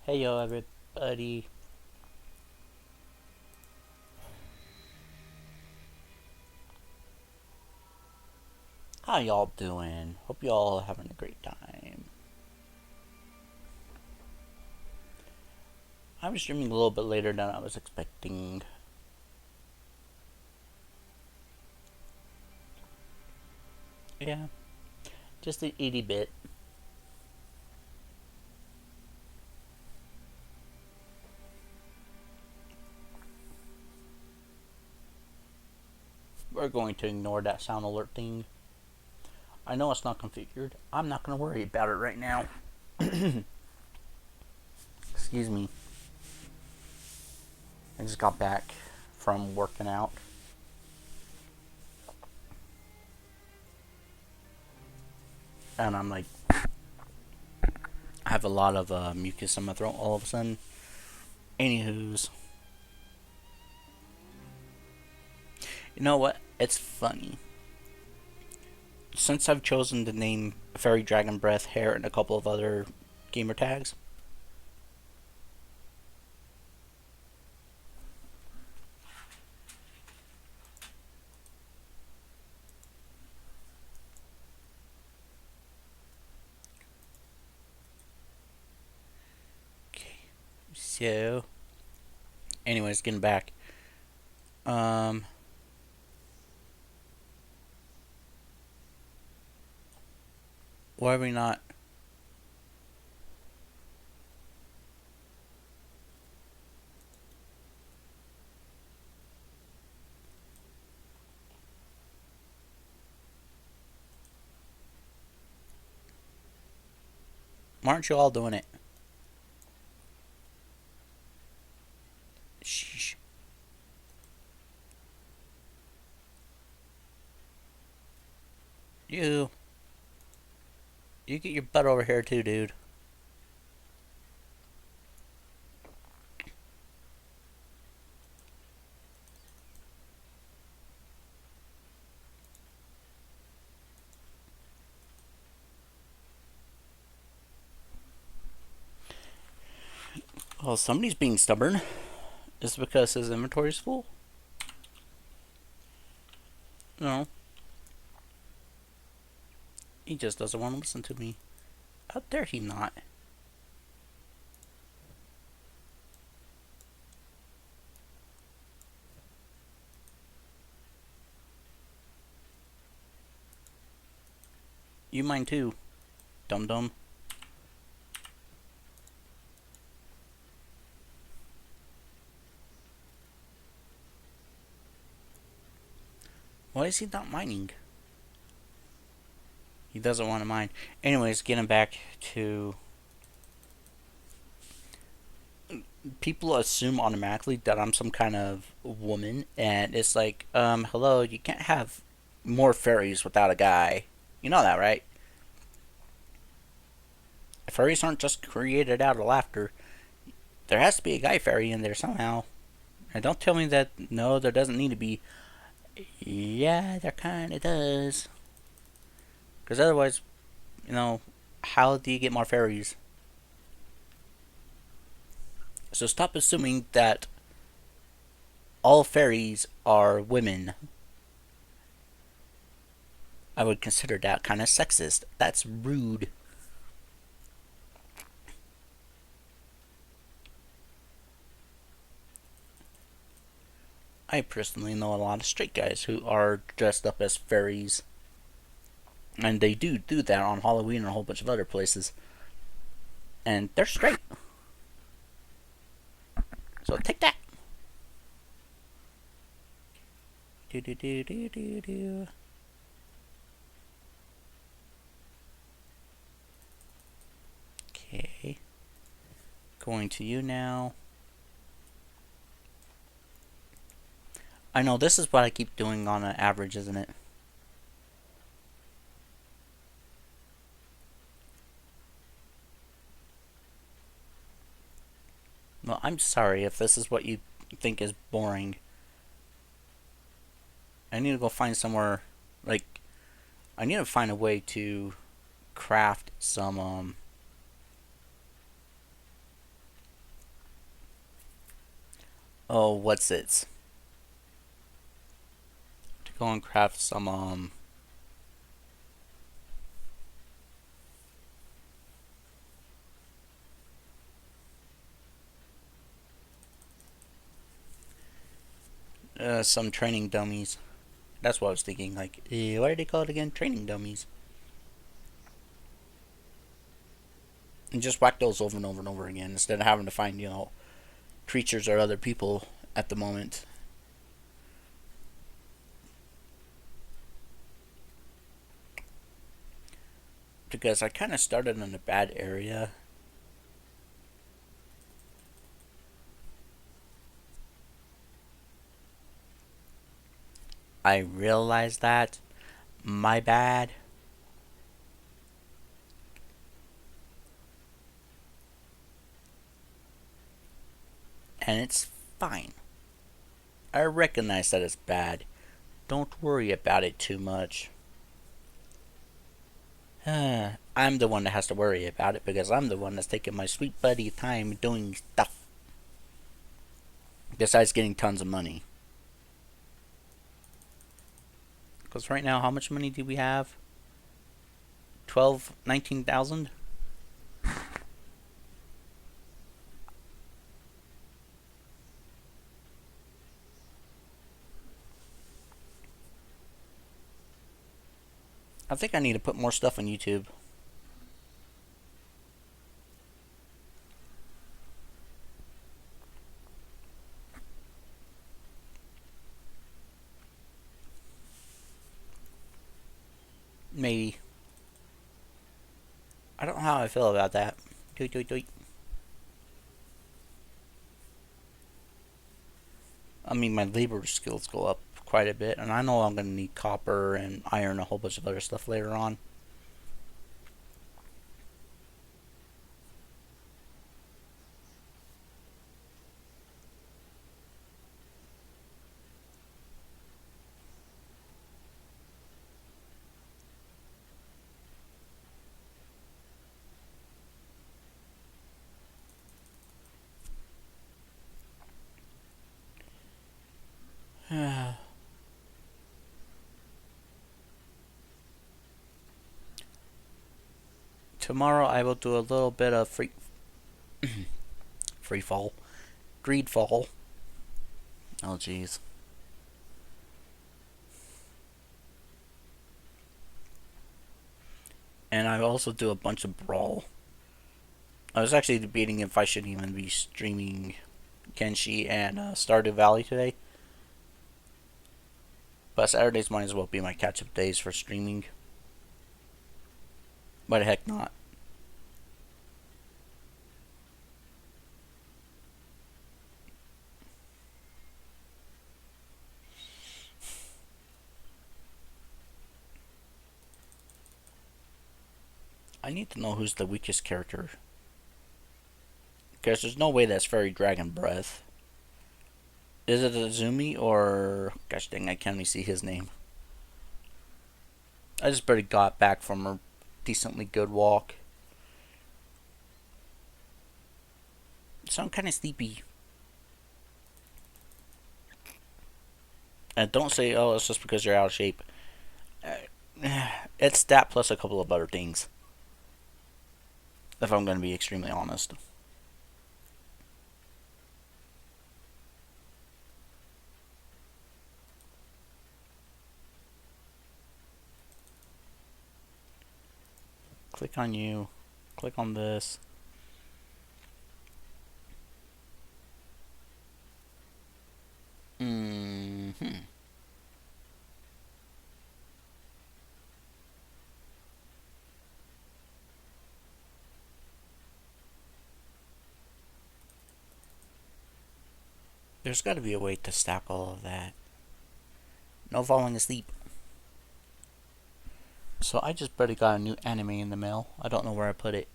Hey yo everybody. How y'all doing? Hope y'all having a great time. I'm streaming a little bit later than I was expecting. Yeah, just the 80 bit. We're going to ignore that sound alert thing. I know it's not configured. I'm not going to worry about it right now. Excuse me. I just got back from working out. And I'm like, I have a lot of mucus in my throat all of a sudden. Anywho's. You know what? It's funny. Since I've chosen to name Fairy Dragon Breath, Hair, and a couple of other gamer tags, okay, so, anyways, getting back. Um, why are we not? Why aren't you all doing it? Sheesh. You, you get your butt over here too, dude. Well, somebody's being stubborn. Is it because his inventory's full? No, he just doesn't want to listen to me. How dare he not? You mind too, dum dum. Why is he not mining? He doesn't want to mine. Anyways, getting back to people assume automatically that I'm some kind of woman, and it's like, hello, you can't have more fairies without a guy. You know that, right? Fairies aren't just created out of laughter. There has to be a guy fairy in there somehow. And don't tell me that, no, there doesn't need to be. Yeah, there kind of does. Because otherwise, how do you get more fairies? So stop assuming that all fairies are women. I would consider that kind of sexist. That's rude. I personally know a lot of straight guys who are dressed up as fairies. And they do that on Halloween and a whole bunch of other places. And they're straight. So take that. Do do do do do do. Okay. Going to you now. I know this is what I keep doing on an average, isn't it? Well, I'm sorry if this is what you think is boring. I need to go find somewhere, like, I need to find a way to craft some, Oh, what's it? To go and craft some some training dummies. That's what I was thinking. Like, what do they call it again? Training dummies. And just whack those over and over and over again instead of having to find, creatures or other people at the moment. Because I kind of started in a bad area. I realized that. My bad. And it's fine. I recognize that it's bad. Don't worry about it too much. I'm the one that has to worry about it because I'm the one that's taking my sweet buddy time doing stuff. Besides getting tons of money. Because right now, how much money do we have? 12, 19,000? I think I need to put more stuff on YouTube. Maybe. I don't know how I feel about that. Doit, doit, doit. I mean, my labor skills go up quite a bit, and I know I'm going to need copper and iron and a whole bunch of other stuff later on. Tomorrow I will do a little bit of free fall, greed fall. Oh jeez. And I also do a bunch of brawl. I was actually debating if I should even be streaming Kenshi and Stardew Valley today. But Saturdays might as well be my catch up days for streaming. But heck not. I need to know who's the weakest character. Because there's no way that's Fairy Dragon Breath. Is it Azumi or... Gosh dang, I can't even see his name. I just barely got back from a decently good walk. So I'm kind of sleepy. And don't say, oh, it's just because you're out of shape. It's that plus a couple of other things. If I'm going to be extremely honest. Click on you. Click on this. There's got to be a way to stack all of that. No falling asleep. So I just barely got a new anime in the mail. I don't know where I put it.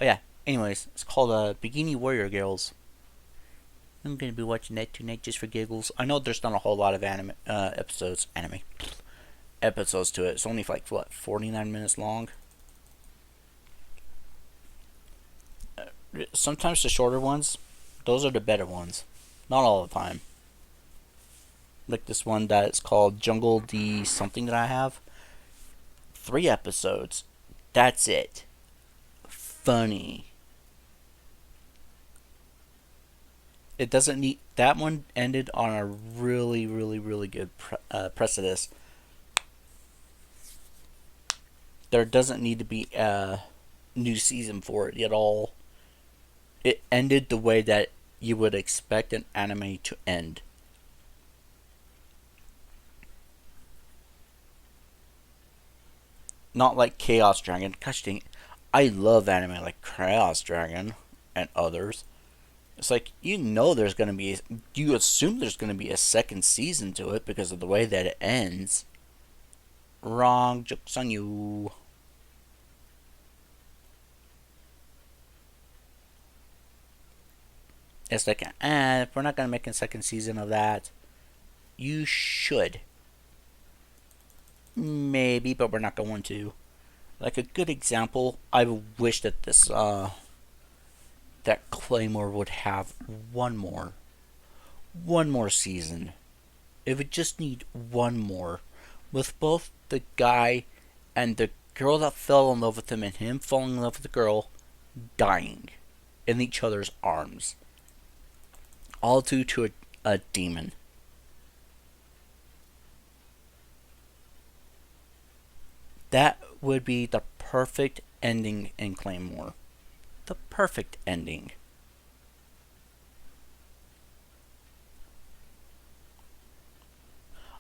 Oh yeah. Anyways, it's called Bikini Warrior Girls. I'm gonna be watching that tonight just for giggles. I know there's not a whole lot of episodes to it. It's only like what 49 minutes long. Sometimes the shorter ones, those are the better ones. Not all the time. Like this one that's called Jungle D something that I have. 3 episodes. That's it. Funny. It doesn't need. That one ended on a really, really, really good precipice. There doesn't need to be a new season for it at all. It ended the way that you would expect an anime to end. Not like Chaos Dragon. Gosh dang it. I love anime like Chaos Dragon and others. It's like you know there's gonna be, you assume there's gonna be a second season to it because of the way that it ends. Wrong, jokes on you. It's like, if we're not gonna make a second season of that, you should. Maybe, but we're not going to. Like a good example, I wish that that Claymore would have one more season. It would just need one more, with both the guy and the girl that fell in love with him and him falling in love with the girl dying in each other's arms, all due to a demon. That would be the perfect ending in Claymore. The perfect ending.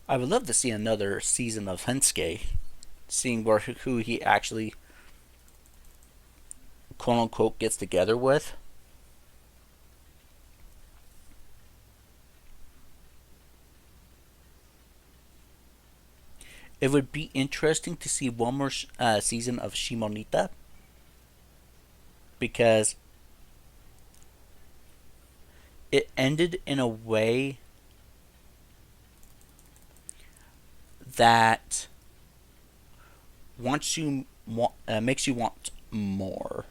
I would love to see another season of Hensuke, seeing who he actually quote unquote gets together with. It would be interesting to see one more season of Shimonita because it ended in a way that makes you want more.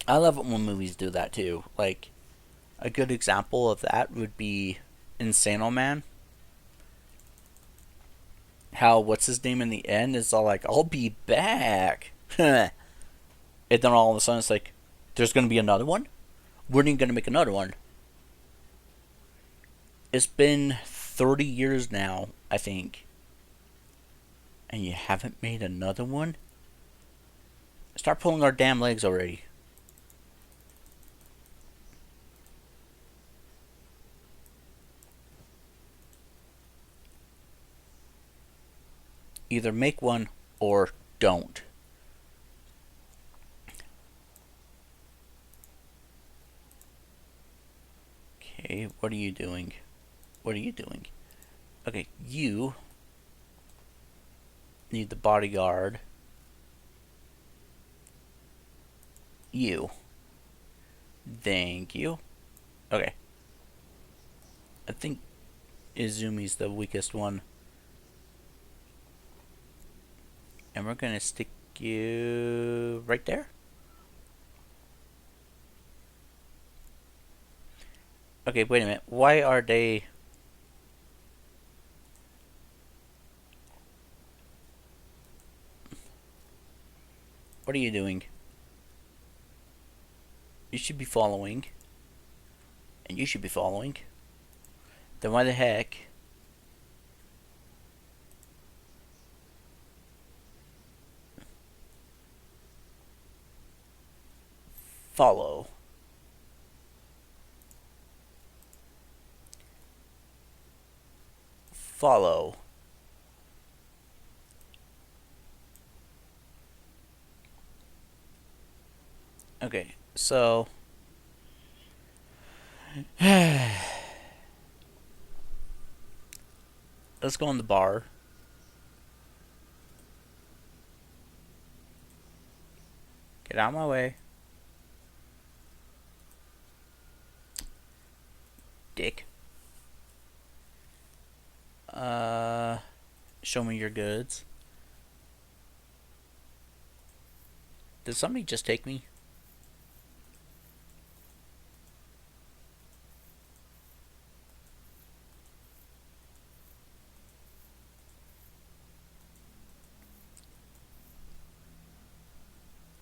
I love it when movies do that too. Like a good example of that would be Insano Man. How what's his name in the end is all like, "I'll be back," and then all of a sudden it's like, "There's gonna be another one. When are you gonna make another one?" It's been 30 years now, I think, and you haven't made another one. Start pulling our damn legs already. Either make one or don't. Okay, what are you doing? What are you doing? Okay, you need the bodyguard. You. Thank you. Okay. I think Izumi's the weakest one. And we're gonna stick you right there. Okay, wait a minute. Why are they... What are you doing? You should be following. And you should be following. Then why the heck... Follow. Follow. Okay, so... Let's go in the bar. Get out of my way. Dick. Uh... Show me your goods. Did somebody just take me?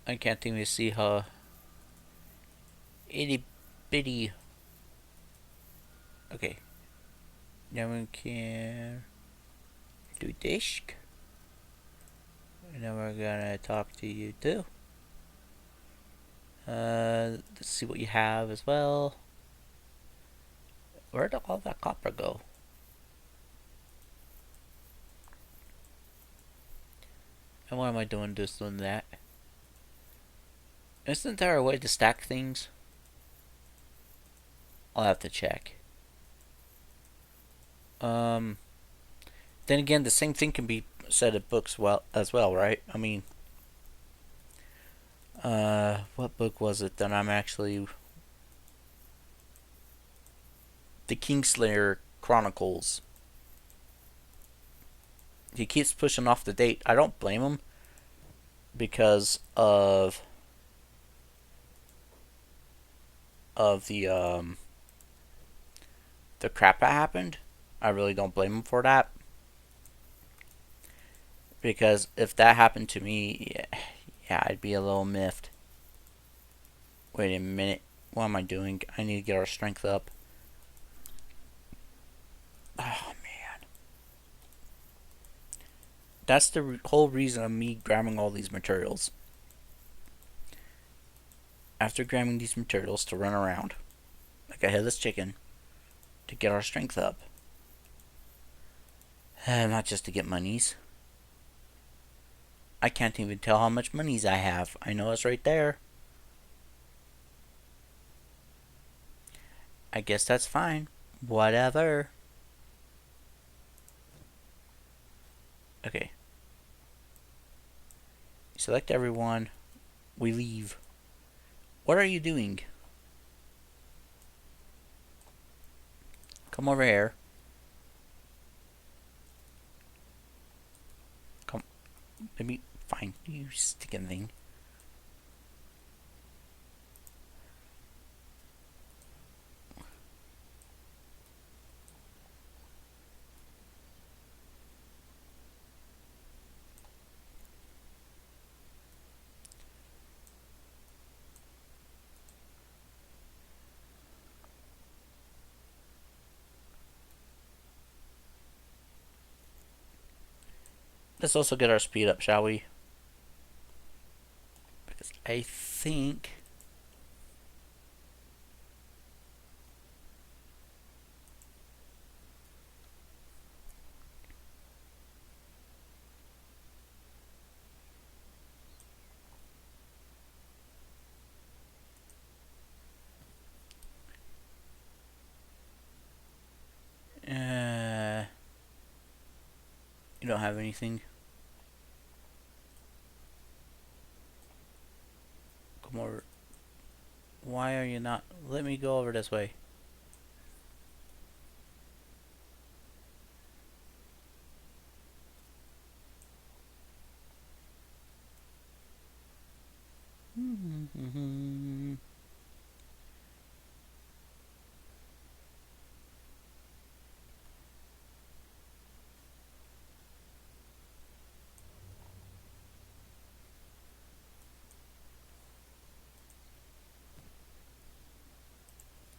I can't even see her itty bitty. Okay. Now we can do this. And then we're gonna talk to you too. Let's see what you have as well. Where did all that copper go? And why am I doing this and that? Isn't there a way to stack things? I'll have to check. Um, then again, the same thing can be said of books well as well, right? I mean, what book was it that I'm actually the Kingslayer Chronicles? He keeps pushing off the date. I don't blame him because of the crap that happened. I really don't blame him for that. Because if that happened to me, yeah, I'd be a little miffed. Wait a minute. What am I doing? I need to get our strength up. Oh, man. That's the whole reason of me grabbing all these materials. After grabbing these materials to run around like a headless chicken to get our strength up. Not just to get monies. I can't even tell how much monies I have. I know it's right there. I guess that's fine. Whatever. Okay. Select everyone. We leave. What are you doing? Come over here. Come. Let me find you, sticking thing. Let's also get our speed up, shall we? Because I think you don't have anything. Come over. Why are you not? Let me go over this way.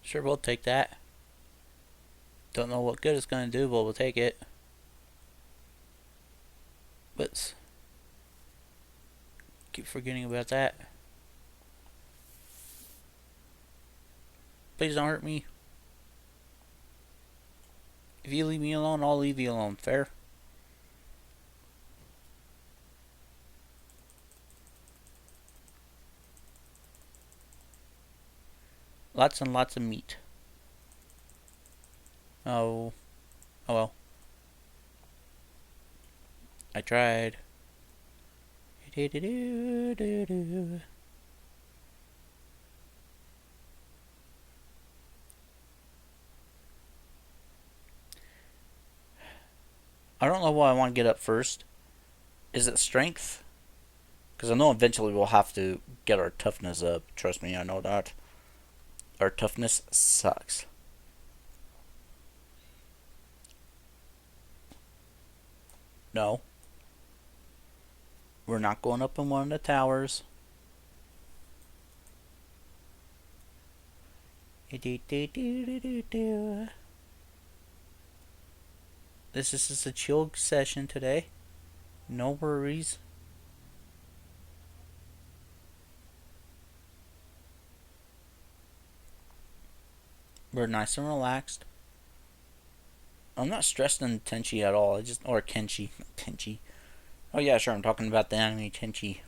Sure, we'll take that. Don't know what good it's gonna do, but we'll take it. But keep forgetting about that. Please don't hurt me. If you leave me alone, I'll leave you alone. Fair? Lots and lots of meat. Oh. Oh well. I tried. I don't know why I want to get up first. Is it strength? Because I know eventually we'll have to get our toughness up. Trust me, I know that. Our toughness sucks. No. We're not going up in one of the towers. This is just a chill session today. No worries. We're nice and relaxed. I'm not stressed on Tenchi at all. Or Kenshi. Tenchi. Oh yeah, sure, I'm talking about the anime Tenchi.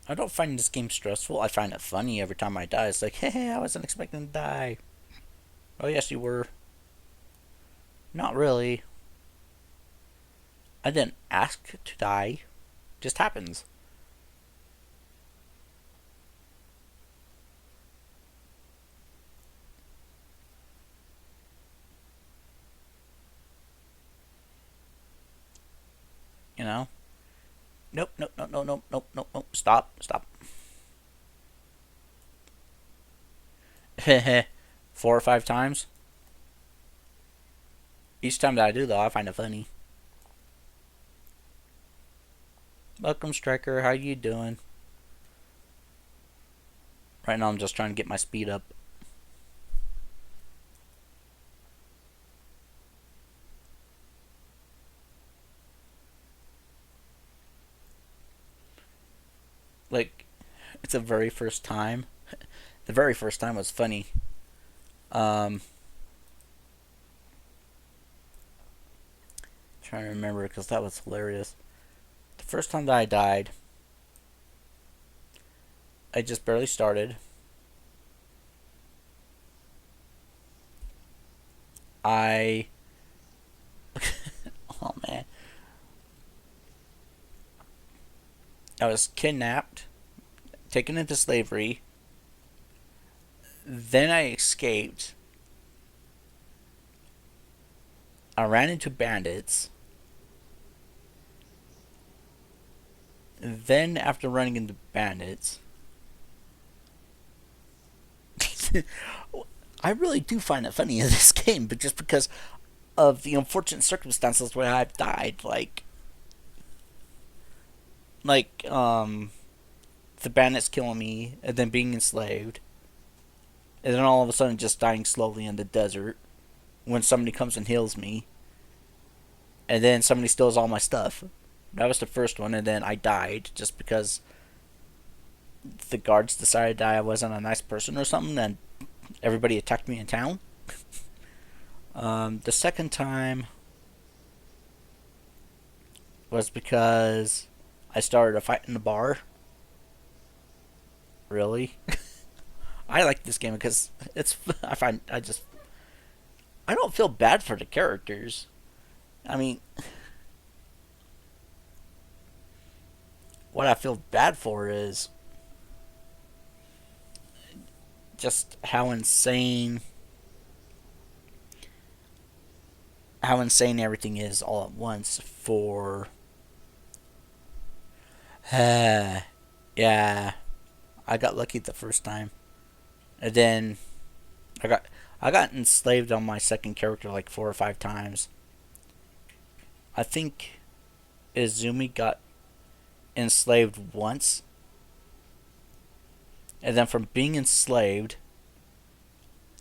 I don't find this game stressful. I find it funny every time I die. It's like, hey, I wasn't expecting to die. Oh yes, you were. Not really. I didn't ask to die. It just happens. You know? Nope, nope, nope, nope, nope, nope, nope, nope. Stop, stop. 4 or 5 times. Each time that I do, though, I find it funny. Welcome, Striker. How you doing? Right now, I'm just trying to get my speed up. Like, it's the very first time. The very first time was funny. Um, Trying to remember because that was hilarious. The first time that I died, I just barely started. I. Oh man. I was kidnapped, taken into slavery. Then I escaped. I ran into bandits. Then, after running into bandits, I really do find it funny in this game, but just because of the unfortunate circumstances where I've died, like the bandits killing me, and then being enslaved, and then all of a sudden just dying slowly in the desert when somebody comes and heals me, and then somebody steals all my stuff. That was the first one, and then I died just because the guards decided that I wasn't a nice person or something, and everybody attacked me in town. The second time was because I started a fight in the bar. Really? I like this game because it's. I don't feel bad for the characters. I mean, what I feel bad for is just how insane everything is all at once for yeah, I got lucky the first time. And then I got I got enslaved on my second character like 4 or 5 times. I think Izumi got enslaved once. And then from being enslaved,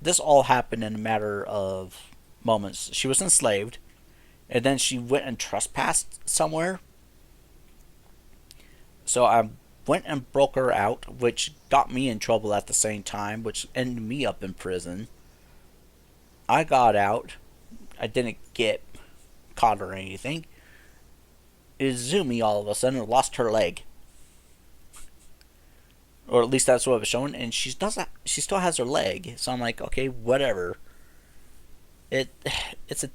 this all happened in a matter of moments. She was enslaved, and then she went and trespassed somewhere. So I went and broke her out, which got me in trouble at the same time, which ended me up in prison. I got out. I didn't get caught or anything. Izumi all of a sudden lost her leg. Or at least that's what it was showing, and she still has her leg. So I'm like, okay, whatever. It's a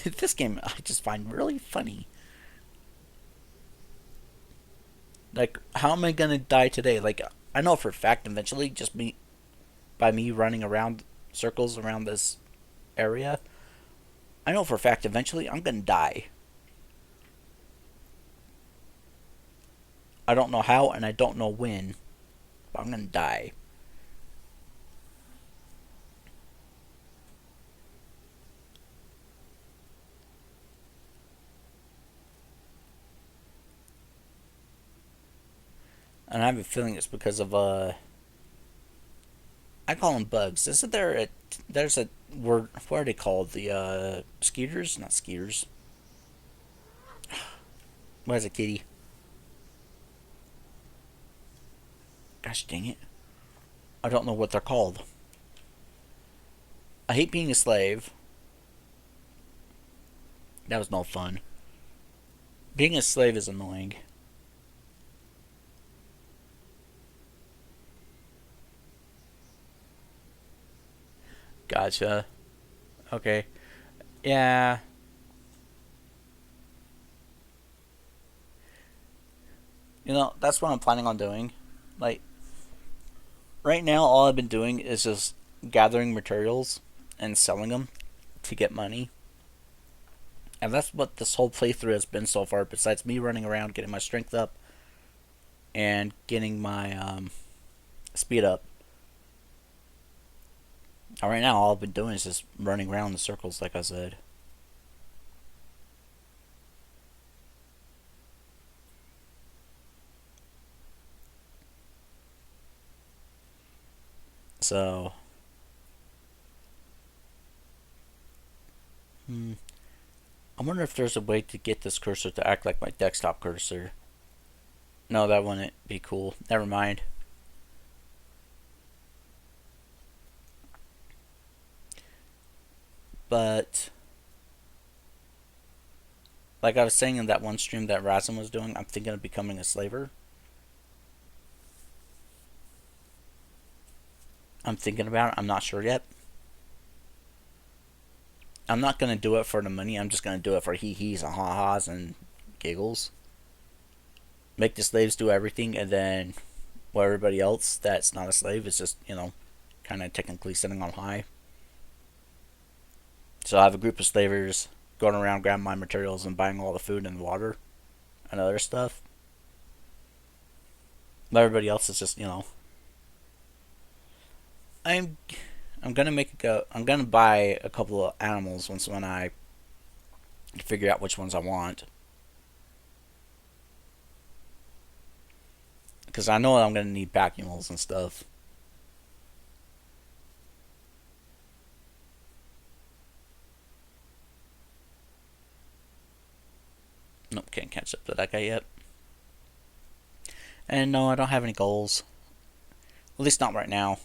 this game I just find really funny. Like, how am I gonna die today? Like, I know for a fact eventually, just me by me running around circles around this area, I know for a fact eventually I'm gonna die. I don't know how and I don't know when, but I'm gonna die. And I have a feeling it's because of I call them bugs. Isn't there a there's a word, what are they called? The skeeters? Not skeeters. What is it, kitty? Gosh dang it. I don't know what they're called. I hate being a slave. That was no fun. Being a slave is annoying. Gotcha. Okay. Yeah. You know, that's what I'm planning on doing. Like, right now, all I've been doing is just gathering materials and selling them to get money. And that's what this whole playthrough has been so far, besides me running around, getting my strength up, and getting my speed up. Right now, all I've been doing is just running around in circles, like I said. So, hmm, I wonder if there's a way to get this cursor to act like my desktop cursor. No, that wouldn't be cool. Never mind. But, like I was saying in that one stream that Razin was doing, I'm thinking of becoming a slaver. I'm thinking about it. I'm not sure yet. I'm not going to do it for the money. I'm just going to do it for hee-hees and ha-has and giggles. Make the slaves do everything, and then well, everybody else that's not a slave is just, kind of technically sitting on high. So I have a group of slavers going around grabbing my materials and buying all the food and water and other stuff. But everybody else is just, I'm I'm gonna make a go. I'm gonna buy a couple of animals once when I figure out which ones I want, because I know I'm gonna need vacuumals and stuff. Nope, can't catch up to that guy yet. And no, I don't have any goals. At least not right now.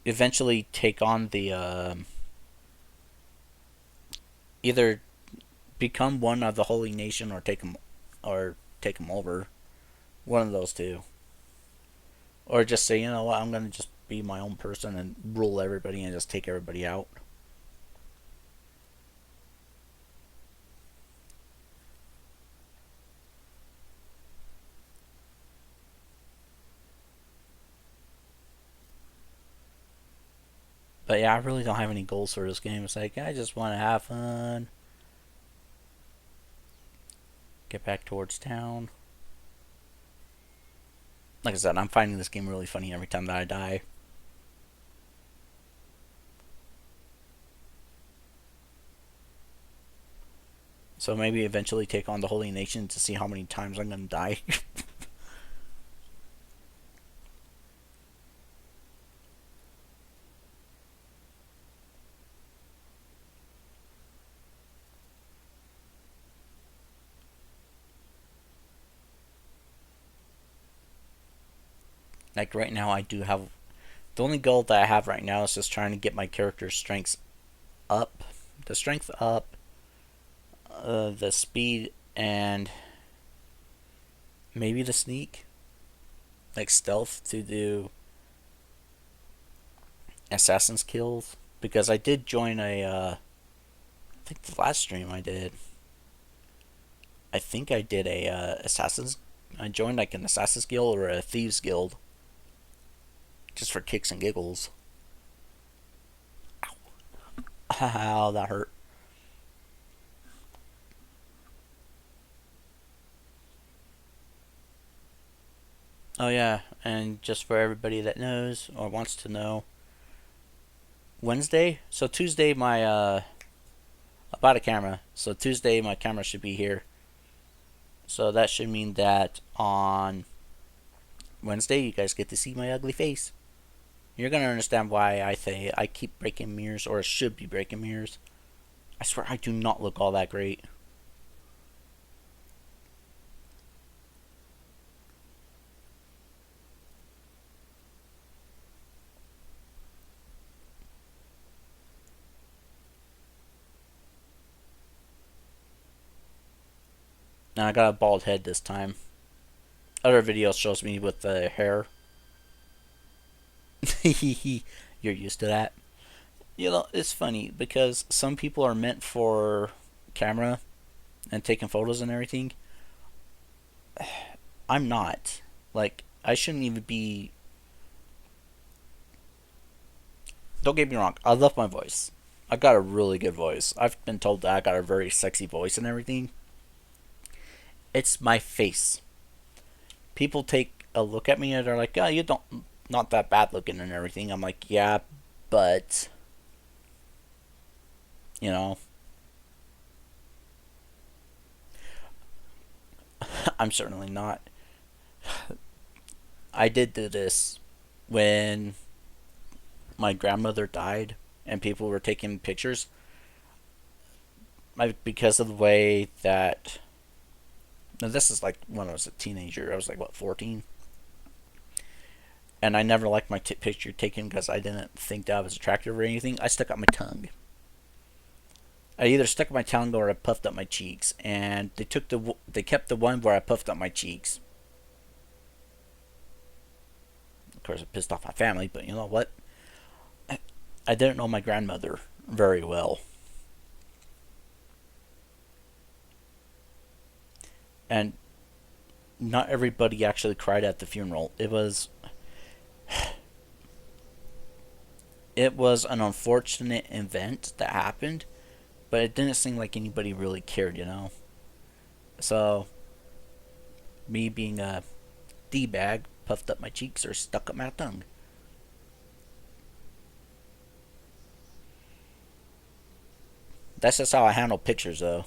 Eventually, take on the either become one of the holy nation or take them over. One of those two. Or just say, you know what, I'm gonna just be my own person and rule everybody and just take everybody out. But yeah, I really don't have any goals for this game. It's like I just want to have fun. Get back towards town. Like I said, I'm finding this game really funny every time that I die. So maybe eventually take on the Holy Nation to see how many times I'm gonna die. Like right now, I do have the only goal that I have right now is just trying to get my character's strengths up, the strength up, the speed, and maybe the sneak, like stealth to do assassin's kills. Because I did join I think the last stream I did, I think I did a assassin's. I joined like an assassin's guild or a thieves guild, just for kicks and giggles. Ow, that hurt. Oh yeah, and just for everybody that knows or wants to know, Wednesday. So Tuesday, my I bought a camera. So Tuesday, my camera should be here. So that should mean that on Wednesday, you guys get to see my ugly face. You're gonna understand why I say I keep breaking mirrors, or should be breaking mirrors. I swear I do not look all that great. Now I got a bald head this time. Other videos shows me with the hair. You're used to that. You know, it's funny because some people are meant for camera and taking photos and everything. I'm not. Like, I shouldn't even be. Don't get me wrong, I love my voice. I got a really good voice. I've been told that I got a very sexy voice and everything. It's my face. People take a look at me and they're like, "Yeah, you don't, not that bad looking and everything." I'm like, "Yeah, but you know, I'm certainly not." I did do this when my grandmother died and people were taking pictures. Because of the way that. Now, this is like when I was a teenager. I was like, what, 14? And I never liked my picture taken because I didn't think that I was attractive or anything. I stuck out my tongue. I either stuck my tongue or I puffed up my cheeks, and they kept the one where I puffed up my cheeks. Of course, it pissed off my family, but you know what? I didn't know my grandmother very well, and not everybody actually cried at the funeral. It was an unfortunate event that happened, but it didn't seem like anybody really cared, you know. So me being a d bag puffed up my cheeks or stuck up my tongue. That's just how I handle pictures, though.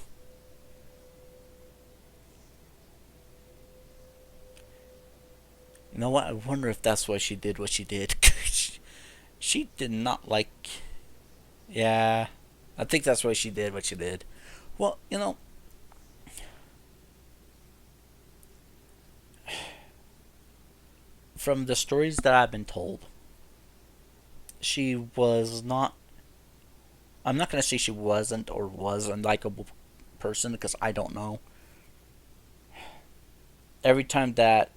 You know what? I wonder if that's why she did what she did. She did not like. Yeah, I think that's why she did what she did. Well, you know, from the stories that I've been told, she was not. I'm not gonna say she wasn't or was a likable person because I don't know. Every time that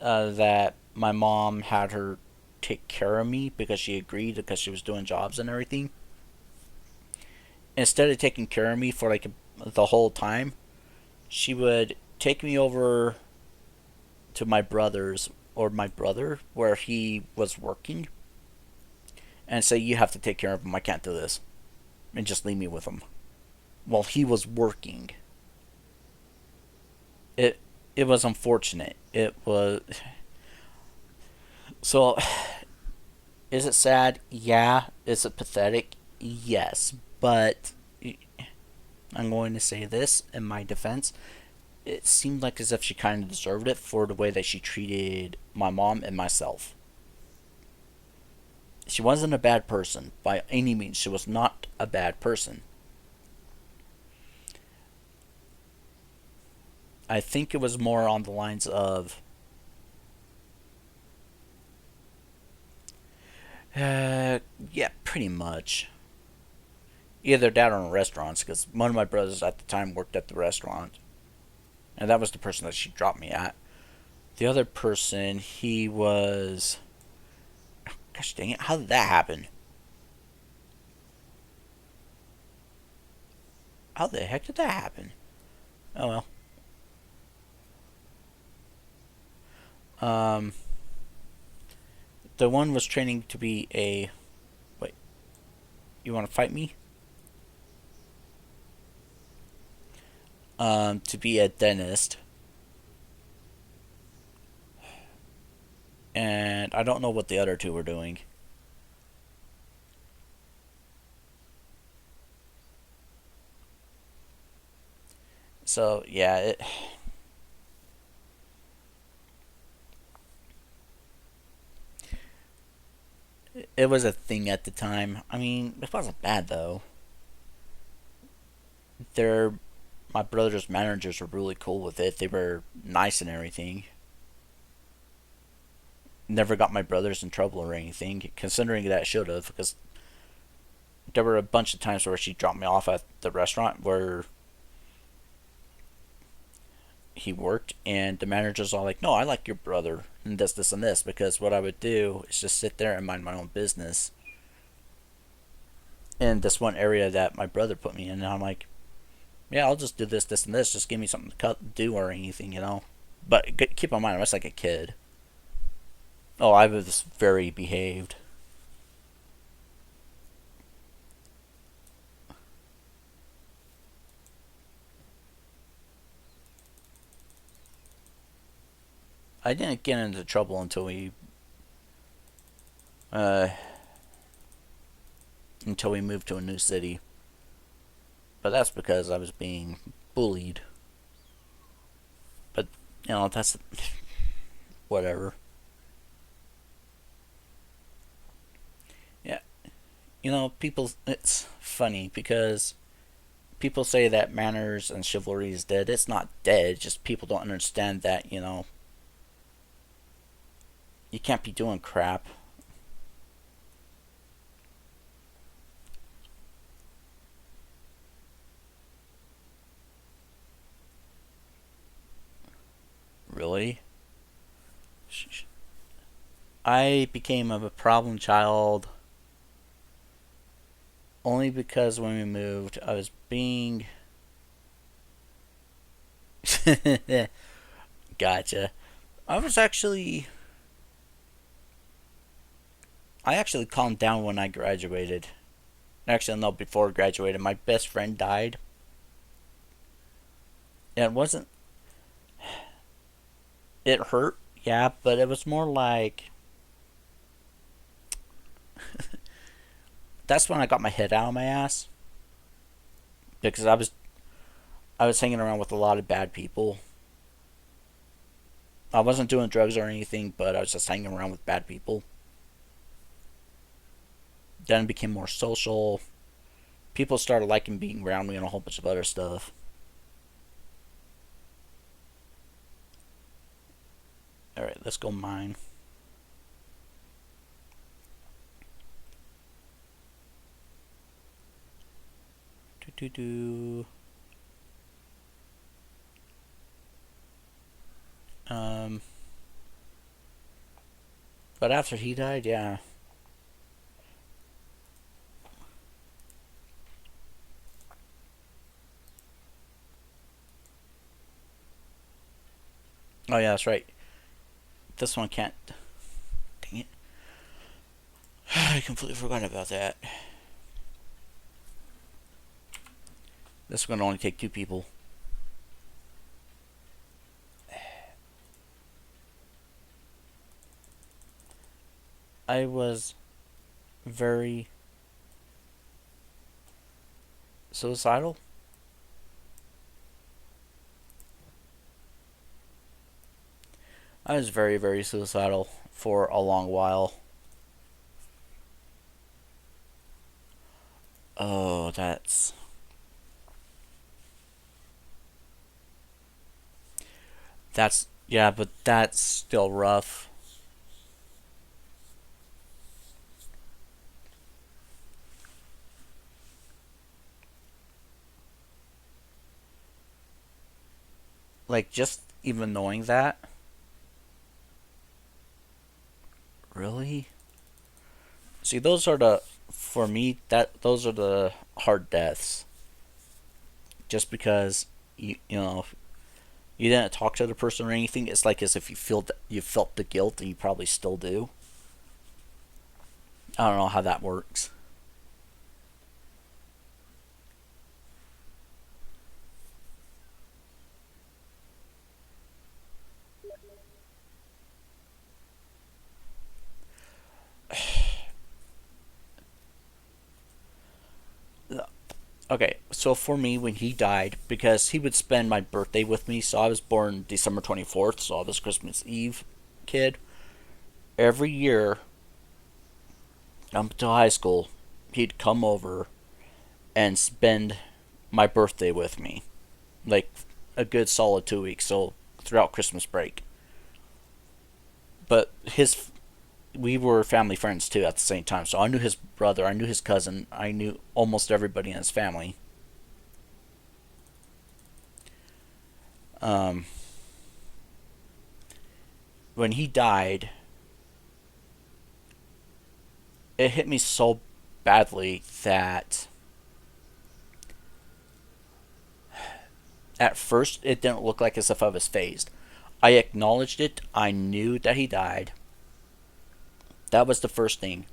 that my mom had her take care of me because she agreed because she was doing jobs and everything, instead of taking care of me for like the whole time, she would take me over to my brother's or my brother where he was working and say, "You have to take care of him. I can't do this," and just leave me with him while he was working. It was unfortunate. It was. So, is it sad? Yeah. Is it pathetic? Yes. But I'm going to say this in my defense. It seemed like as if she kind of deserved it for the way that she treated my mom and myself. She wasn't a bad person by any means. She was not a bad person. I think it was more on the lines of yeah, pretty much. Either that or in restaurants, because one of my brothers at the time worked at the restaurant, and that was the person that she dropped me at. The other person, he was. Gosh dang it, how did that happen? How the heck did that happen? Oh well. Um, The one was training to be a. Wait, you want to fight me? To be a dentist. And I don't know what the other two were doing. So, yeah, it was a thing at the time. I mean, it wasn't bad though. They're my brother's managers were really cool with it. They were nice and everything. Never got my brothers in trouble or anything, considering that I should have, because there were a bunch of times where she dropped me off at the restaurant where he worked, and the manager's all like, "No, I like your brother, and this, and this," because what I would do is just sit there and mind my own business in this one area that my brother put me in, and I'm like, "Yeah, I'll just do this, and this. Just give me something to do or anything, you know." But keep in mind, I was like a kid. Oh, I was very behaved. I didn't get into trouble uh, until we moved to a new city. But that's because I was being bullied. But that's whatever. Yeah, people. It's funny because people say that manners and chivalry is dead. It's not dead. Just people don't understand that you can't be doing crap. Really. I became a problem child only because when we moved, I was being. Gotcha. I was actually. I actually calmed down when I graduated. Actually, no, before I graduated, my best friend died. And it wasn't. It hurt, yeah, but it was more like. That's when I got my head out of my ass. Because I was hanging around with a lot of bad people. I wasn't doing drugs or anything, but I was just hanging around with bad people. Then it became more social. People started liking being around me and a whole bunch of other stuff. Alright, let's go mine. Do do do. Um, but after he died, yeah. Oh yeah, that's right. This one can't. Dang it! I completely forgot about that. This one only take two people. I was very suicidal. I was very, very suicidal for a long while. Oh, that's yeah, but that's still rough. Like just even knowing that, really. See, those are the for me that those are the hard deaths. Just because you didn't talk to the person or anything, it's like as if you felt the guilt, and you probably still do. I don't know how that works. Okay, so for me, when he died, because he would spend my birthday with me, so I was born December 24th, so I was Christmas Eve kid. Every year, up until high school, he'd come over and spend my birthday with me. Like a good solid 2 weeks, so throughout Christmas break. But we were family friends too at the same time, so I knew his brother, I knew his cousin, I knew almost everybody in his family. Um, when he died, it hit me so badly that at first it didn't look like as if I was phased. I acknowledged it. I knew that he died. That was the first thing.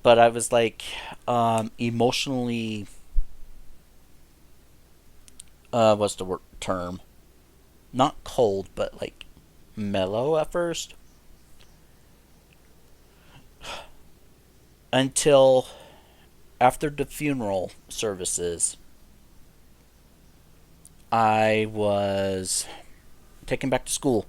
But I was like emotionally, what's the term? Not cold, but like mellow at first. Until after the funeral services, I was taken back to school.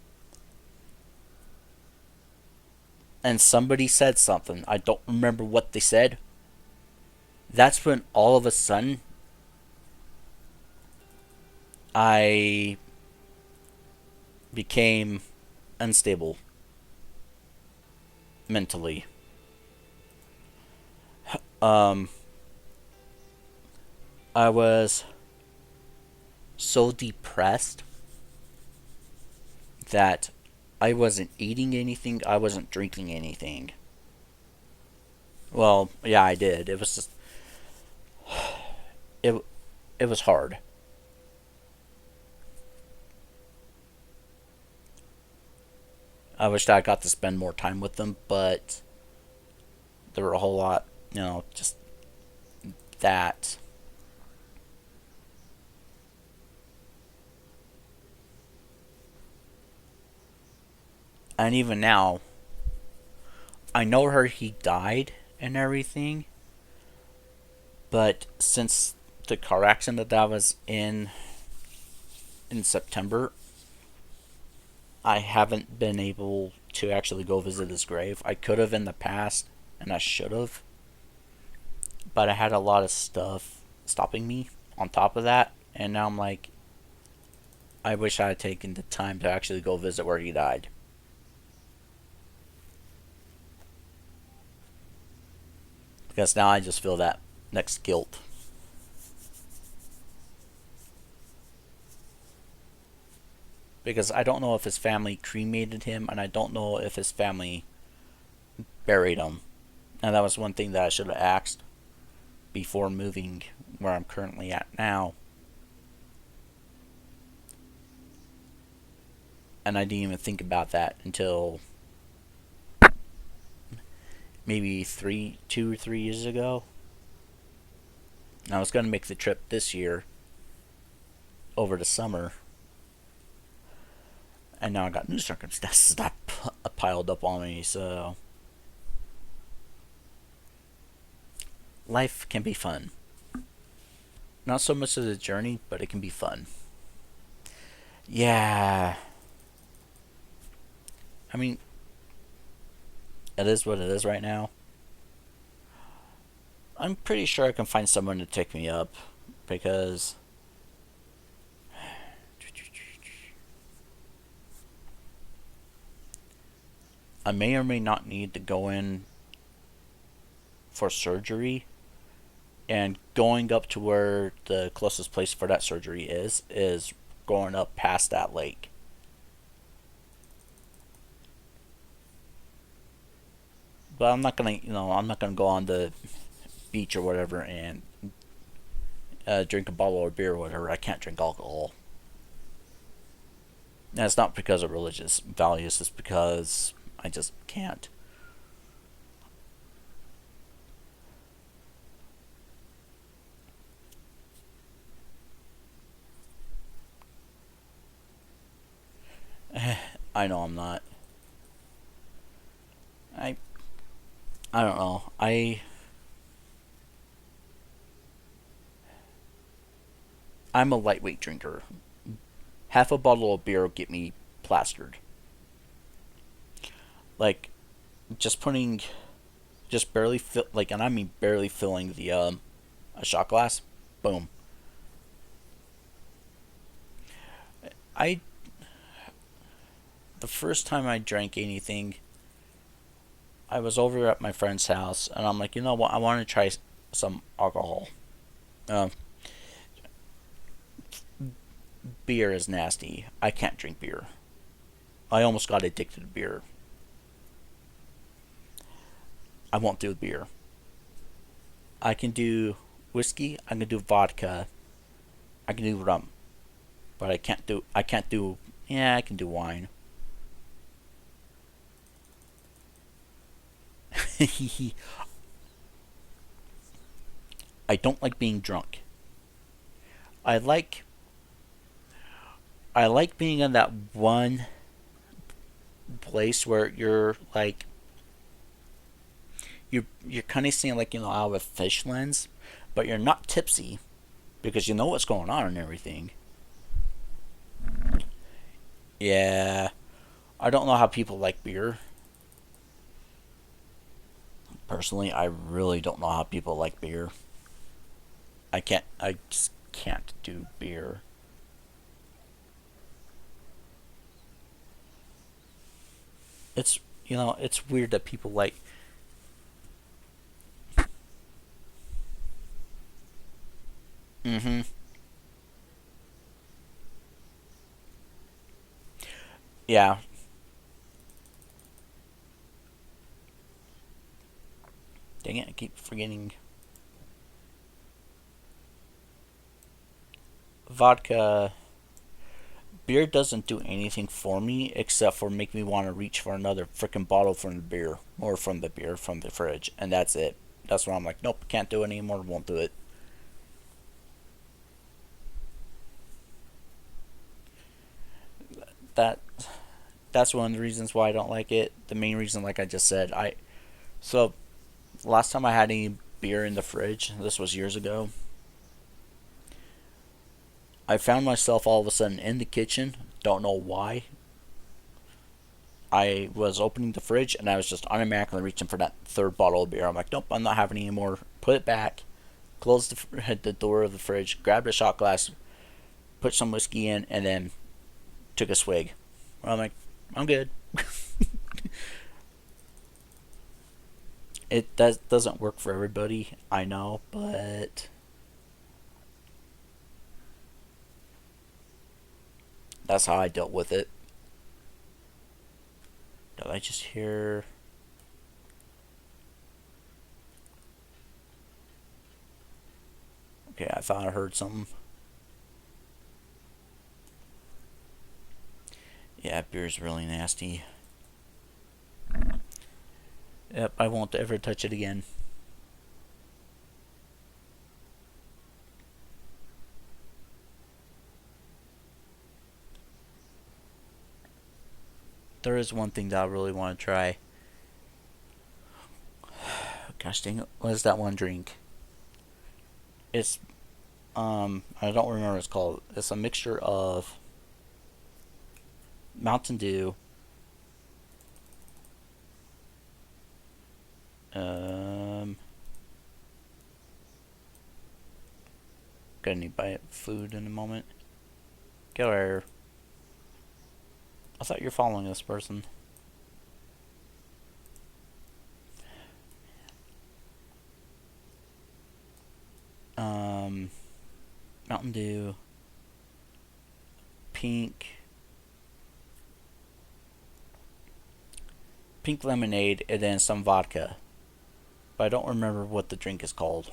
And somebody said something. I don't remember what they said. That's when all of a sudden I became unstable mentally. Um, I was so depressed that I wasn't eating anything, I wasn't drinking anything. Well, yeah, I did. It was just it it was hard. I wished I got to spend more time with them, but there were a whole lot, just that. And even now, I know where he died and everything, but since the car accident that I was in September, I haven't been able to actually go visit his grave. I could have in the past, and I should have, but I had a lot of stuff stopping me on top of that, and now I'm like, I wish I had taken the time to actually go visit where he died. Because now I just feel that next guilt. Because I don't know if his family cremated him, and I don't know if his family buried him. And that was one thing that I should have asked before moving where I'm currently at now. And I didn't even think about that until maybe 2 or 3 years ago. I was going to make the trip this year over the summer, and now I got new circumstances that piled up on me. So life can be fun. Not so much as a journey, but it can be fun. Yeah, I mean, it is what it is right now. I'm pretty sure I can find someone to take me up because I may or may not need to go in for surgery, and going up to where the closest place for that surgery is going up past that lake. But I'm not gonna go on the beach or whatever and drink a bottle of beer or whatever. I can't drink alcohol. And it's not because of religious values. It's because I just can't. I know I'm not. I I don't know. I'm a lightweight drinker. Half a bottle of beer will get me plastered. Like just putting, just barely fill, like, and I mean barely filling the a shot glass. Boom. I The first time I drank anything, I was over at my friend's house, and I'm like, you know what? I want to try some alcohol. Um, Beer is nasty. I can't drink beer. I almost got addicted to beer. I won't do beer. I can do whiskey. I can do vodka. I can do rum, but I can't do. Yeah, I can do wine. I don't like being drunk. I like I like being in that one place where you're like you're kind of seeing, like, out of a fish lens, but you're not tipsy because you know what's going on and everything. Yeah, I don't know how people like beer. Personally, I really don't know how people like beer. I just can't do beer. It's it's weird that people like. Mm-hmm. Yeah. Dang it! I keep forgetting. Vodka. Beer doesn't do anything for me except for make me want to reach for another freaking bottle from the beer, or from the beer from the fridge, and that's it. That's where I'm like, nope, can't do it anymore. Won't do it. That that's one of the reasons why I don't like it. The main reason, like I just said, I so last time I had any beer in the fridge, this was years ago. I found myself all of a sudden in the kitchen. Don't know why. I was opening the fridge and I was just automatically reaching for that third bottle of beer. I'm like, nope, I'm not having any more. Put it back. Closed the door of the fridge. Grabbed a shot glass. Put some whiskey in, and then took a swig. I'm like, I'm good. It doesn't work for everybody, I know, but that's how I dealt with it. Did I just hear? Okay, I thought I heard something. Yeah, beer's really nasty. Yep, I won't ever touch it again. There is one thing that I really want to try. Gosh dang it, what is that one drink? It's I don't remember what it's called. It's a mixture of Mountain Dew, um, gonna need to buy food in a moment. Go here. I thought you were following this person. Um, Mountain Dew, pink, pink lemonade, and then some vodka. But I don't remember what the drink is called.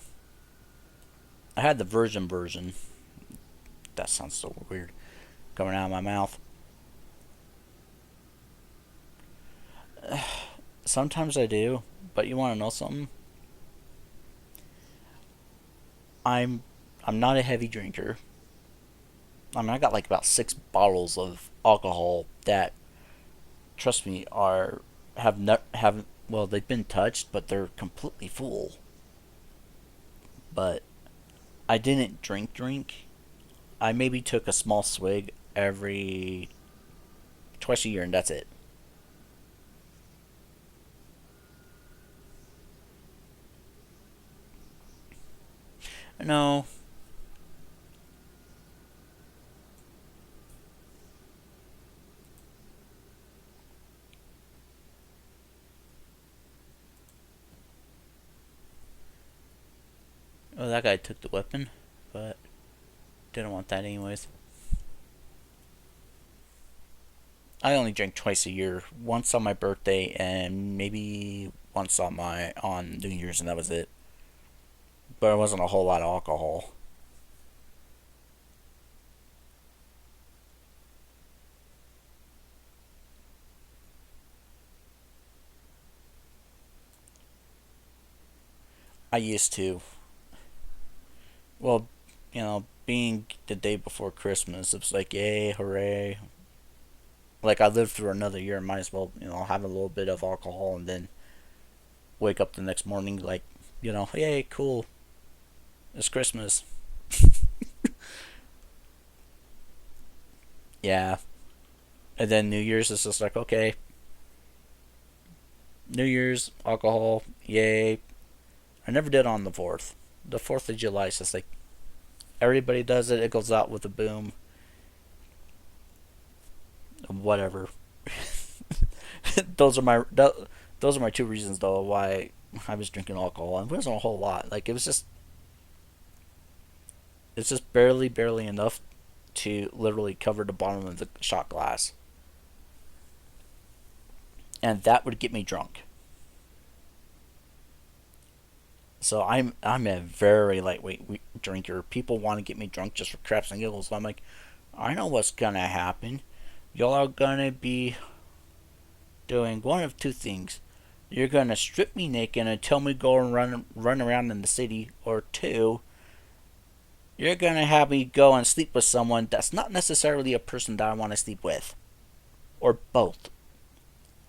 I had the version. That sounds so weird coming out of my mouth. Sometimes I do, but you want to know something? I'm I'm not a heavy drinker. I mean, I got like about 6 bottles of alcohol that trust me, are have not have well, they've been touched, but they're completely full. But I didn't drink. I maybe took a small swig every twice a year, and that's it. No, well, that guy took the weapon, but didn't want that anyways. I only drink twice a year. Once on my birthday, and maybe once on New Year's, and that was it. But it wasn't a whole lot of alcohol. I used to. Well, being the day before Christmas, it was like, yay, hooray. Like, I lived through another year, might as well, have a little bit of alcohol and then wake up the next morning, like, yay, cool, it's Christmas. Yeah. And then New Year's is just like, okay, New Year's, alcohol, yay. I never did on the 4th. The 4th of July is just like, everybody does it, it goes out with a boom. Whatever. those are my those are my two reasons though why I was drinking alcohol. And it wasn't a whole lot. Like it's just barely enough to literally cover the bottom of the shot glass, and that would get me drunk. So I'm a very lightweight drinker. People want to get me drunk just for craps and giggles. So I'm like, I know what's gonna happen. Y'all are gonna be doing one of two things. You're gonna strip me naked and tell me to go and run around in the city, or two, you're gonna have me go and sleep with someone that's not necessarily a person that I want to sleep with, or both,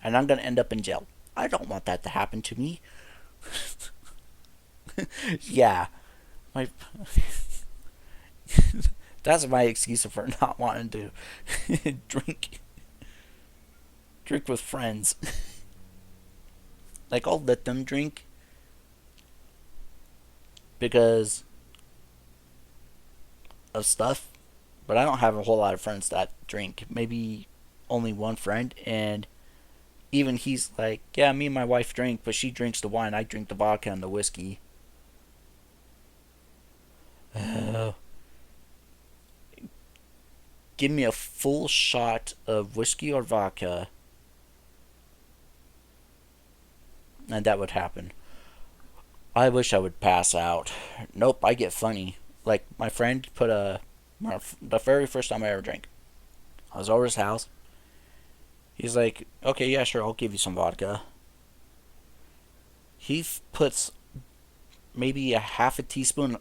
and I'm gonna end up in jail. I don't want that to happen to me. Yeah, my that's my excuse for not wanting to drink with friends. Like, I'll let them drink because of stuff, but I don't have a whole lot of friends that drink. Maybe only one friend, and even he's like, yeah, me and my wife drink, but she drinks the wine, I drink the vodka and the whiskey. Uh, Give me a full shot of whiskey or vodka, and that would happen. I wish I would pass out. Nope, I get funny. Like, my friend put the very first time I ever drank, I was over his house. He's like, okay, yeah, sure, I'll give you some vodka. He puts maybe a half a teaspoon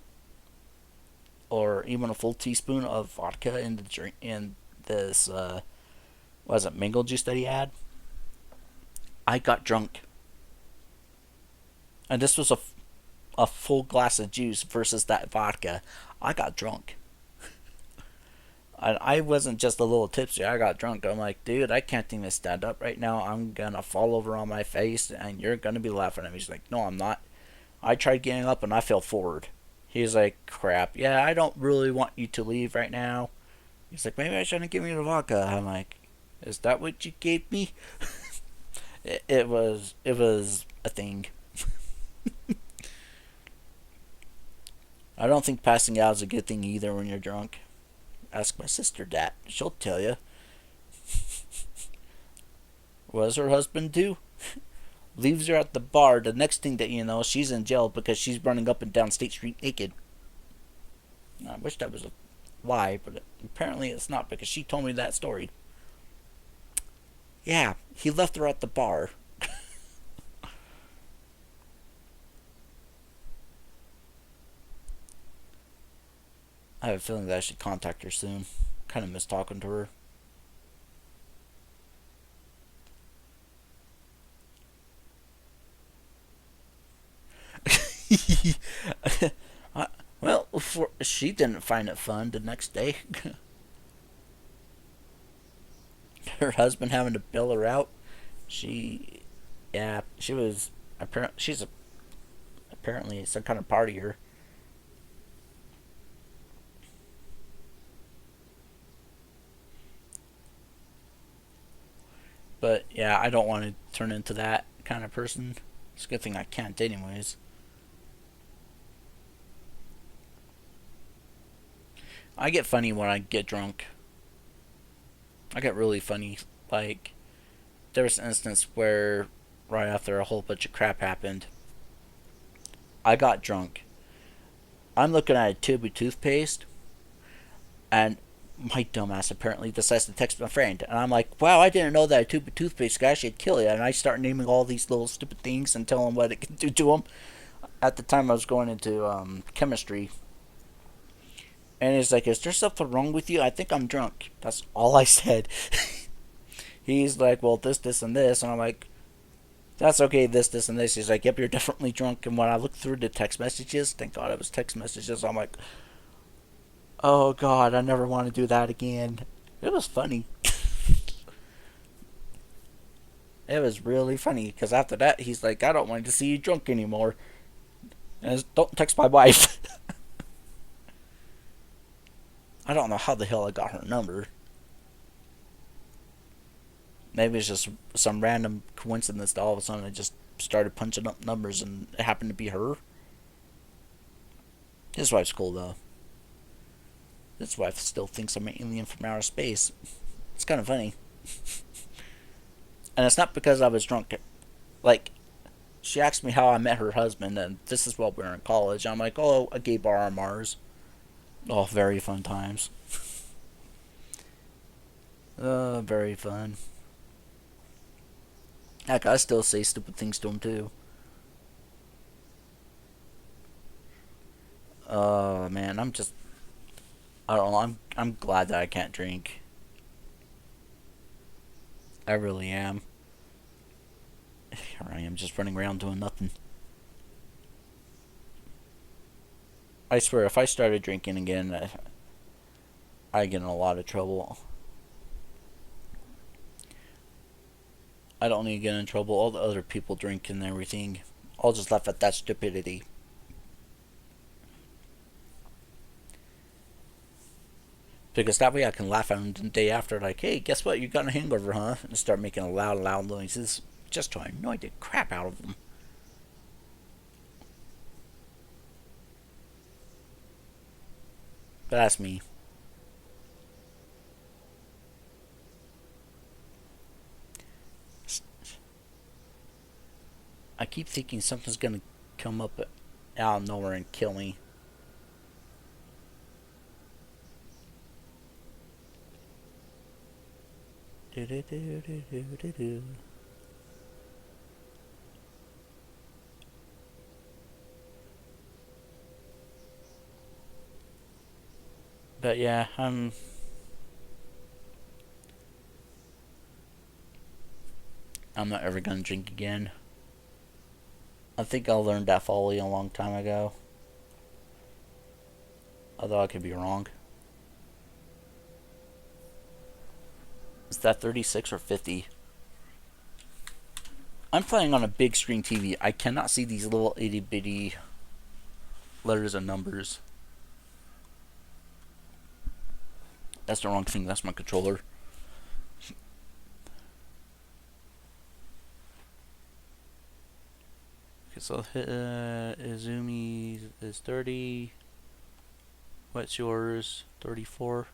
or even a full teaspoon of vodka in the drink in this was it mango juice that he had. I got drunk, and this was a full glass of juice versus that vodka. I got drunk. I wasn't just a little tipsy. I got drunk. I'm like, dude, I can't even stand up right now. I'm gonna fall over on my face, and you're gonna be laughing at me. He's like, no, I'm not. I tried getting up, and I fell forward. He's like, crap. Yeah, I don't really want you to leave right now. He's like, maybe I shouldn't give you the vodka. I'm like, is that what you gave me? It was a thing. I don't think passing out is a good thing either when you're drunk. Ask my sister that. She'll tell you. What does her husband do? Leaves her at the bar. The next thing that you know, she's in jail because she's running up and down State Street naked. I wish that was a lie, but apparently it's not because she told me that story. Yeah, he left her at the bar. I have a feeling that I should contact her soon. Kind of miss talking to her. She didn't find it fun the next day. Her husband having to bail her out. She, yeah, she was. Apparently some kind of partier. But yeah, I don't want to turn into that kind of person. It's a good thing I can't, anyways. I get funny when I get drunk. I get really funny. Like, there was an instance where, right after a whole bunch of crap happened, I got drunk. I'm looking at a tube of toothpaste, and my dumbass apparently decides to text my friend. And I'm like, wow, I didn't know that a tube of toothpaste could actually kill you. And I start naming all these little stupid things and telling them what it can do to them. At the time, I was going into chemistry. And he's like, is there something wrong with you? I think I'm drunk. That's all I said. He's like, well, this, and this. And I'm like, that's okay, this, and this. He's like, yep, you're definitely drunk. And when I looked through the text messages, thank God it was text messages, I'm like, oh God, I never want to do that again. It was funny. It was really funny because after that, he's like, I don't want to see you drunk anymore. And don't text my wife. I don't know how the hell I got her number. Maybe it's just some random coincidence that all of a sudden I just started punching up numbers and it happened to be her. His wife's cool though. His wife still thinks I'm an alien from outer space. It's kind of funny. And it's not because I was drunk. Like, she asked me how I met her husband, and this is while we were in college. I'm like, oh, a gay bar on Mars. Oh, very fun times. Very fun. Heck, I still say stupid things to him too. Man, I don't know. I'm glad that I can't drink. I really am. Here I am, just running around doing nothing. I swear, if I started drinking again, I get in a lot of trouble. I don't need to get in trouble. All the other people drink and everything. I'll just laugh at that stupidity. Because that way I can laugh at them the day after, like, hey, guess what? You got a hangover, huh? And start making loud noises just to annoy the crap out of them. But that's me. I keep thinking something's gonna come up out of nowhere and kill me. Do do do do do do do. But yeah, I'm not ever gonna drink again. I think I learned that folly a long time ago. Although I could be wrong. Is that 36 or 50? I'm playing on a big screen TV. I cannot see these little itty bitty letters and numbers. That's the wrong thing. That's my controller. Okay, so Izumi is 30. What's yours? 34.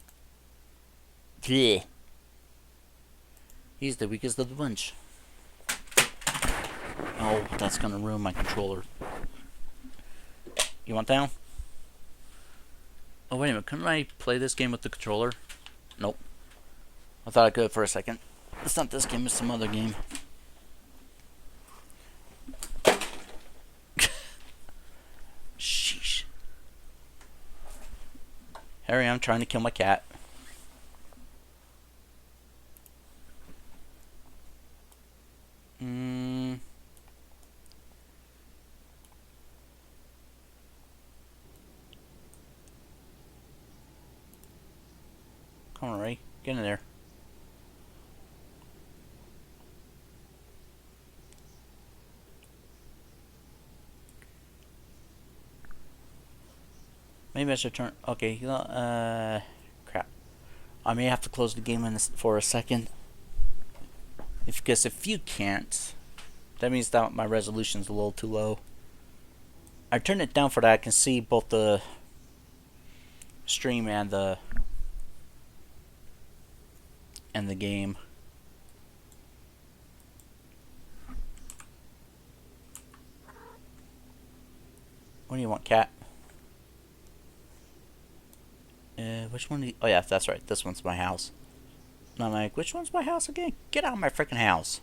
Yeah. He's the weakest of the bunch. Oh, that's gonna ruin my controller. You want down? Oh, wait a minute. Couldn't I play this game with the controller? Nope. I thought I could for a second. It's not this game, it's some other game. Sheesh. Harry, I'm trying to kill my cat. Come on, Ray. Get in there. Maybe I should turn. Okay, crap. I may have to close the game for a second. Because if you can't, that means that my resolution's a little too low. I turned it down for that I can see both the stream and the game. What do you want, cat? Which one? Oh yeah, that's right. This one's my house. And I'm like, which one's my house again? Get out of my freaking house!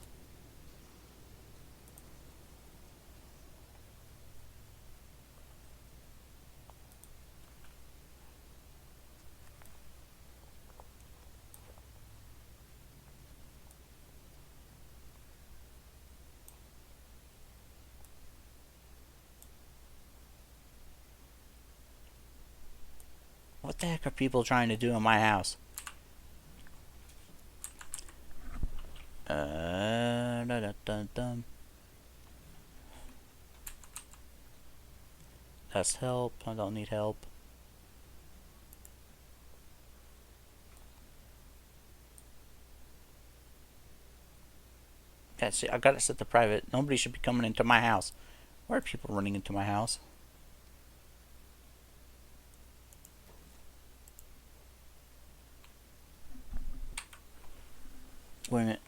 What the heck are people trying to do in my house? Dun, dun, dun, dun. That's help. I don't need help. Yeah, see, I gotta set the private. Nobody should be coming into my house. Why are people running into my house? Wait a minute.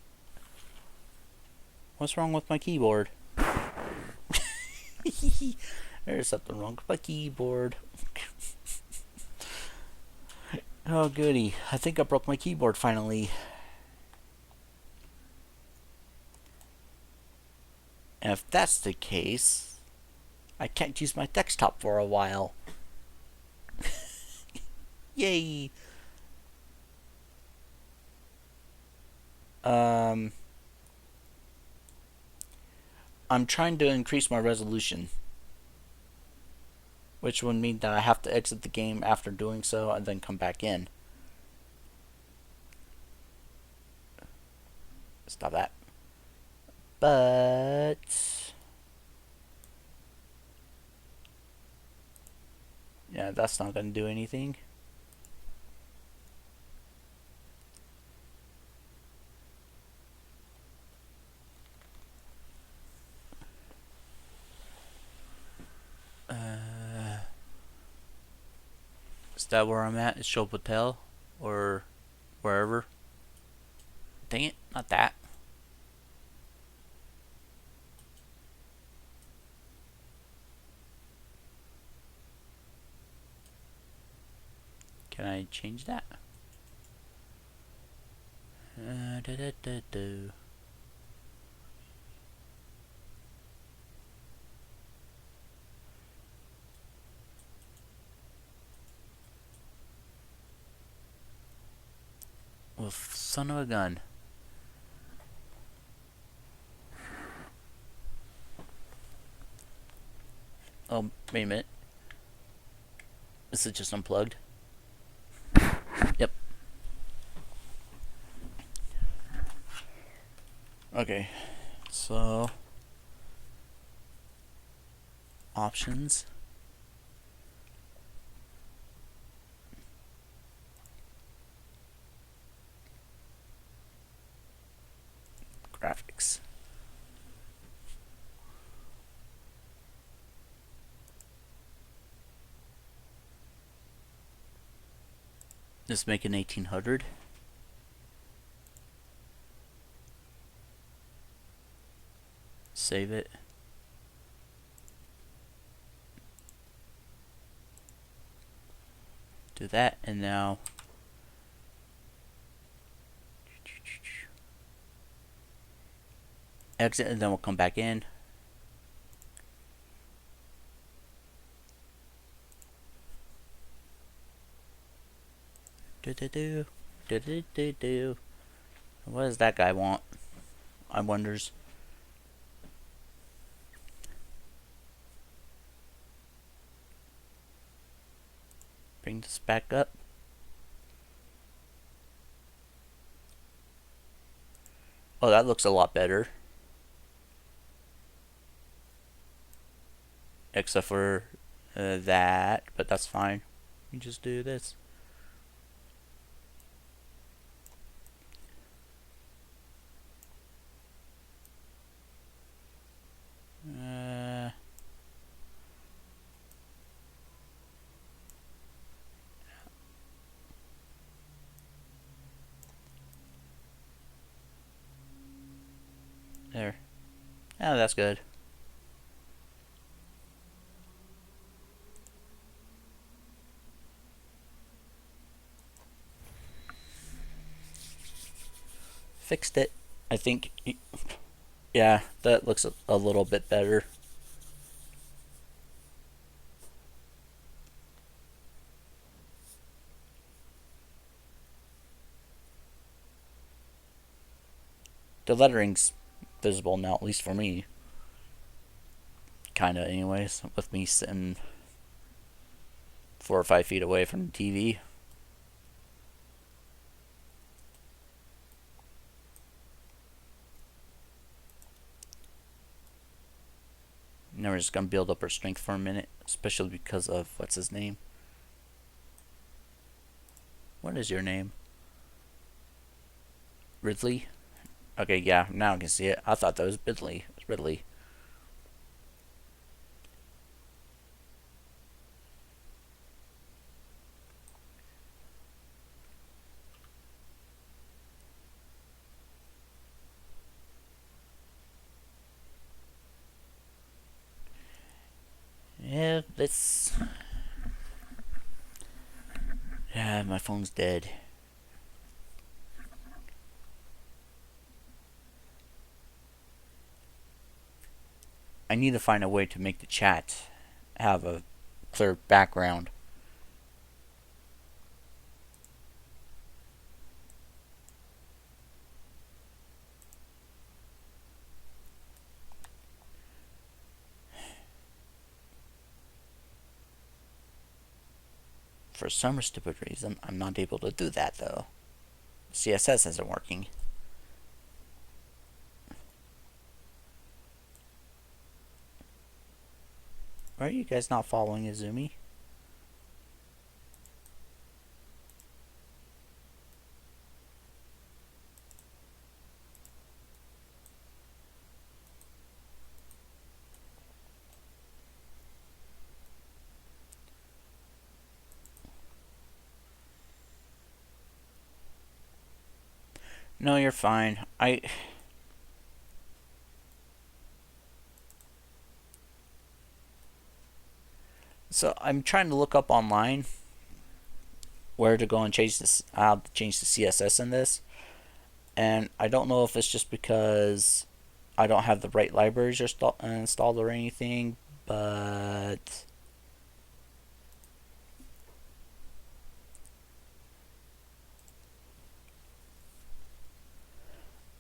What's wrong with my keyboard? There's something wrong with my keyboard. Oh, goody. I think I broke my keyboard finally. And if that's the case, I can't use my desktop for a while. Yay! I'm trying to increase my resolution, which would mean that I have to exit the game after doing so and then come back in. Stop that. But yeah, that's not going to do anything. Is that where I'm at? Is Shop Hotel? Or wherever? Dang it, not that. Can I change that? Well, son of a gun. Oh, wait a minute. Is it just unplugged? Yep. Okay. So, options. Graphics. Just make an 1800. Save it. Do that, and now exit, and then we'll come back in. What does that guy want? I wonders. Bring this back up. Oh, that looks a lot better. Except for that, but that's fine. You just do this. Uh, there. Oh, that's good. Fixed it. I think. Yeah, that looks a little bit better. The lettering's visible now, at least for me. Kinda, anyways, with me sitting 4 or 5 feet away from the TV. Now we're just gonna build up our strength for a minute, especially because of what's his name? What is your name? Ridley? Okay, yeah, now I can see it. I thought that was Ridley. It's Ridley. Yeah, this. Yeah, my phone's dead. I need to find a way to make the chat have a clear background. For some stupid reason, I'm not able to do that though. CSS isn't working. Why are you guys not following Izumi? No, you're fine. So I'm trying to look up online where to go and change this, how to change the CSS in this, and I don't know if it's just because I don't have the right libraries installed or anything, but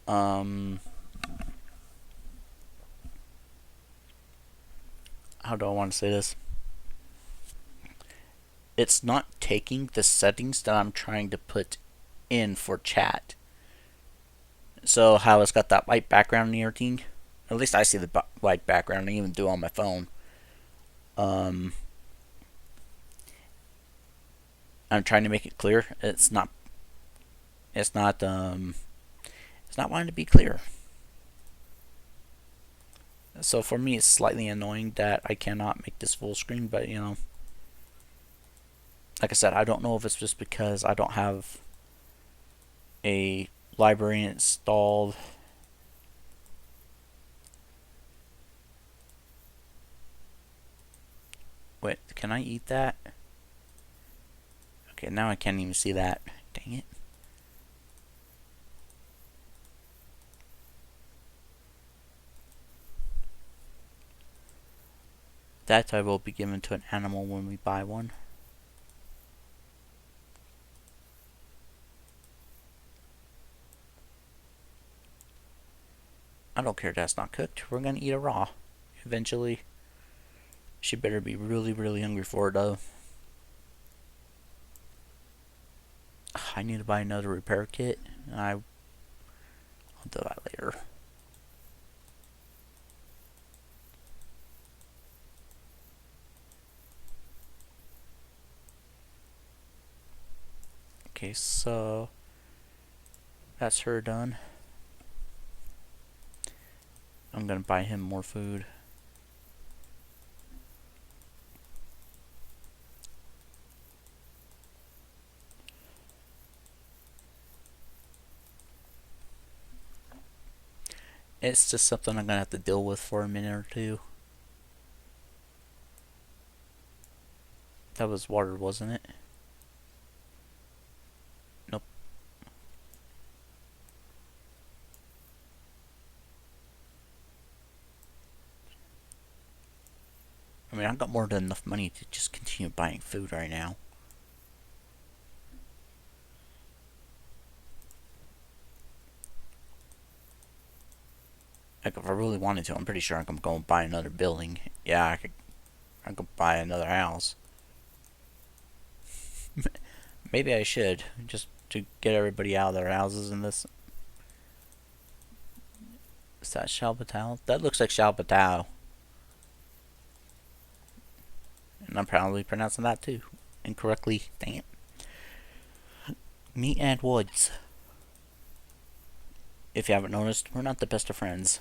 um, how do I want to say this? It's not taking the settings that I'm trying to put in for chat. So how it's got that white background and everything. At least I see the white background. I even do on my phone. Um, I'm trying to make it clear. It's not. It's not. It's not wanting to be clear. So for me, it's slightly annoying that I cannot make this full screen. But you know, like I said, I don't know if it's just because I don't have a library installed. Wait, can I eat that? Okay, now I can't even see that. Dang it. That I will be given to an animal when we buy one. I don't care that's not cooked. We're gonna eat it raw. Eventually. She better be really, really hungry for it though. I need to buy another repair kit. I'll do that later. Okay, so that's her done. I'm gonna buy him more food. It's just something I'm gonna have to deal with for a minute or two. That was water, wasn't it? Nope. I mean, I've got more than enough money to just continue buying food right now. Like, if I really wanted to, I'm pretty sure I can go and buy another building. Yeah, I could buy another house. Maybe I should, just to get everybody out of their houses in this. Is that Shalbatao? That looks like Shalbatao. And I'm probably pronouncing that too incorrectly. Dang it. Me and Woods. If you haven't noticed, we're not the best of friends.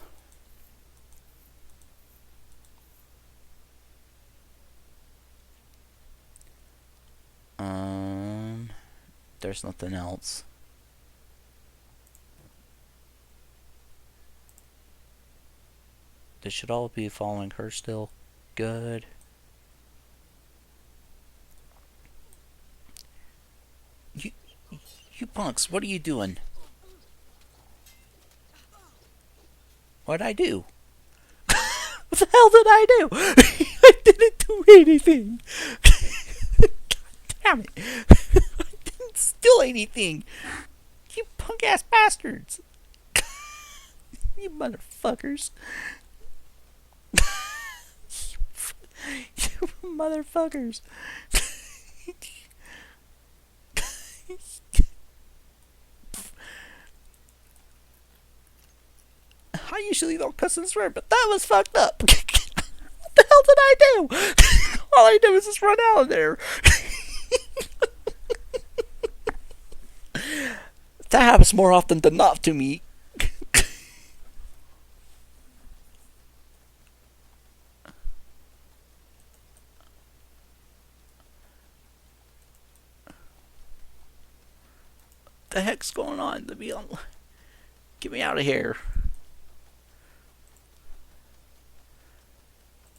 There's nothing else. They should all be following her still. Good. You punks, what are you doing? What'd I do? What the hell did I do? I didn't do anything. God damn it. I didn't steal anything. You punk ass bastards. You motherfuckers. You motherfuckers. I usually don't cuss and swear, but that was fucked up. What the hell did I do? All I did was just run out of there. That happens more often than not to me. The heck's going on? Get me out of here.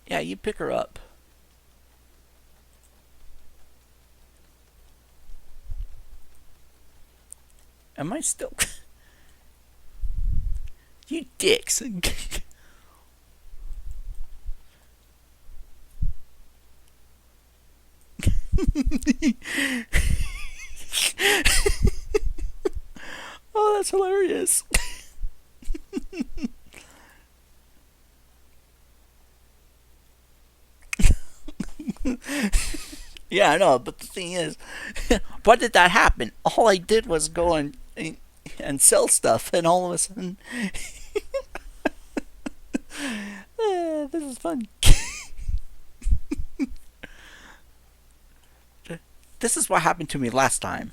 Yeah, you pick her up. Am I still... You dicks. Oh, that's hilarious. Yeah, I know, but the thing is, why did that happen? All I did was go and sell stuff, and all of a sudden, this is fun. This is what happened to me last time.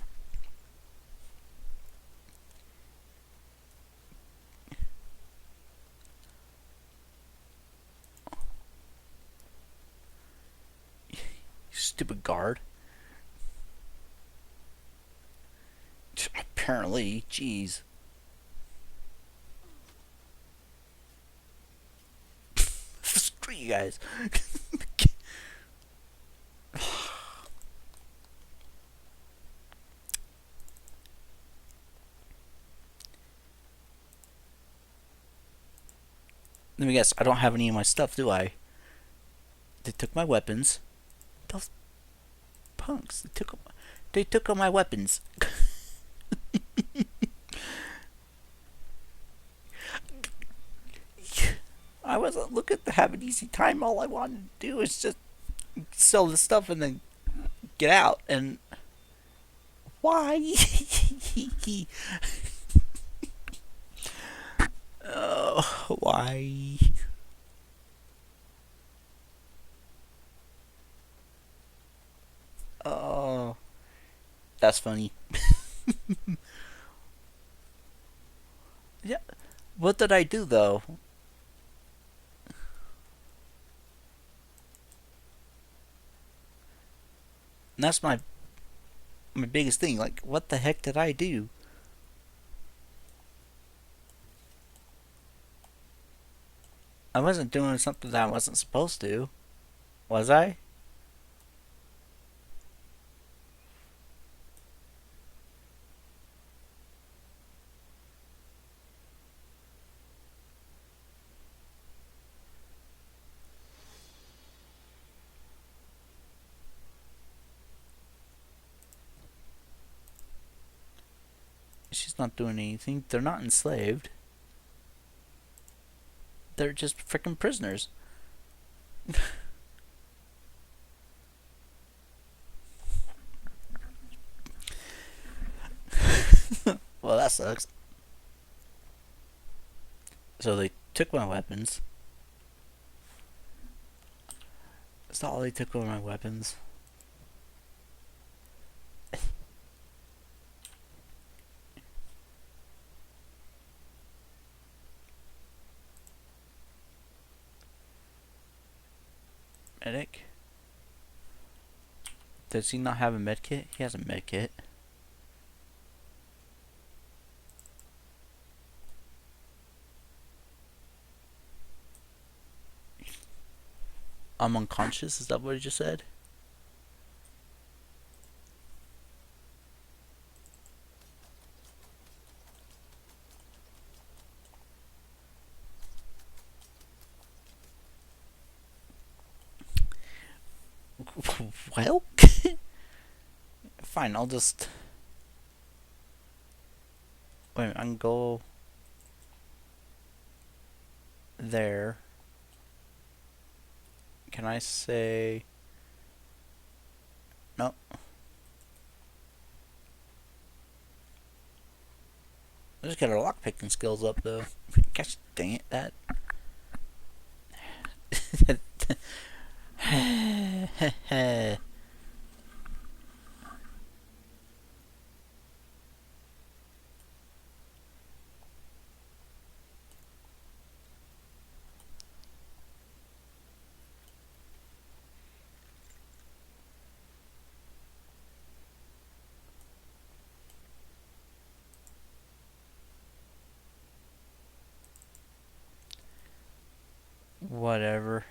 You stupid guard. Apparently, jeez. Screw you guys. Let me guess, I don't have any of my stuff, do I? They took my weapons. Those punks, they took all my weapons. I wasn't looking to have an easy time. All I wanted to do is just sell the stuff and then get out. And why? Why? Oh, that's funny. Yeah. What did I do though? And that's my biggest thing. Like, what the heck did I do? I wasn't doing something that I wasn't supposed to. Was I? She's not doing anything. They're not enslaved. They're just freaking prisoners. Well, that sucks. So they took my weapons. That's all they took were my weapons. Medic? Does he not have a med kit? He has a med kit. I'm unconscious? Is that what he just said? Well, fine. I'll just wait. I can go there. Can I say no? I just got our lockpicking skills up though. Gosh dang it, that. Whatever.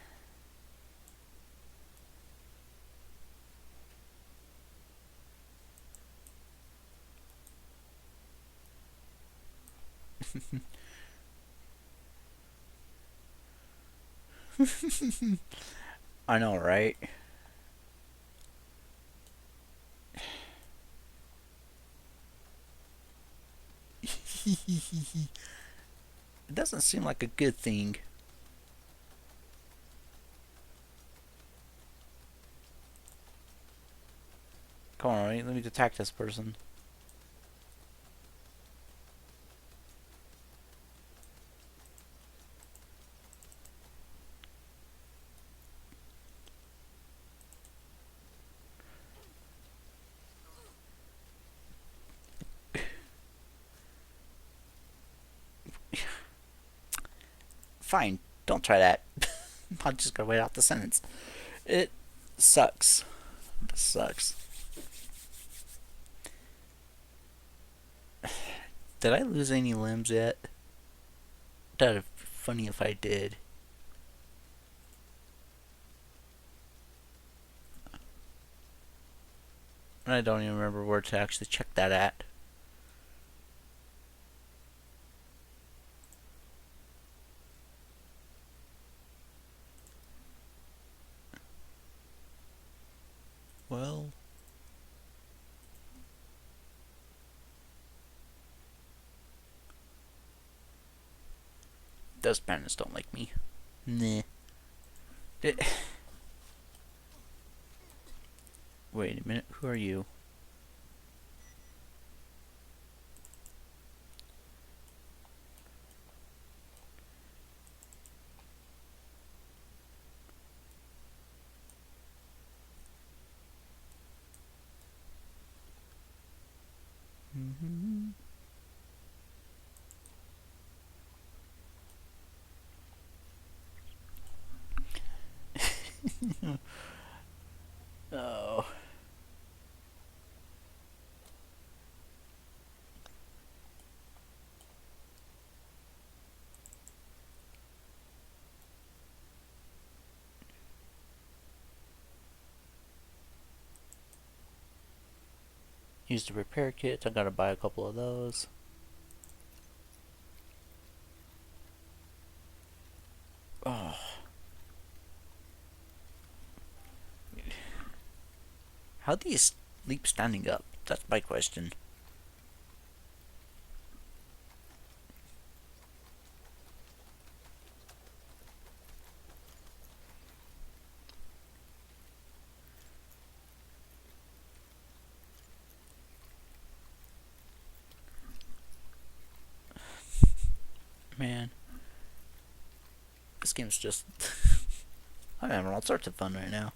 I know, right? It doesn't seem like a good thing. Come on, right? Let me attack this person. Fine, don't try that. I'm just gonna wait out the sentence. It sucks. It sucks. Did I lose any limbs yet? That'd be funny if I did. And I don't even remember where to actually check that at. Well, those bandits don't like me. Nah. Wait a minute, who are you? Oh. Use the repair kits. I gotta buy a couple of those. Oh. How do you sleep standing up? That's my question. Man, this game's just... I'm having all sorts of fun right now.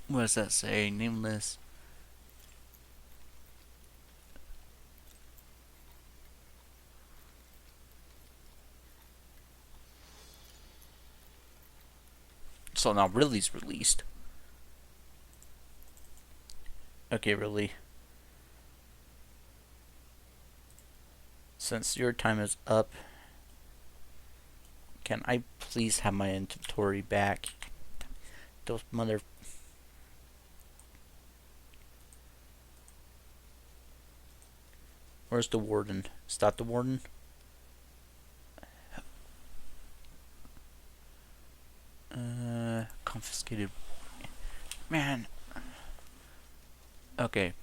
What does that say? Nameless. So now Ridley's released. Okay, Ridley. Since your time is up, can I please have my inventory back? Those mother... Where's the warden? Is that the warden? Confiscated. Man. Okay.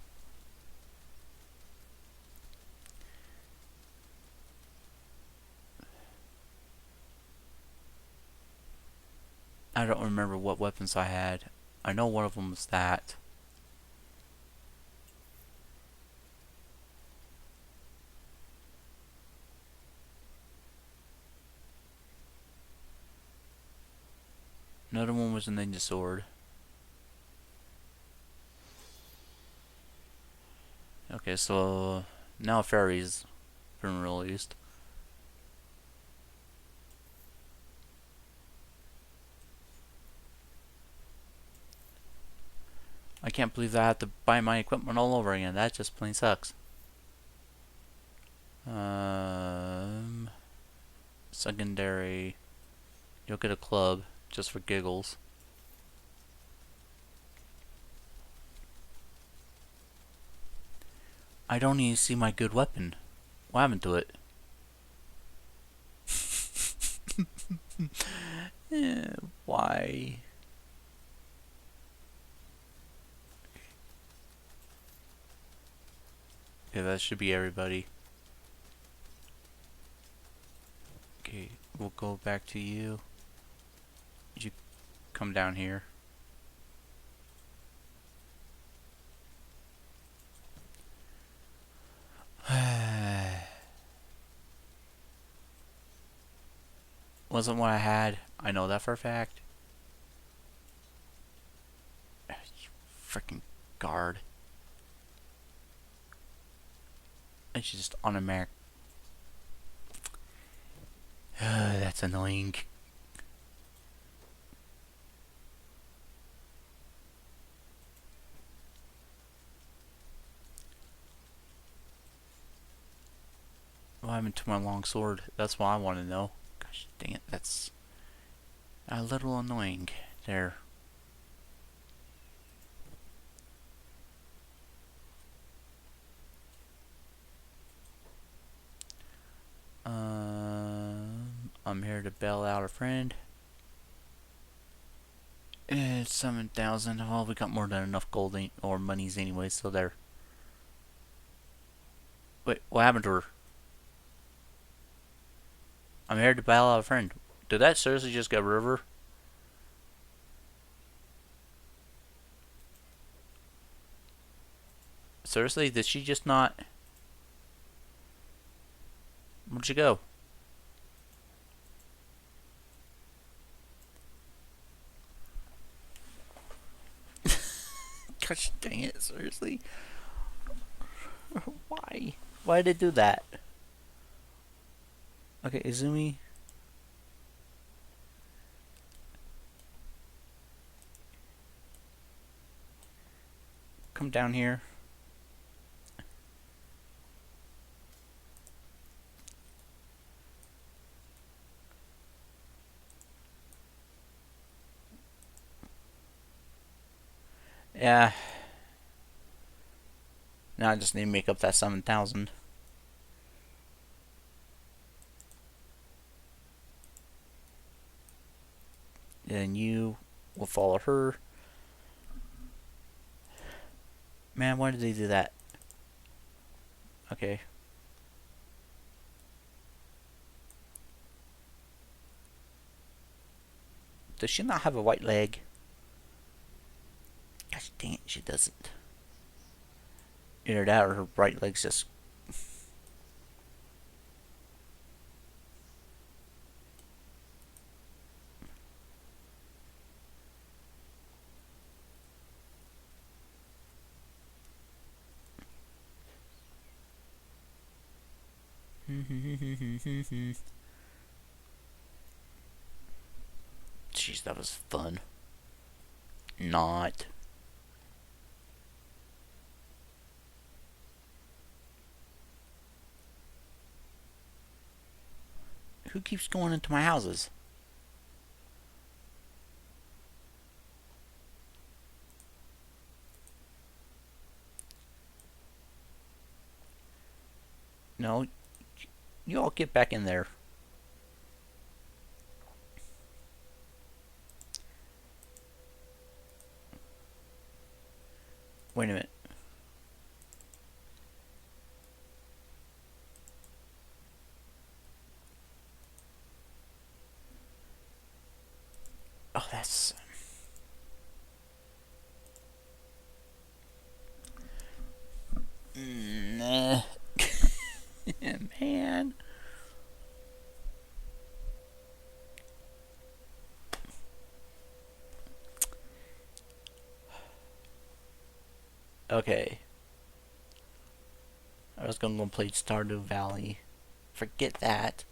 I don't remember what weapons I had. I know one of them was that. Another one was a ninja sword. Okay, so now Fairy's been released. I can't believe that I have to buy my equipment all over again. That just plain sucks. Secondary. You'll get a club just for giggles. I don't even see my good weapon. What happened to it? Why? Okay, that should be everybody. Okay, we'll go back to you. You come down here. Wasn't what I had. I know that for a fact. You freaking guard. And she's just on a Mac. That's annoying. What happened to my long sword? That's what I want to know. Gosh dang it, that's a little annoying there. I'm here to bail out a friend. It's 7,000. Well, we got more than enough gold or monies anyway, so there. Wait, what happened to her? I'm here to bail out a friend. Did that seriously just get rid of her? Seriously, did she just not? Where'd she go? Gosh dang it, seriously? Why? Why did it do that? Okay, Izumi. Come down here. Yeah. Now I just need to make up that 7,000. And you will follow her. Man, why did they do that? Okay. Does she not have a white leg? Gosh dang it, she doesn't. Either that or her right leg's just... Jeez, that was fun. Not. Who keeps going into my houses? No, you all get back in there. Wait a minute. Oh, that's... Nah. Man. Okay. I was gonna go play Stardew Valley. Forget that.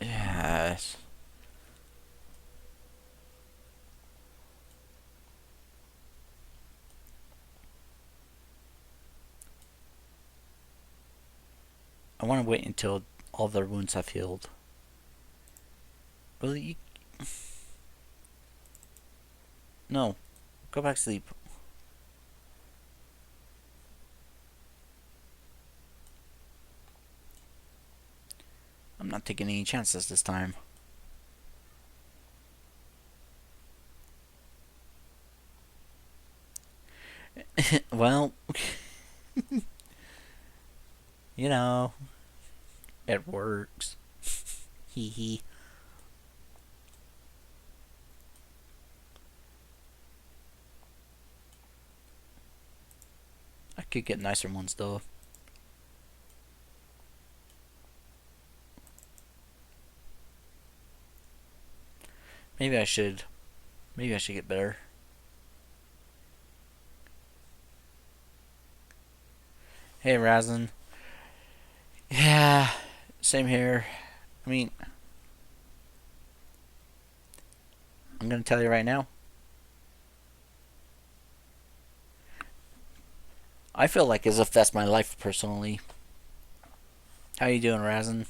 Yes. I want to wait until all their wounds have healed. Really? No. Go back to sleep. I'm not taking any chances this time. Well, you know, it works. Hee hee. I could get nicer ones though. Maybe I should. Maybe I should get better. Hey, Razin. Yeah, same here. I mean, I'm gonna tell you right now. I feel like as if that's my life personally. How you doing, Razin?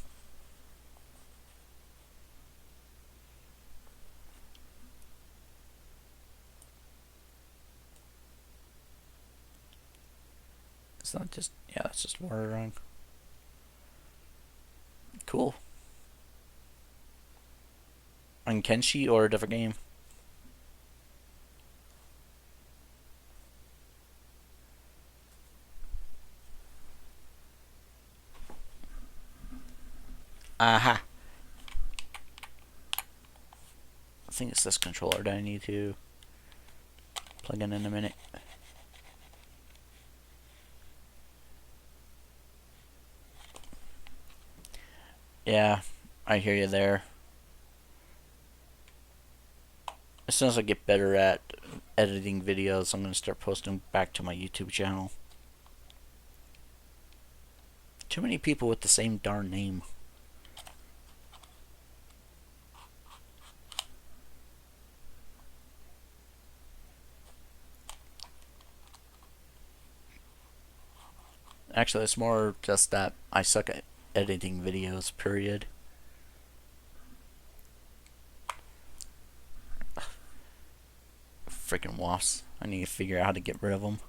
It's not just... Yeah, that's just water wrong. Cool. On Kenshi or a different game? Aha. I think it's this controller that I need to plug in a minute. Yeah, I hear you there. As soon as I get better at editing videos, I'm going to start posting back to my YouTube channel. Too many people with the same darn name. Actually, it's more just that I suck at editing videos, period. Freaking wasps. I need to figure out how to get rid of them.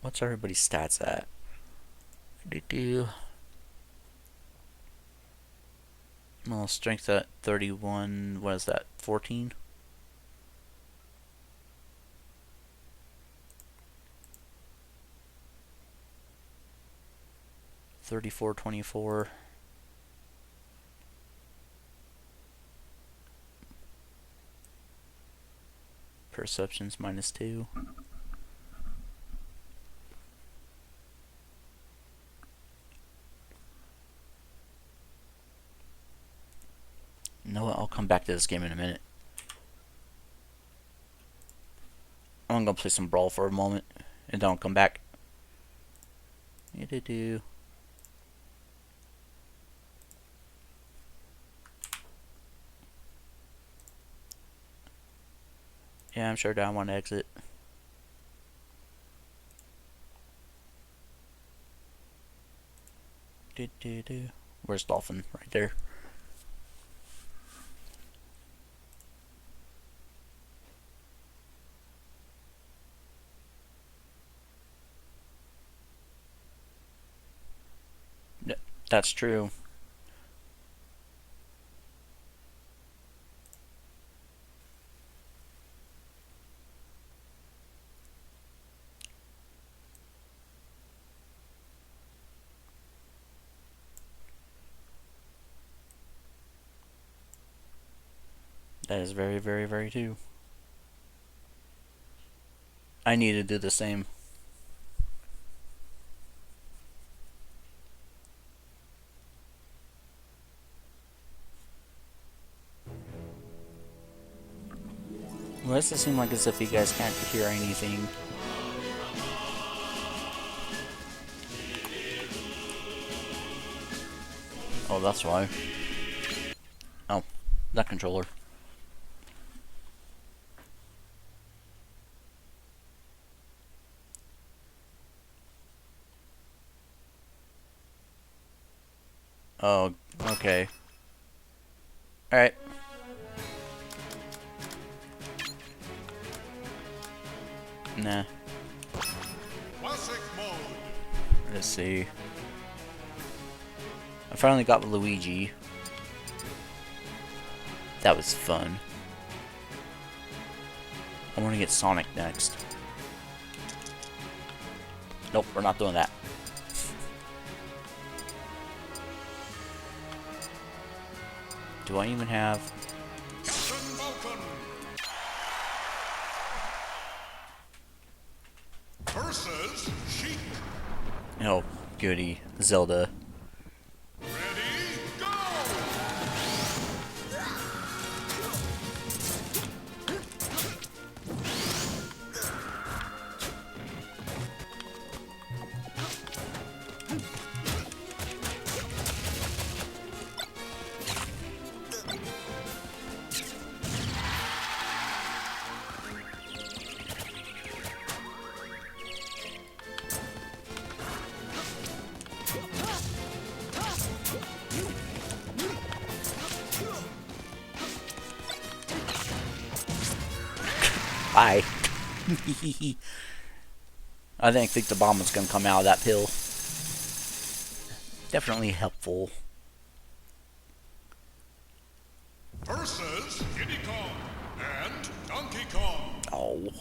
What's everybody's stats at? Well, strength at 31. What is that? 14? 34, 24. Perceptions -2. You know what? I'll come back to this game in a minute. I'm gonna play some Brawl for a moment, and then I'll come back. Yeah, I'm sure that I want to exit. Where's Dolphin? Right there. That's true. That is very, very, very true. I need to do the same. Well, does it seem like as if you guys can't hear anything? Oh, that's why. Oh, that controller. Oh, okay. Alright. Nah. Classic mode. Let's see. I finally got Luigi. That was fun. I want to get Sonic next. Nope, we're not doing that. Do I even have... Versus Sheik. Oh, goody. Zelda. Ready, go! Bye. I didn't think the bomb was going to come out of that pill. Definitely helpful. Versus Diddy Kong and Donkey Kong. Oh.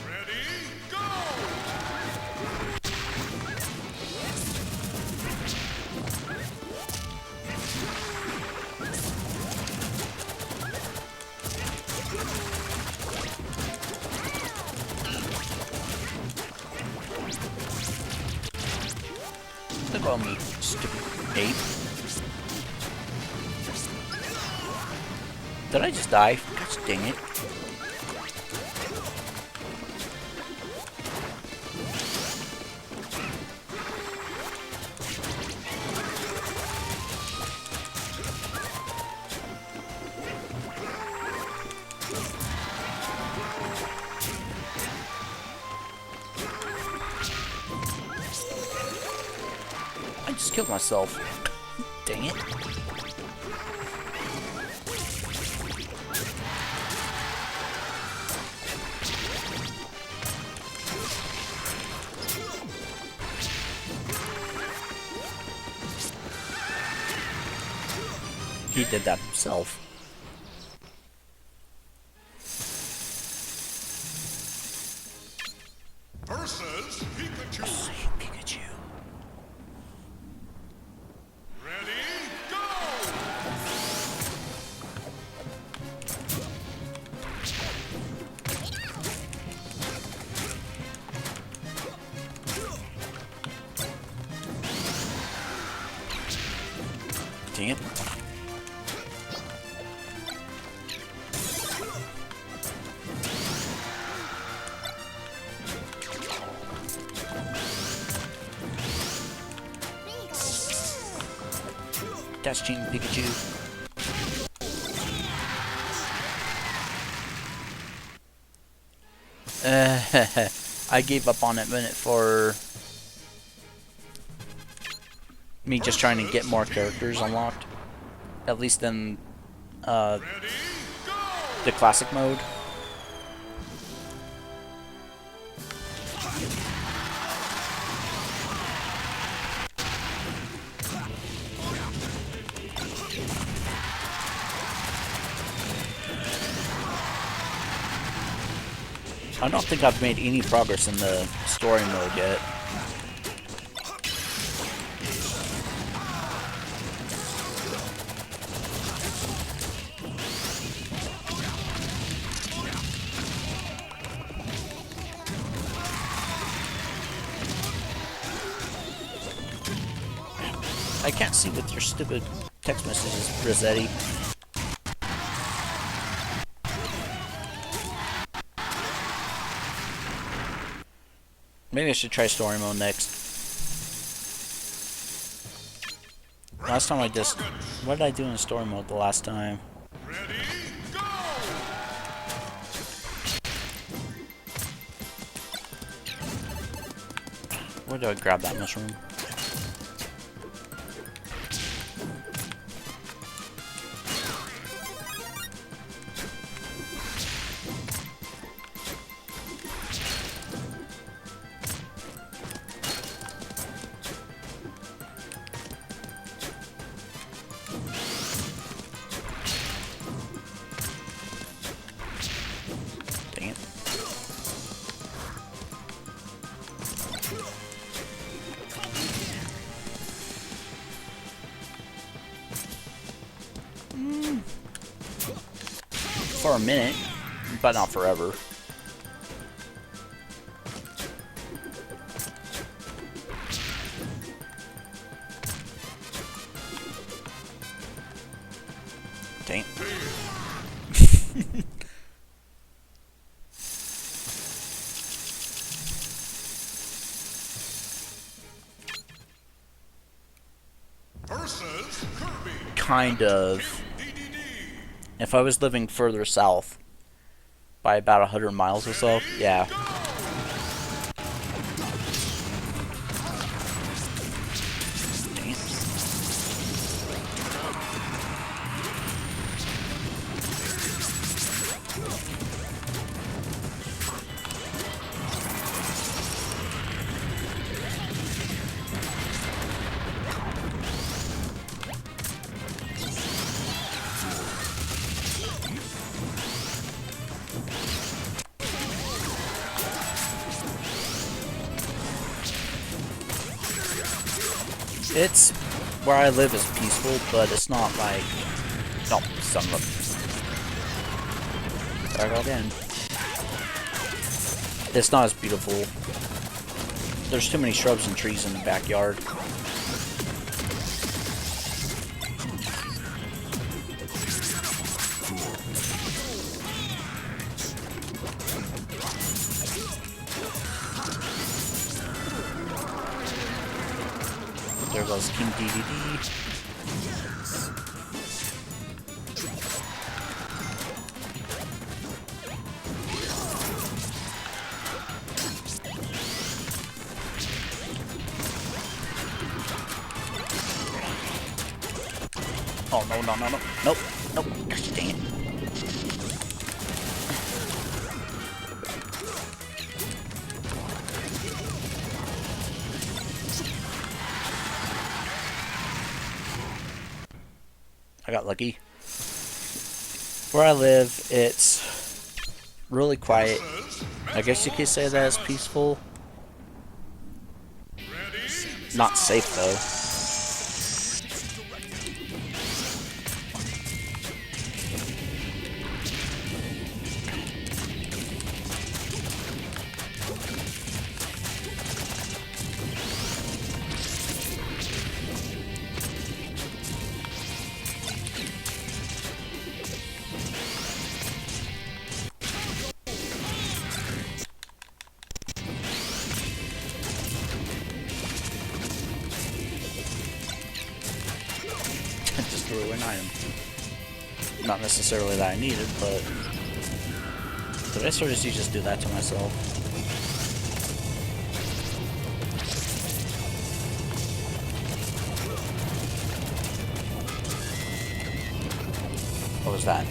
Ready, go! Follow me, stupid ape. Did I just die? Gosh dang it. I just killed myself. Dang it. He did that himself. Versus Pikachu. I hate Pikachu. Ready, go! Dang it. That's cheating, Pikachu. I gave up on it minute for me just trying to get more characters unlocked. At least in Ready, go! the classic mode. I don't think I've made any progress in the story mode yet. I can't see with your stupid text messages, Rossetti. Maybe I should try story mode next. Last time I just... What did I do in story mode the last time? Ready, go! Where do I grab that mushroom? Dang it. For a minute, but not forever. Dang it. Versus Kirby. Kind of. If I was living further south by about 100 miles or so, yeah. Dang it. It's where I live is peaceful, but it's not like no son of a there I go again. It's not as beautiful. There's too many shrubs and trees in the backyard. There goes King DDD. Oh no no no no nope nope gosh dang it. I got lucky. Where I live, it's really quiet. I guess you could say that it's peaceful. Not safe though. Just threw an item. Not necessarily that I need it, but did I sort of just do that to myself? What was that?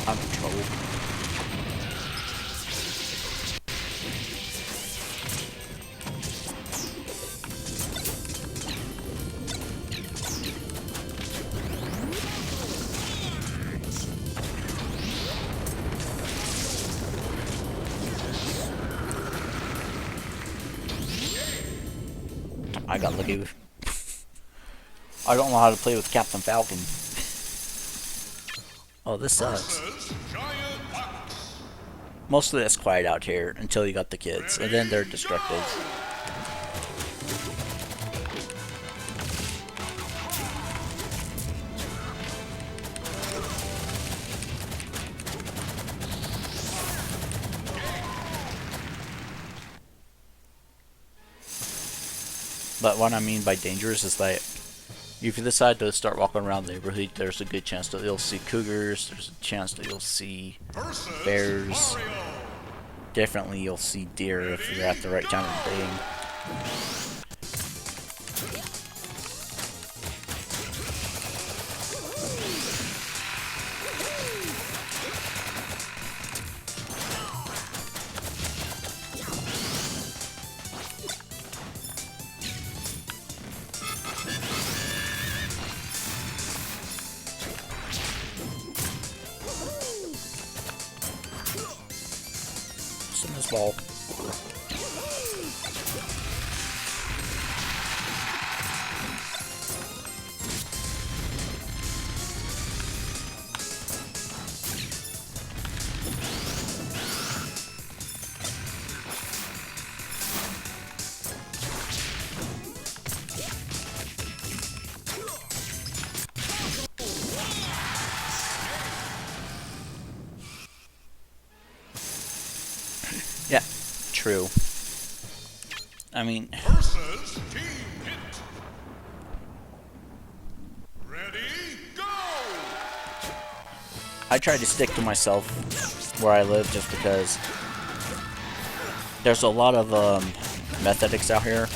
I'm in trouble. I got lucky. I don't know how to play with Captain Falcon. Oh, this sucks. Mostly it's quiet out here until you got the kids, and then they're destructive. But what I mean by dangerous is that if you decide to start walking around the neighborhood, there's a good chance that you'll see cougars, there's a chance that you'll see bears. Definitely you'll see deer if you're at the right time of day. In this ball. Yeah, true. I mean, Versus Team Hit. Ready, go! I try to stick to myself where I live just because there's a lot of methodics out here.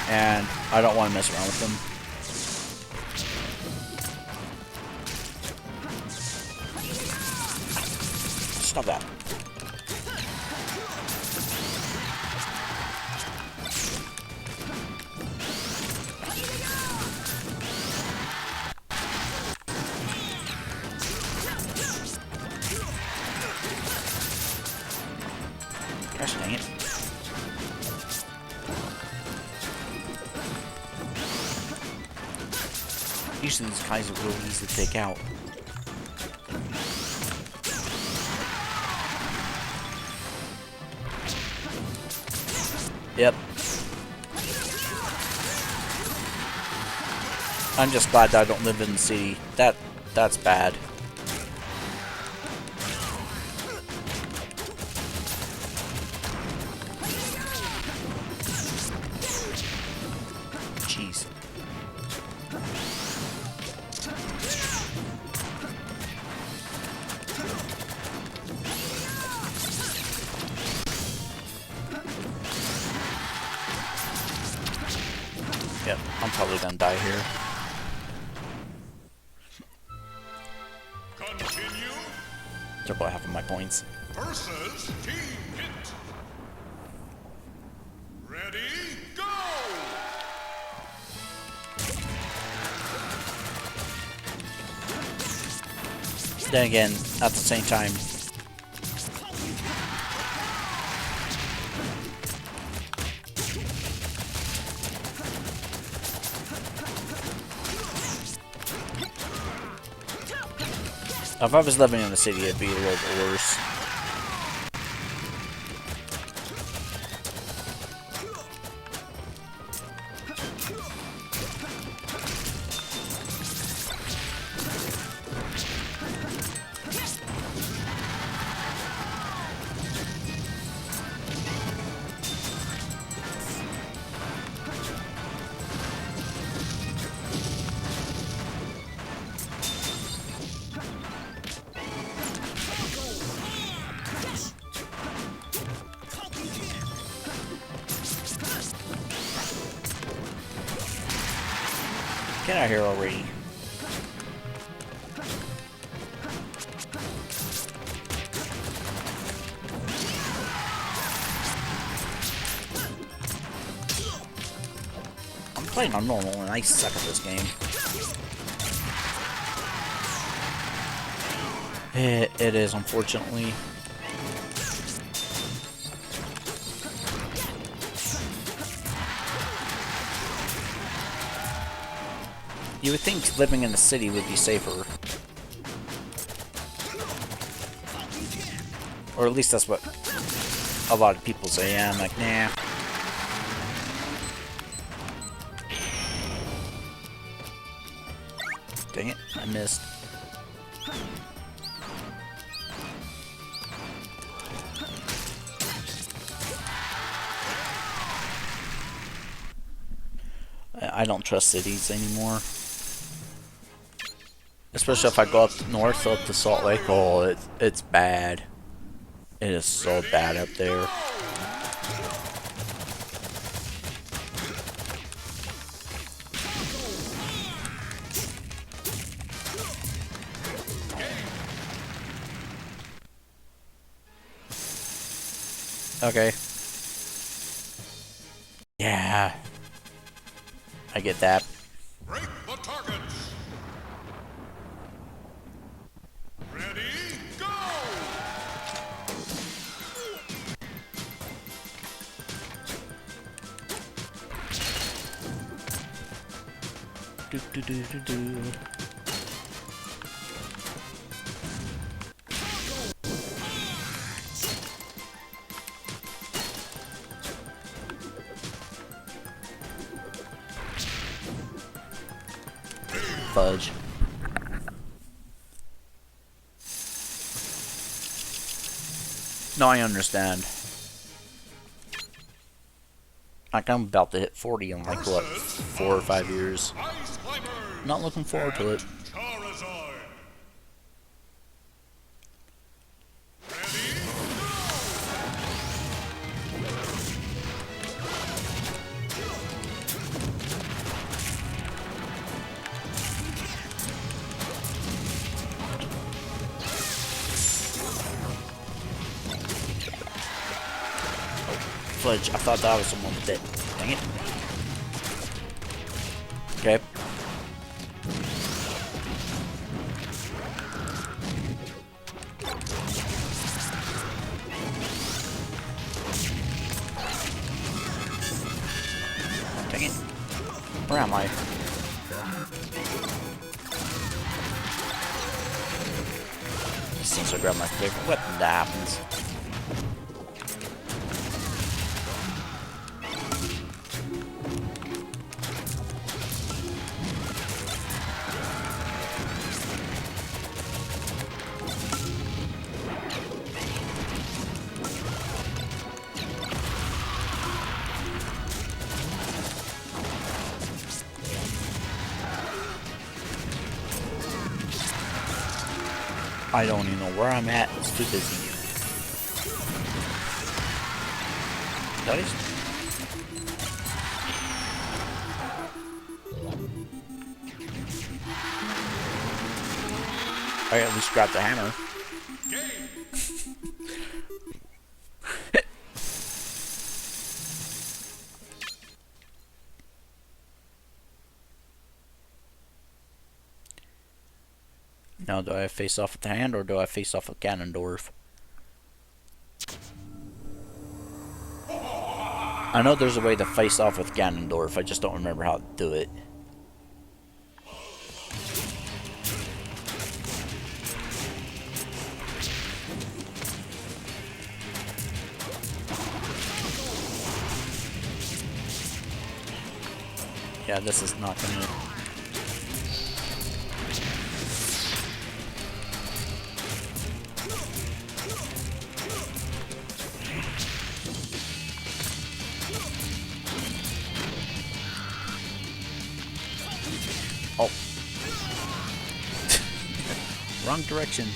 And I don't want to mess around with them. Stop that. Gosh dang it. Usually these guys are really easy to take out. Yep. I'm just glad that I don't live in the city. That's bad. Jeez. Yep, I'm probably gonna die here. Continue. Took about half of my points. Versus Team Hit. Ready, go! Then again, at the same time, if I was living in the city, it'd be a little bit worse. Get out of here already. I'm playing on normal and I suck at this game. It is, unfortunately. You would think living in the city would be safer. Or at least that's what a lot of people say. Yeah, I'm like, nah. Dang it, I missed. I don't trust cities anymore. Especially if I go up north, up to Salt Lake. Oh, it's bad. It is so bad up there. Okay. Yeah. I get that. Break the targets. Ready, go! Do do do do do. Fudge. No, I understand. Like, I'm about to hit 40 in like, what, 4 or 5 years. Ice Climbers. Not looking forward to it. Charizard. Fudge, I thought that was the one with it. Dang it. Okay. Dang it. Where am I? since I grabbed my favorite weapon, that happens. I don't even know where I'm at. It's too busy. Nice. I at least grabbed the hammer. Now, do I face off with the hand or do I face off with Ganondorf? I know there's a way to face off with Ganondorf, I just don't remember how to do it. Yeah, this is not gonna... Oh. Wrong direction.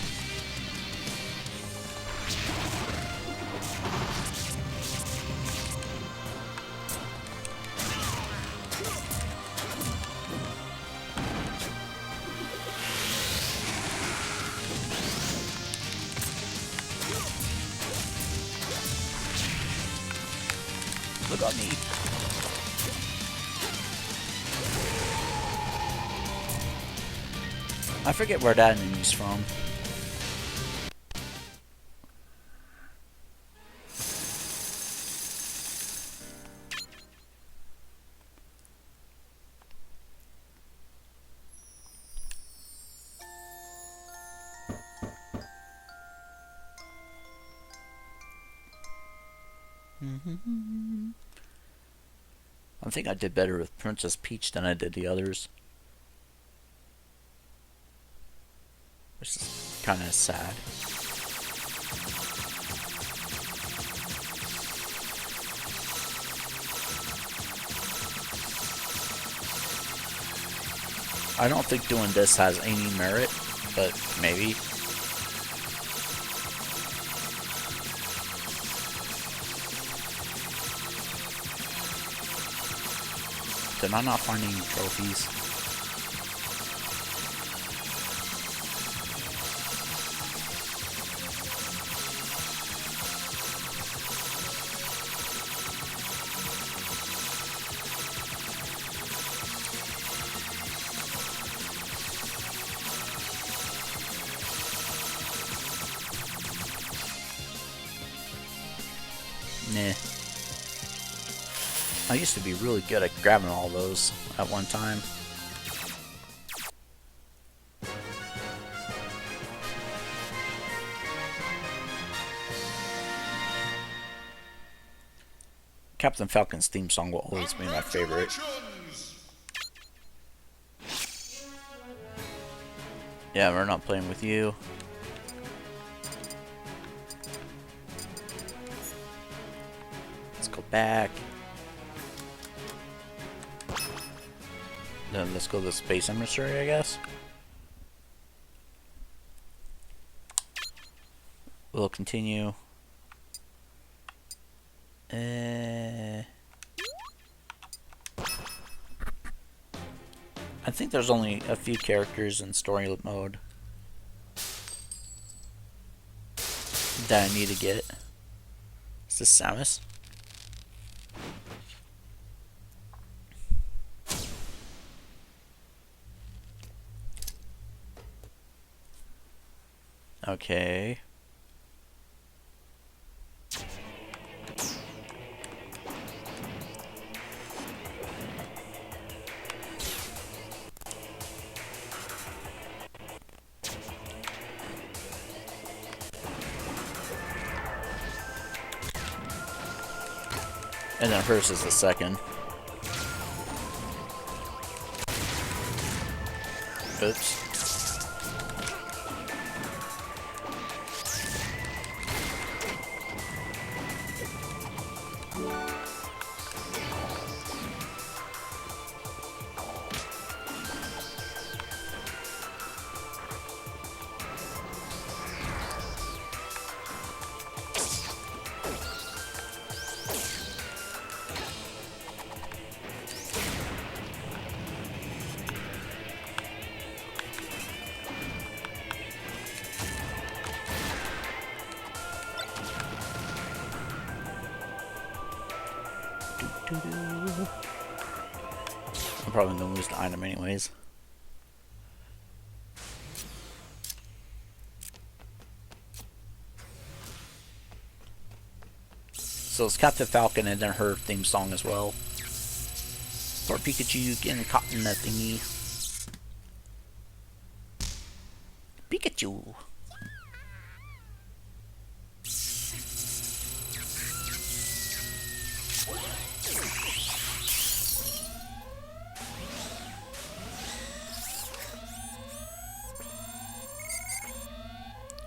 Look at me. I forget where that enemy's from. I think I did better with Princess Peach than I did the others. Which is kind of sad. I don't think doing this has any merit, but maybe. Did I not find any trophies? Nah. I used to be really good at grabbing all those at one time. Captain Falcon's theme song will always be my favorite. Yeah, we're not playing with you. Let's go back. Then let's go to the Space Emissary, I guess. We'll continue. I think there's only a few characters in story mode that I need to get. Is this Samus? Okay. And then hers is the second. Oops. I'm probably gonna lose the item anyways. So it's Captain Falcon and then her theme song as well. Poor Pikachu getting caught in that thingy. Pikachu!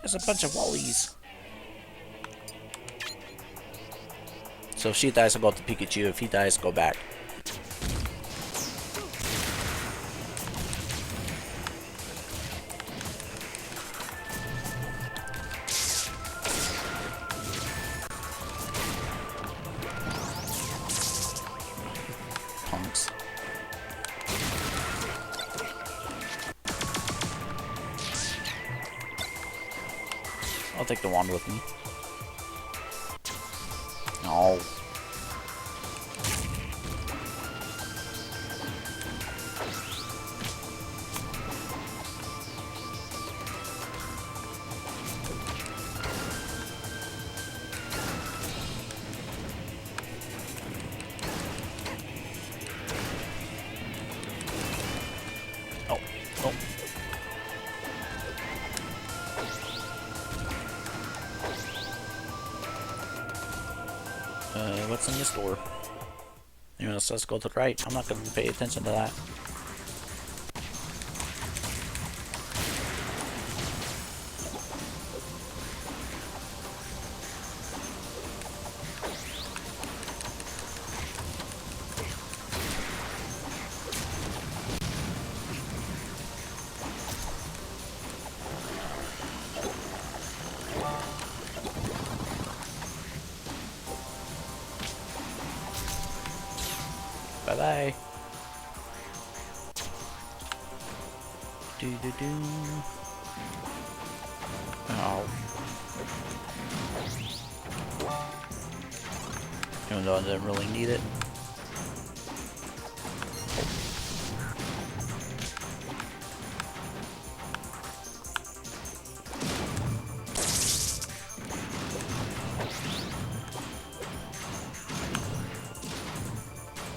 There's a bunch of Wallies. So if she dies, I'll go to Pikachu. If he dies, go back. Punks. I'll take the wand with me. No. Oh, oh. What's in this door? Anyone else says go to the right? I'm not going to pay attention to that. Bye bye. Do do do. Oh. Even though I didn't really need it.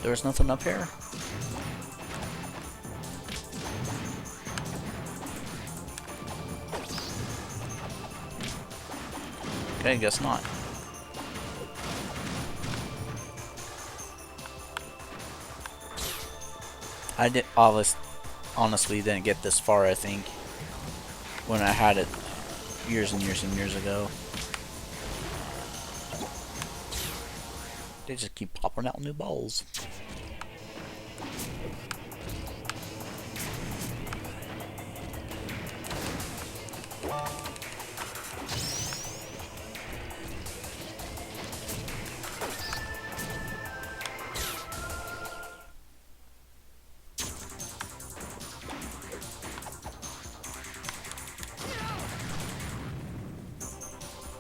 There's nothing up here. Okay, guess not. I did honestly didn't get this far, I think, when I had it years and years and years ago. They just keep popping out new balls.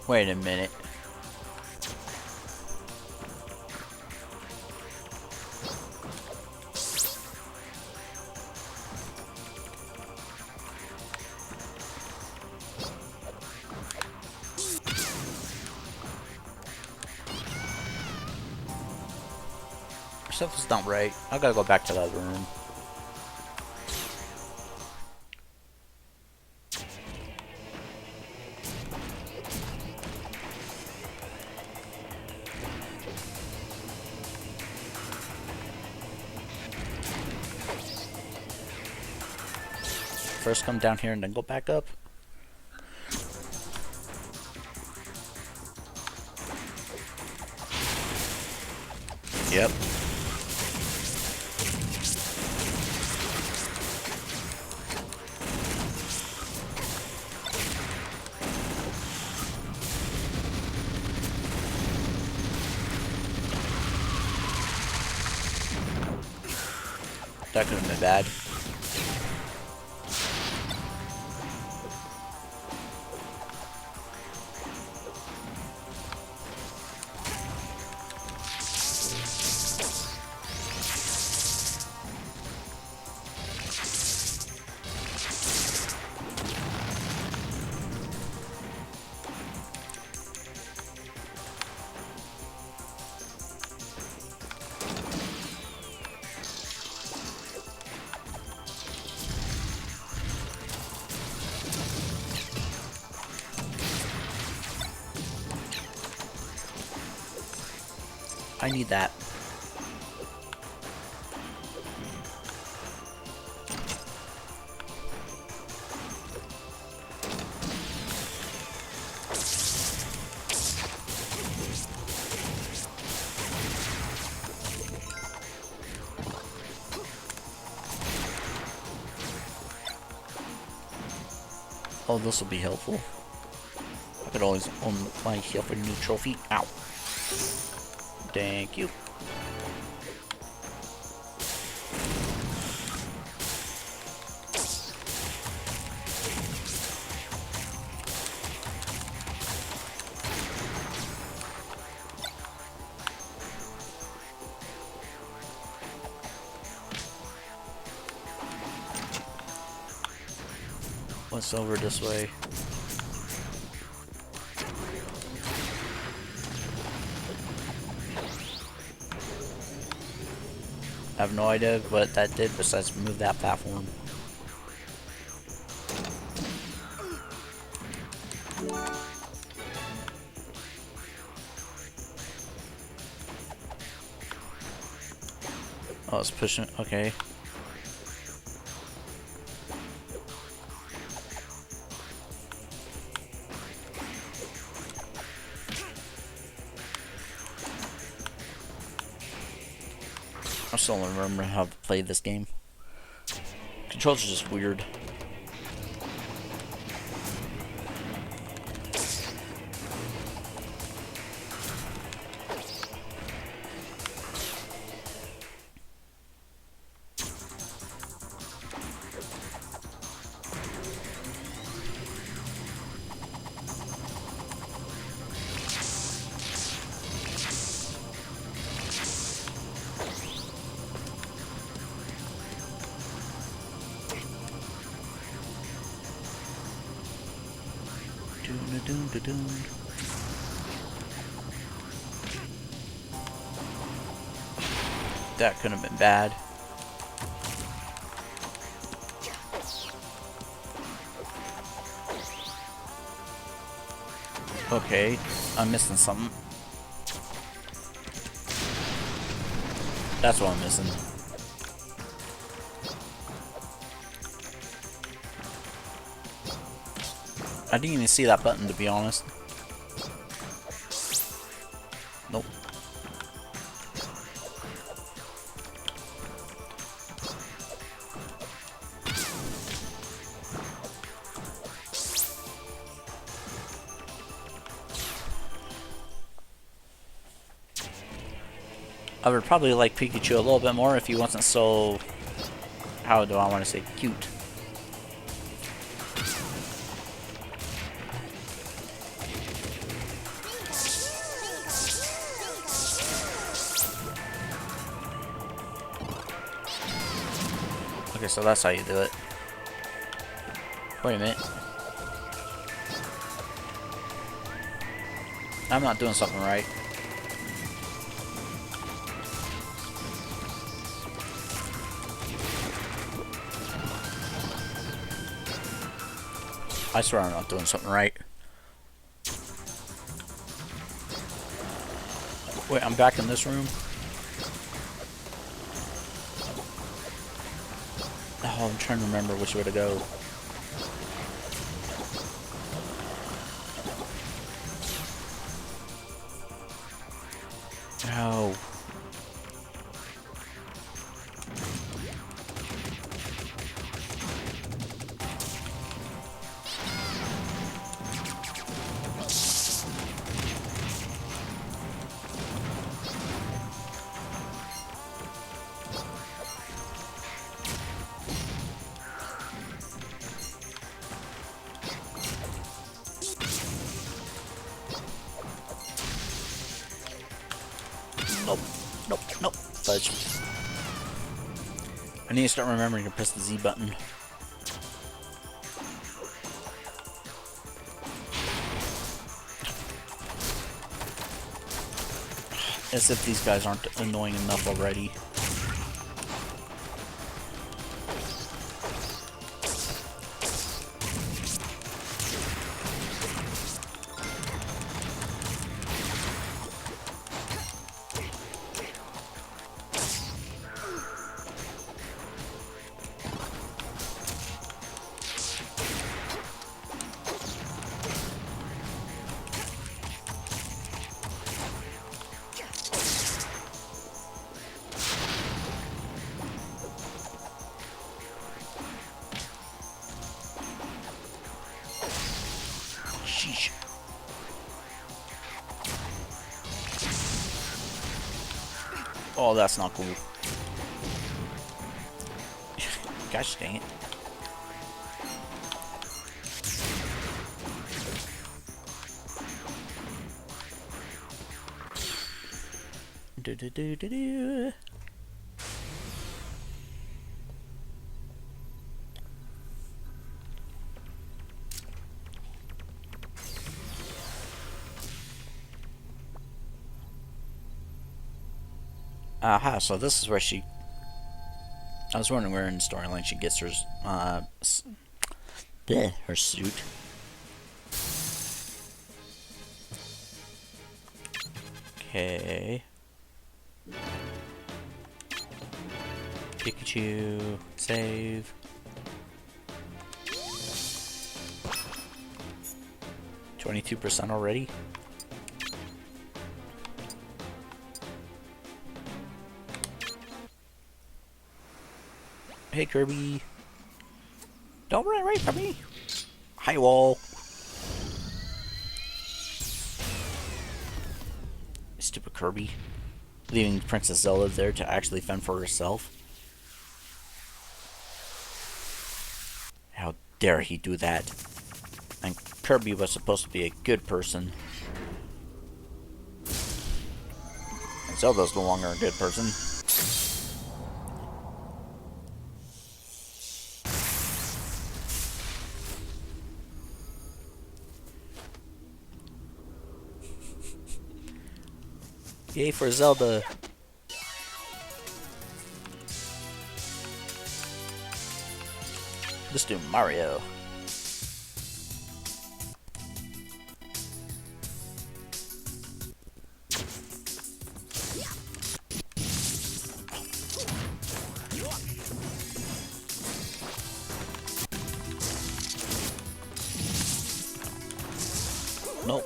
Wait a minute. Something's not right. I gotta go back to that room. first come down here and then go back up? Yep. That could have been bad. I need that. Oh, this will be helpful. I could always own myself a new trophy. Ow. Thank you. What's over this way? I have no idea what that did besides move that platform. Oh, it's pushing. Okay. I still don't remember how to play this game. Controls are just weird. That could have been bad. Okay, I'm missing something. That's what I'm missing. I didn't even see that button, to be honest. Nope. I would probably like Pikachu a little bit more if he wasn't so, how do I want to say, cute. Okay, so that's how you do it. Wait a minute. I'm not doing something right. I swear I'm not doing something right. Wait, I'm back in this room? Oh, I'm trying to remember which way to go. such. I need to start remembering to press the Z button. As if these guys aren't annoying enough already. Sheesh. Oh, that's not cool. Gosh dang it. Do do do do do. Aha, so this is where she... I was wondering where in the storyline she gets her, her suit. Okay. Pikachu, save. %22 already? Hey Kirby. Don't run away from me. Hi wall. Stupid Kirby. Leaving Princess Zelda there to actually fend for herself. How dare he do that? And Kirby was supposed to be a good person. And Zelda's no longer a good person. Yay for Zelda! Let's do Mario. Nope.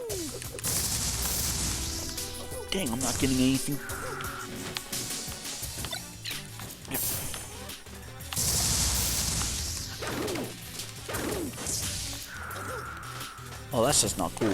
Dang, I'm not getting anything. Oh, that's just not cool.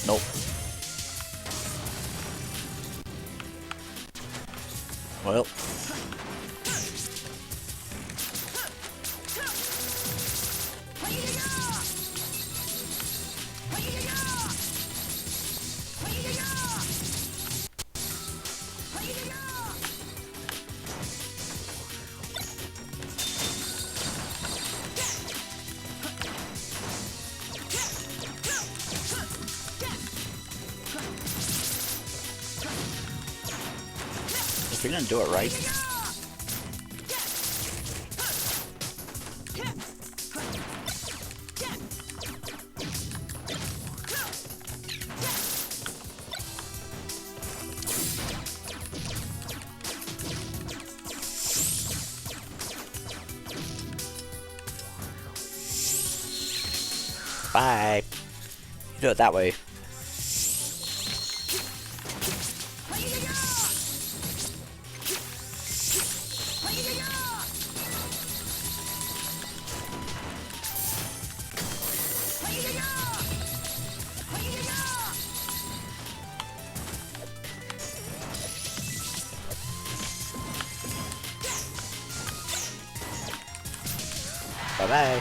Nope. Well. If you're gonna do it right. Bye. You do it that way. Bye-bye.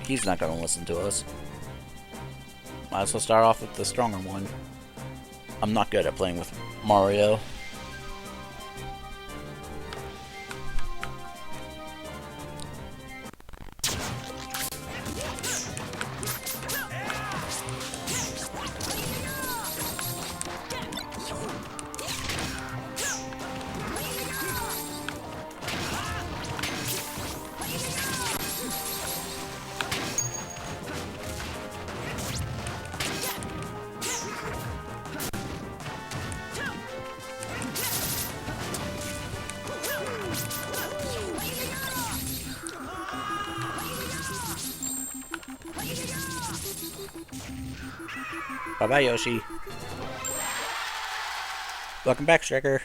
He's not gonna listen to us. Might as well start off with the stronger one. I'm not good at playing with Mario. Bye-bye, Yoshi. Welcome back, Striker.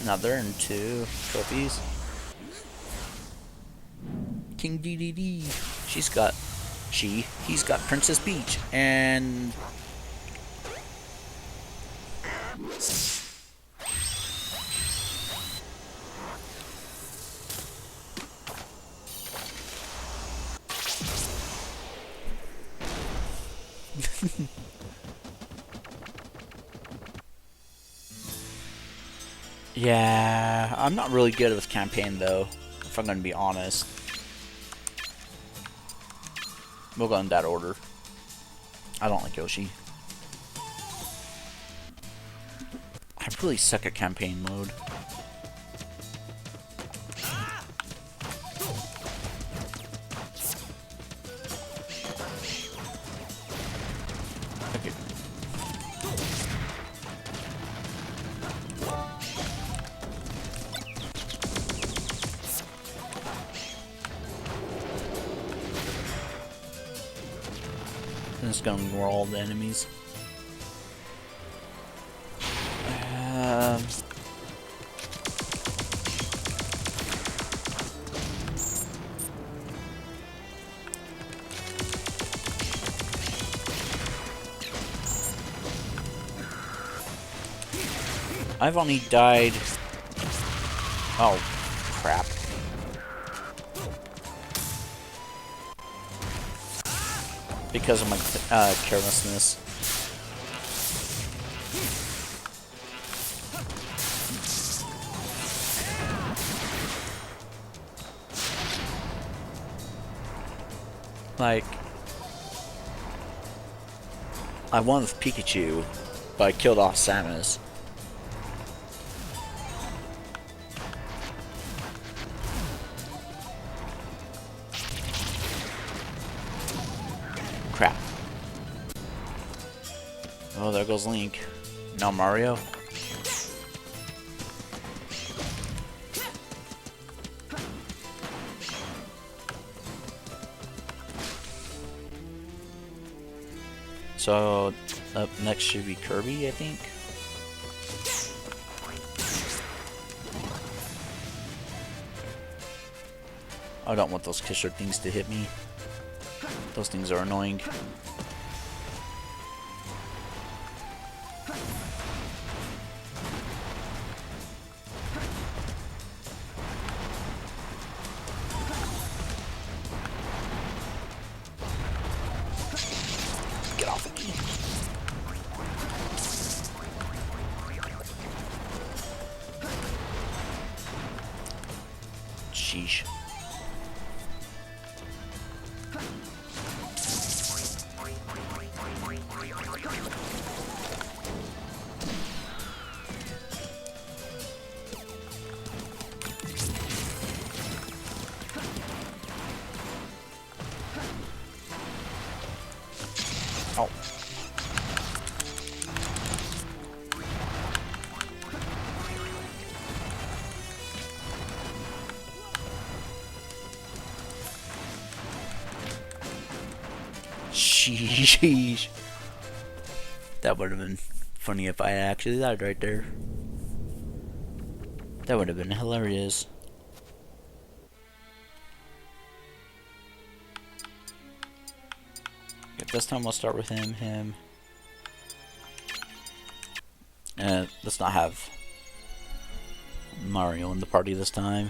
Another and 2 trophies. King DDD. He's got Princess Peach and yeah, I'm not really good with campaign though, if I'm gonna be honest. We'll go in that order. I don't like Yoshi. I really suck at campaign mode. Okay. I'm just gonna ignore all the enemies. I've only died... Oh, crap. Because of my carelessness. Like... I won with Pikachu, but I killed off Samus. Crap. Oh, there goes Link. Now Mario. So, up next should be Kirby, I think. I don't want those kisser things to hit me. Those things are annoying. Get off of me. Sheesh. Oh. Sheesh. That would have been funny if I actually died right there. That would have been hilarious. Okay, this time we'll start with him. Let's not have Mario in the party this time.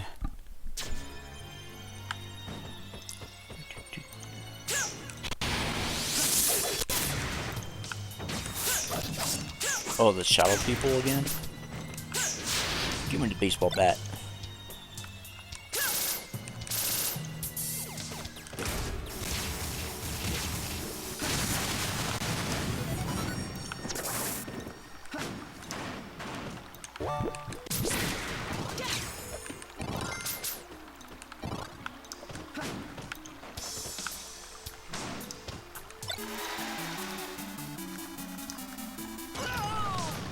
Oh, the shadow people again? Give me the baseball bat.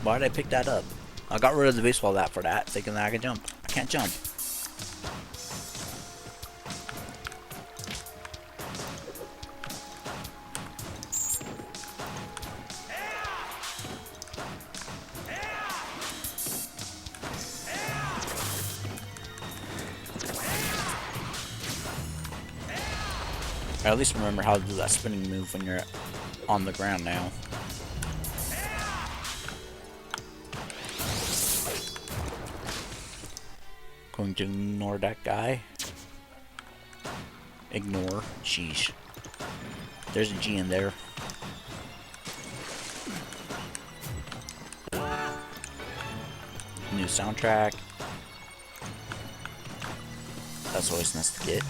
Why did I pick that up? I got rid of the baseball bat for that, thinking that I could jump. I can't jump. I at least remember how to do that spinning move when you're on the ground now. Going to ignore that guy. Ignore. Sheesh. There's a G in there. New soundtrack. That's always nice to get.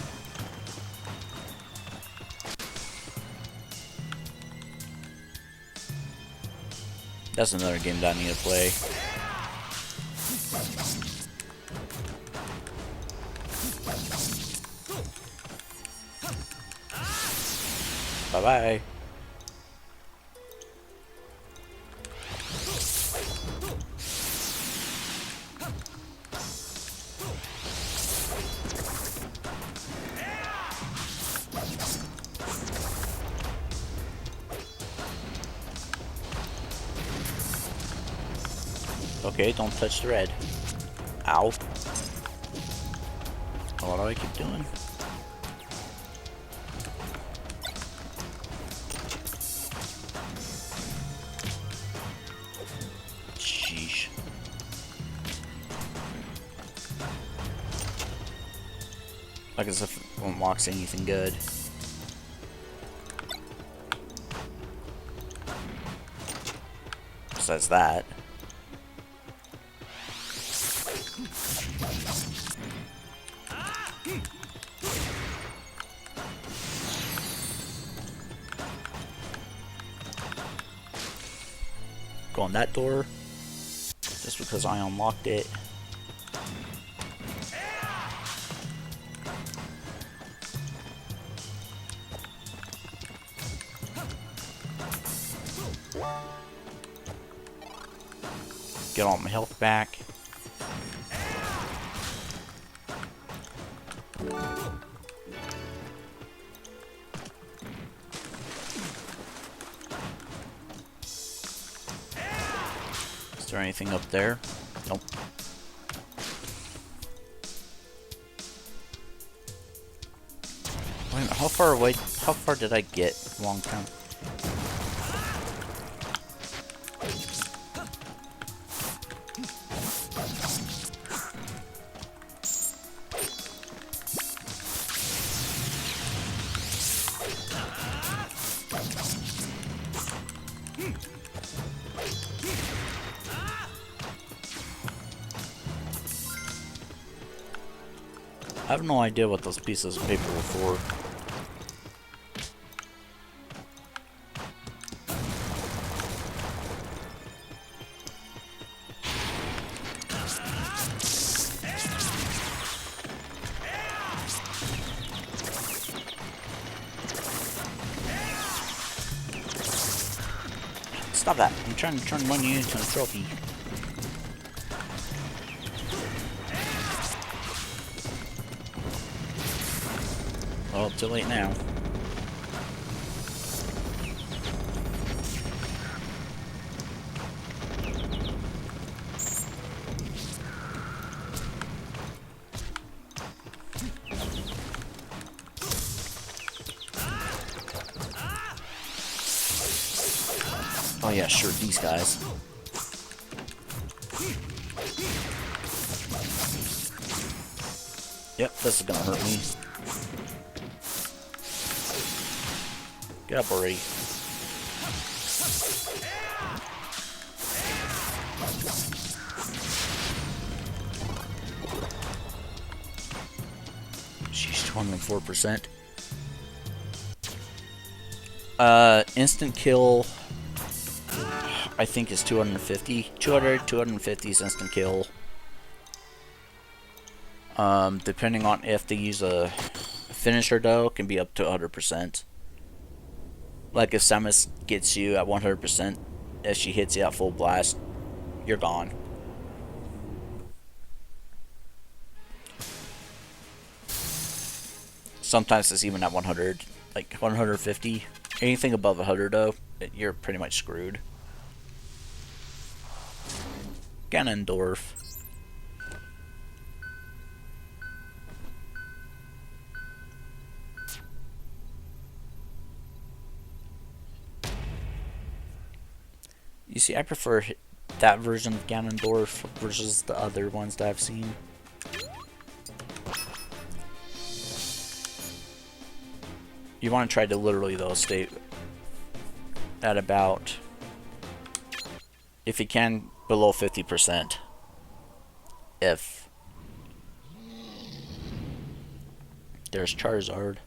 That's another game that I need to play. Bye-bye. Okay, don't touch the red. Ow. What do I keep doing? Sheesh. Like as if it unlocks anything good. Besides that. Go on that door. Just because I unlocked it. Get all my health back. Is there anything up there? Nope. Wait a minute, how far away? How far did I get? Long time. I have no idea what those pieces of paper were for. Stop that. I'm trying to turn money into a trophy. Oh, too late now. Oh yeah, sure, these guys. Yep, this is gonna hurt me. Get up already. She's 24%. Instant kill, I think is 250. 250 is instant kill. Depending on if they use a finisher though, can be up to 100%. Like if Samus gets you at 100%, if she hits you at full blast, you're gone. Sometimes it's even at 100, like 150. Anything above 100 though, you're pretty much screwed. Ganondorf. You see, I prefer that version of Ganondorf versus the other ones that I've seen. You want to try to literally, though, stay at about, if you can, below 50%. If there's Charizard.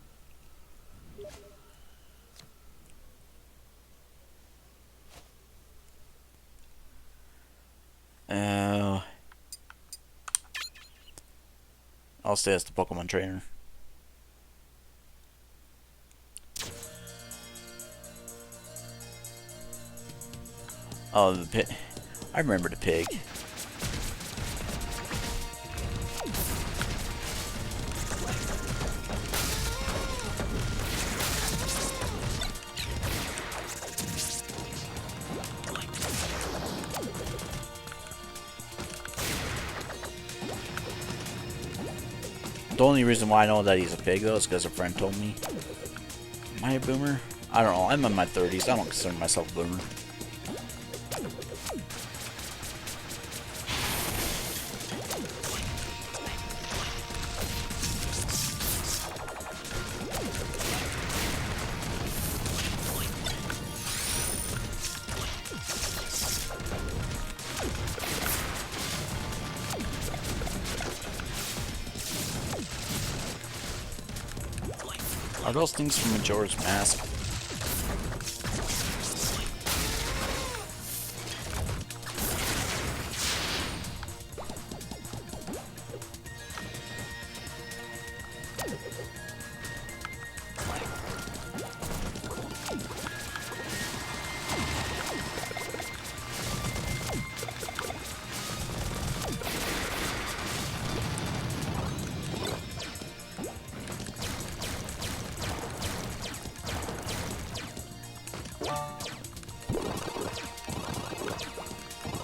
I'll stay as the Pokemon trainer. Oh, the pig. I remember the pig. The only reason why I know that he's a pig, though, is because a friend told me. Am I a boomer? I don't know. I'm in my 30s. I don't consider myself a boomer. Are those things from Majora's Mask?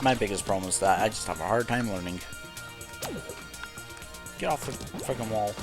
My biggest problem is that I just have a hard time learning. Get off the freaking wall.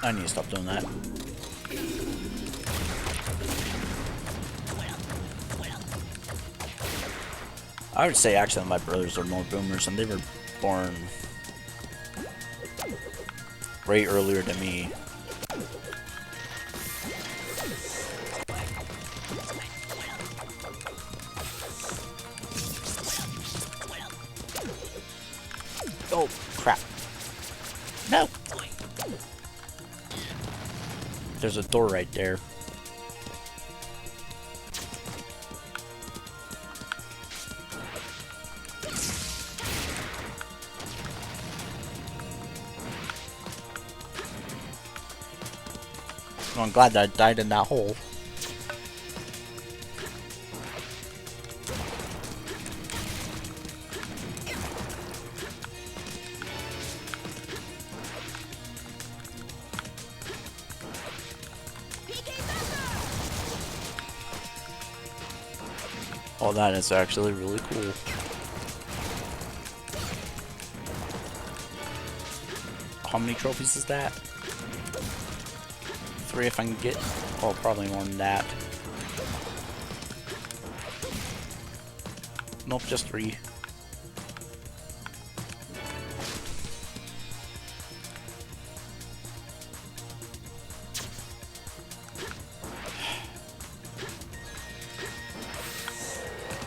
I need to stop doing that. I would say actually my brothers are more boomers, and they were born way earlier than me. Oh, crap. No! There's a door right there. I'm glad that I died in that hole. Oh, that is actually really cool. How many trophies is that? 3 if I can get. Oh, probably more than that. Nope, just 3.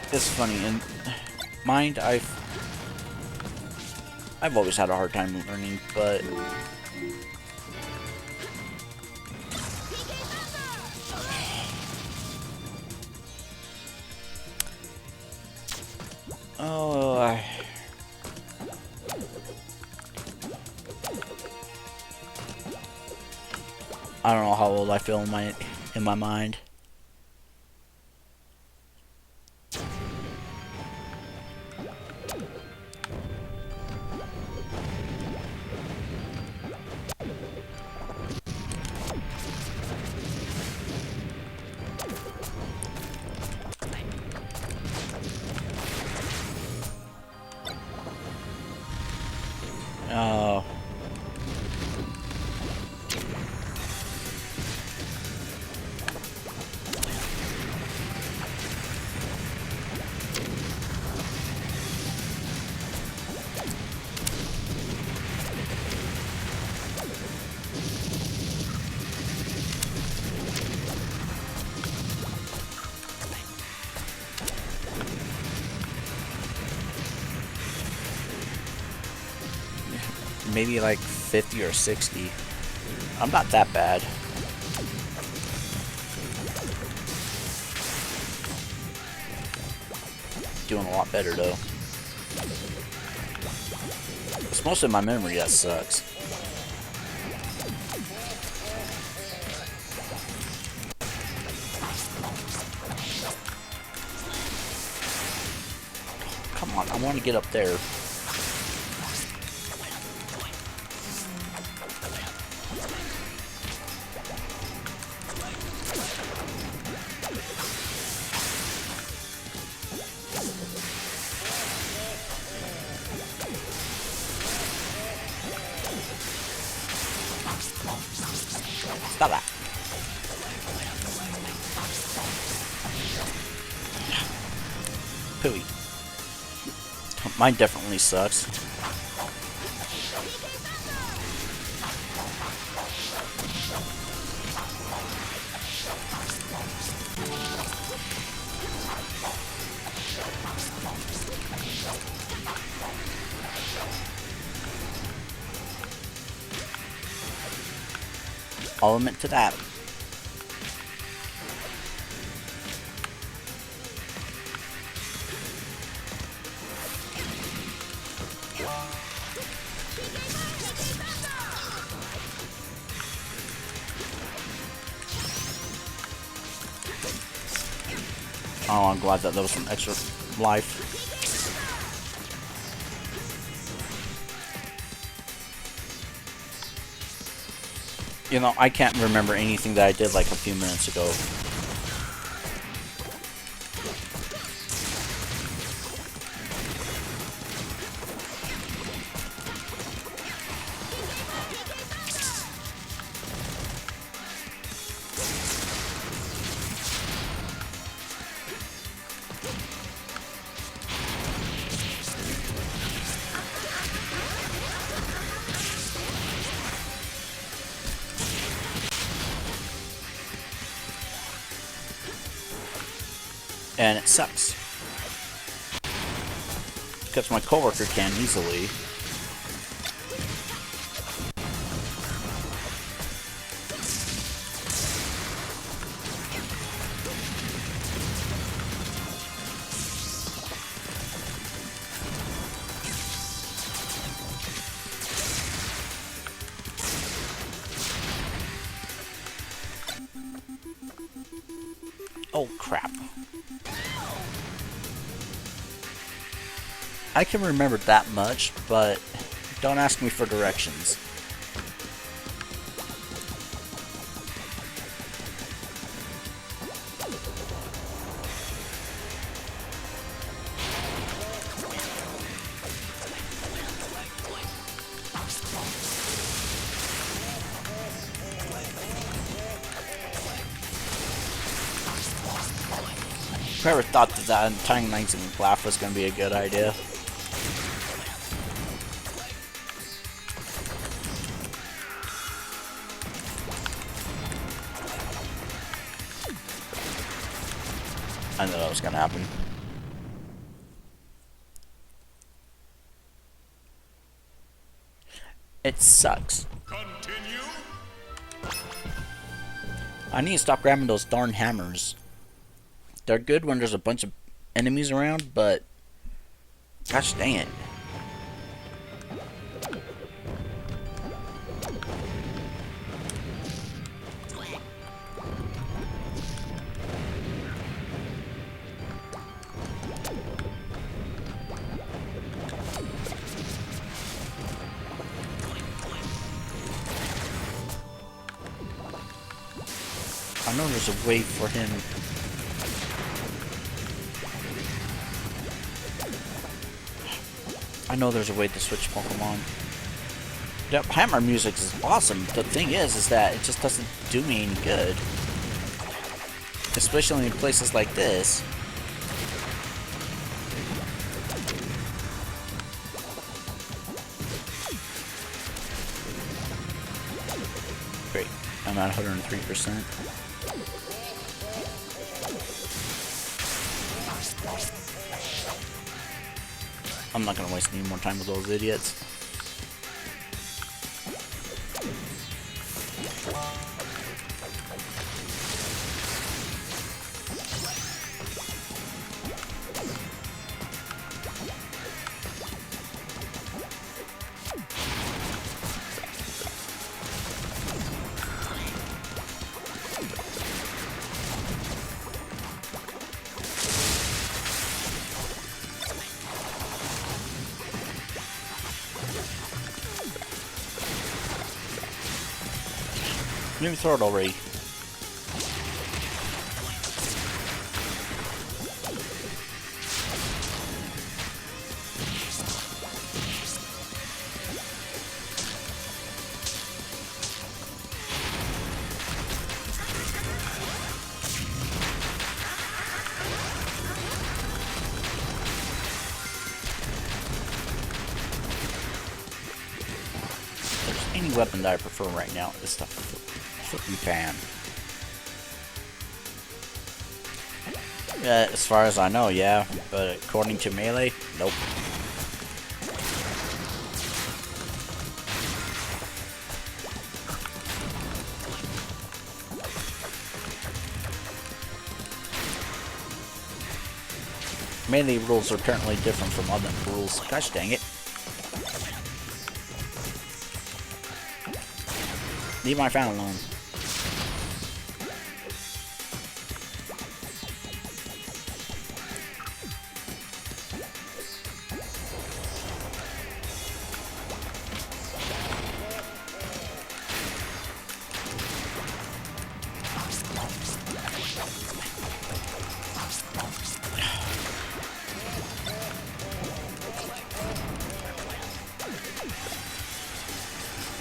It's funny, in Mind, I've always had a hard time learning, but oh, I don't know how old I feel in my mind. Oh. Maybe like 50 or 60. I'm not that bad. Doing a lot better though. It's mostly my memory that sucks. Come on, I want to get up there. Stop that. Pooey. Mine definitely sucks. I'll admit to that. Oh, I'm glad that there was some extra life. You know, I can't remember anything that I did like a few minutes ago. And it sucks. Because my coworker can easily. crap. I can remember that much, but don't ask me for directions. Whoever thought that tying knights in laugh was going to be a good idea. I knew that was going to happen. It sucks. Continue. I need to stop grabbing those darn hammers. They're good when there's a bunch of enemies around, but gosh dang it. I know there's a way for him. I know there's a way to switch Pokemon. The hammer music is awesome. The thing is that it just doesn't do me any good. Especially in places like this. Great. I'm at 103%. I'm not gonna waste any more time with those idiots. Maybe throw it already. If there's any weapon that I prefer right now, it's the flipping fan. As far as I know, yeah, but according to Melee, nope. Melee rules are apparently different from other rules. Gosh dang it. Leave my fan alone.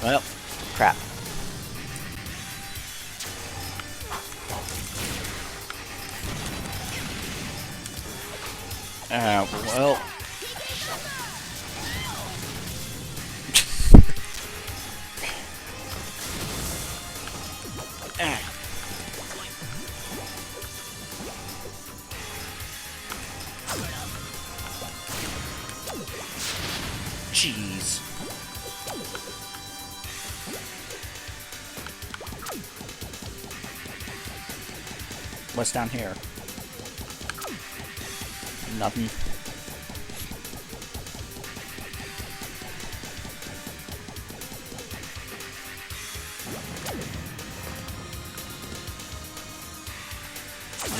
Well, crap. Well. Jeez. What's down here? Nothing.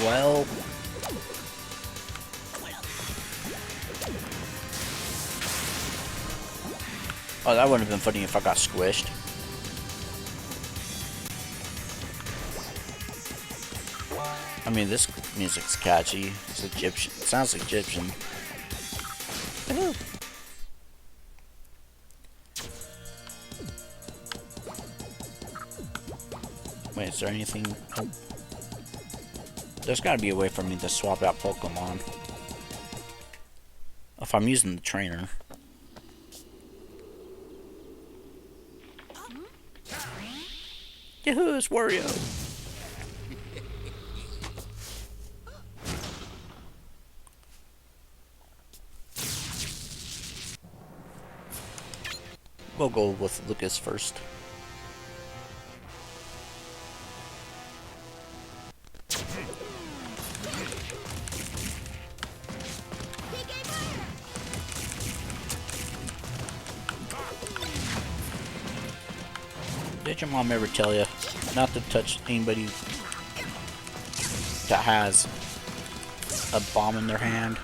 Well. Oh, that wouldn't have been funny if I got squished. I mean, this music's catchy. It's Egyptian. It sounds Egyptian. Woohoo! Wait, is there anything? Oh. There's gotta be a way for me to swap out Pokemon. If I'm using the trainer. Yahoo, it's Wario! We'll go with Lucas first. Did your mom ever tell you not to touch anybody that has a bomb in their hand?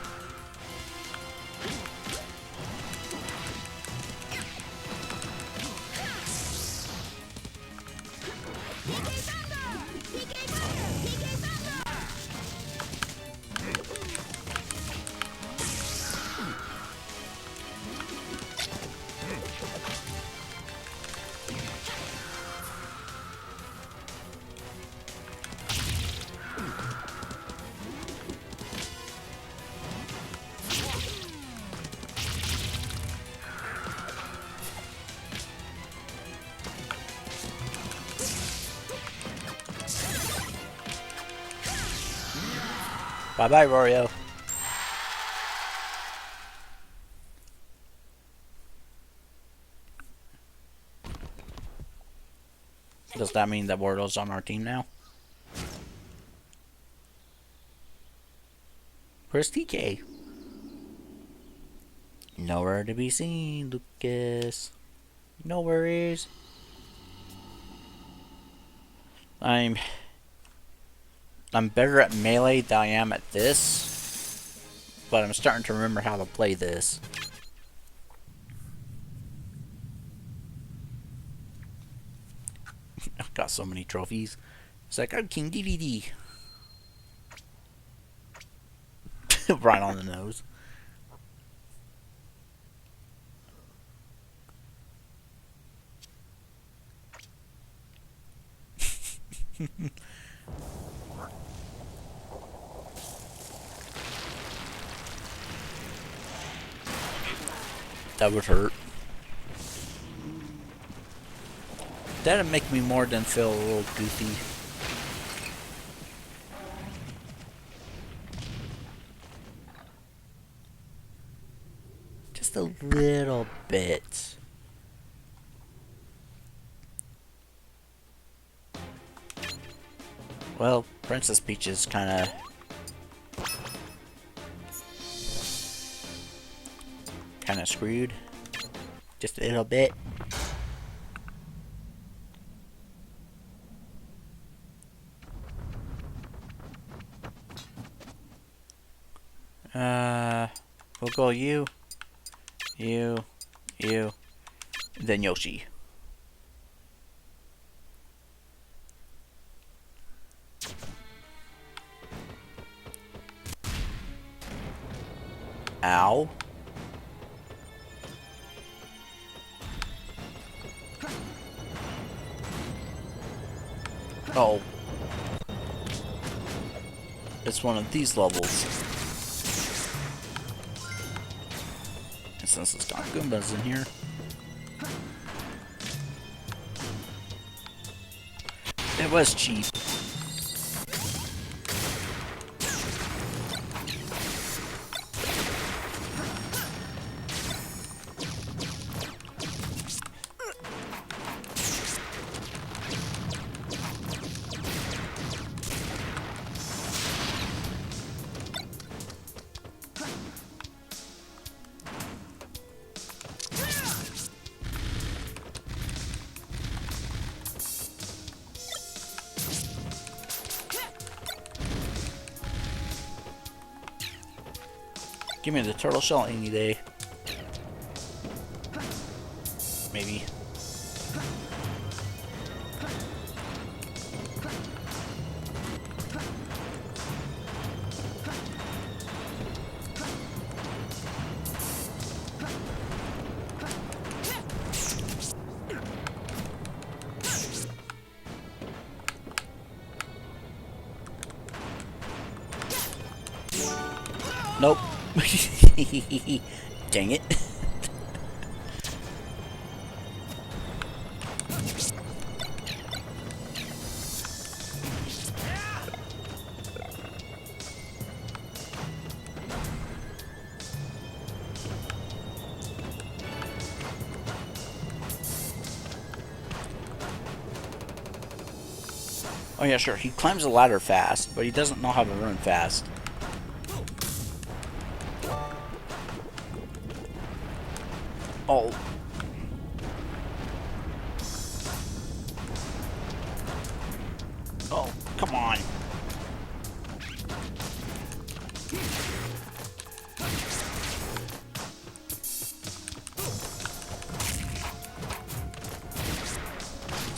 Bye-bye, Wario. Does that mean that Wario's on our team now? Where's TK? Nowhere to be seen, Lucas. No worries. I'm better at melee than I am at this, but I'm starting to remember how to play this. I've got so many trophies. It's like, I'm King DDD. Right on the nose. That would hurt. That'd make me more than feel a little goofy. Just a little bit. Well, Princess Peach is kinda screwed. Just a little bit. We'll go you, and then Yoshi. Ow. Oh. It's one of these levels. And since it's got Goombas in here. It was cheap. Give me the turtle shell any day. Maybe. Nope. Dang it. Oh yeah, sure. He climbs the ladder fast, but he doesn't know how to run fast. Oh. Oh, come on.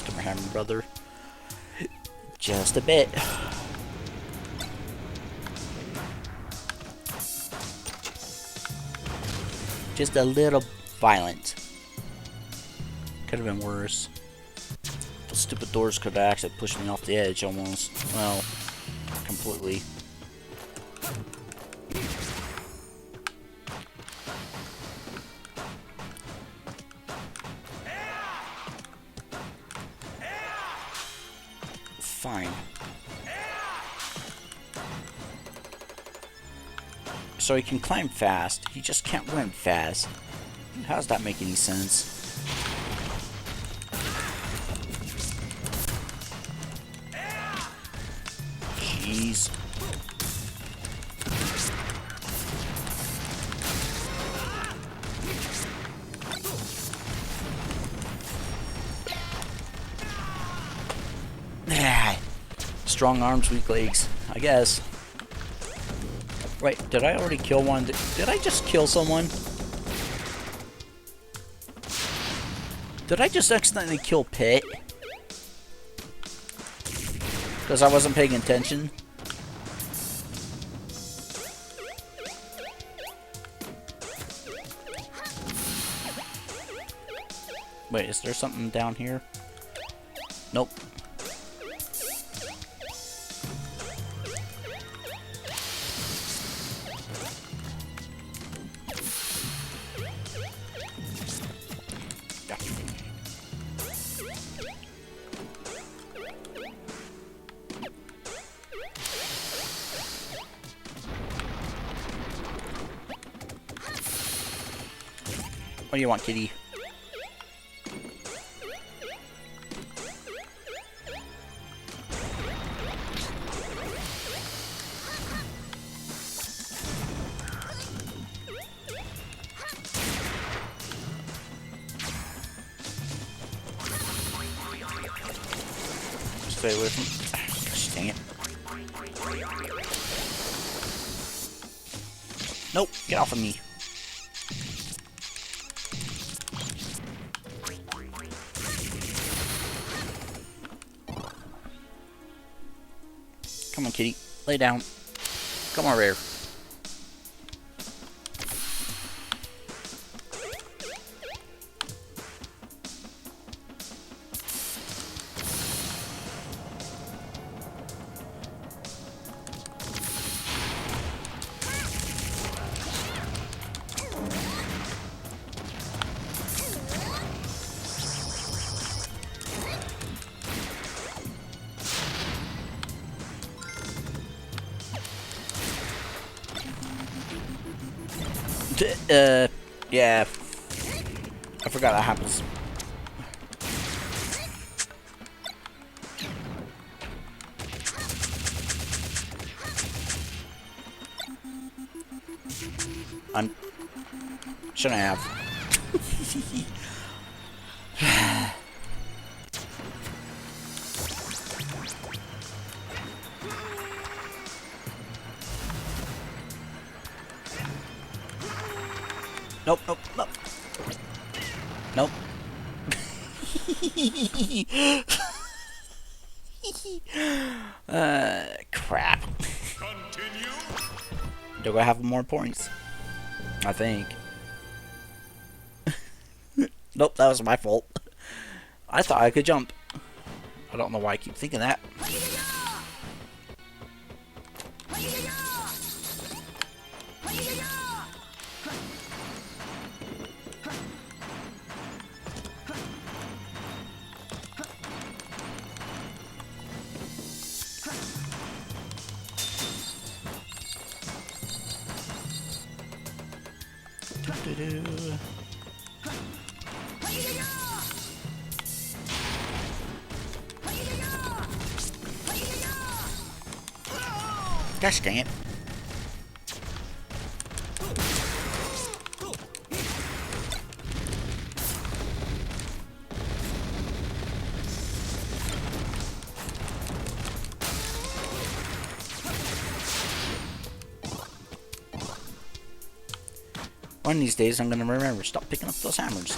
Come here, brother. Just a bit. Just a little violent. Could have been worse. Those stupid doors could have actually pushed me off the edge almost. Well, completely. Fine. So he can climb fast, he just can't run fast. How does that make any sense? Jeez. Strong arms, weak legs, I guess. Wait, did I already kill one? Did I just kill someone? Did I just accidentally kill Pit? Because I wasn't paying attention? Wait, is there something down here? Nope. What do you want, kitty? Stay away from... Gosh, dang it. Nope, get off of me. Come on, kitty. Lay down. Come over here. Yeah. I forgot that happens. Shouldn't I have? Nope, nope, nope. Nope. Crap. Continue. Do I have more points? I think. Nope, that was my fault. I thought I could jump. I don't know why I keep thinking that. Doo-doo-doo. Gosh dang it. One of these days I'm gonna remember, stop picking up those hammers.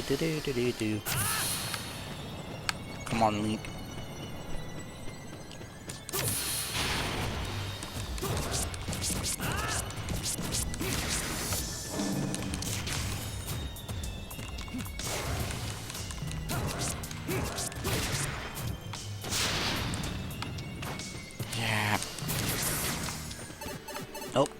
Do-do-do-do-do-do. Come on, Link. Yeah. Nope.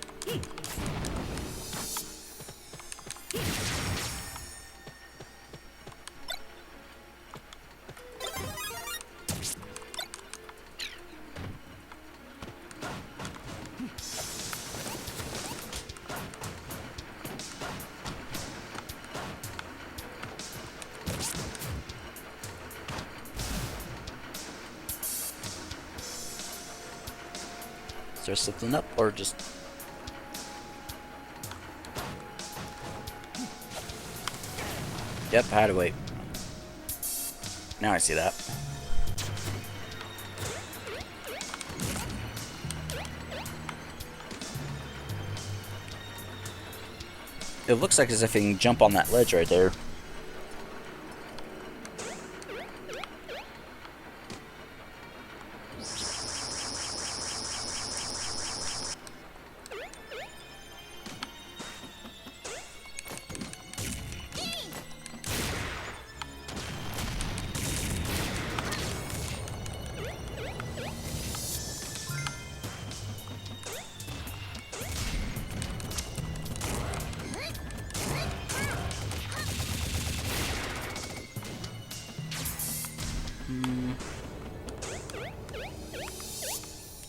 Is there something up or just... Yep, I had to wait. Now I see that. It looks like as if I can jump on that ledge right there.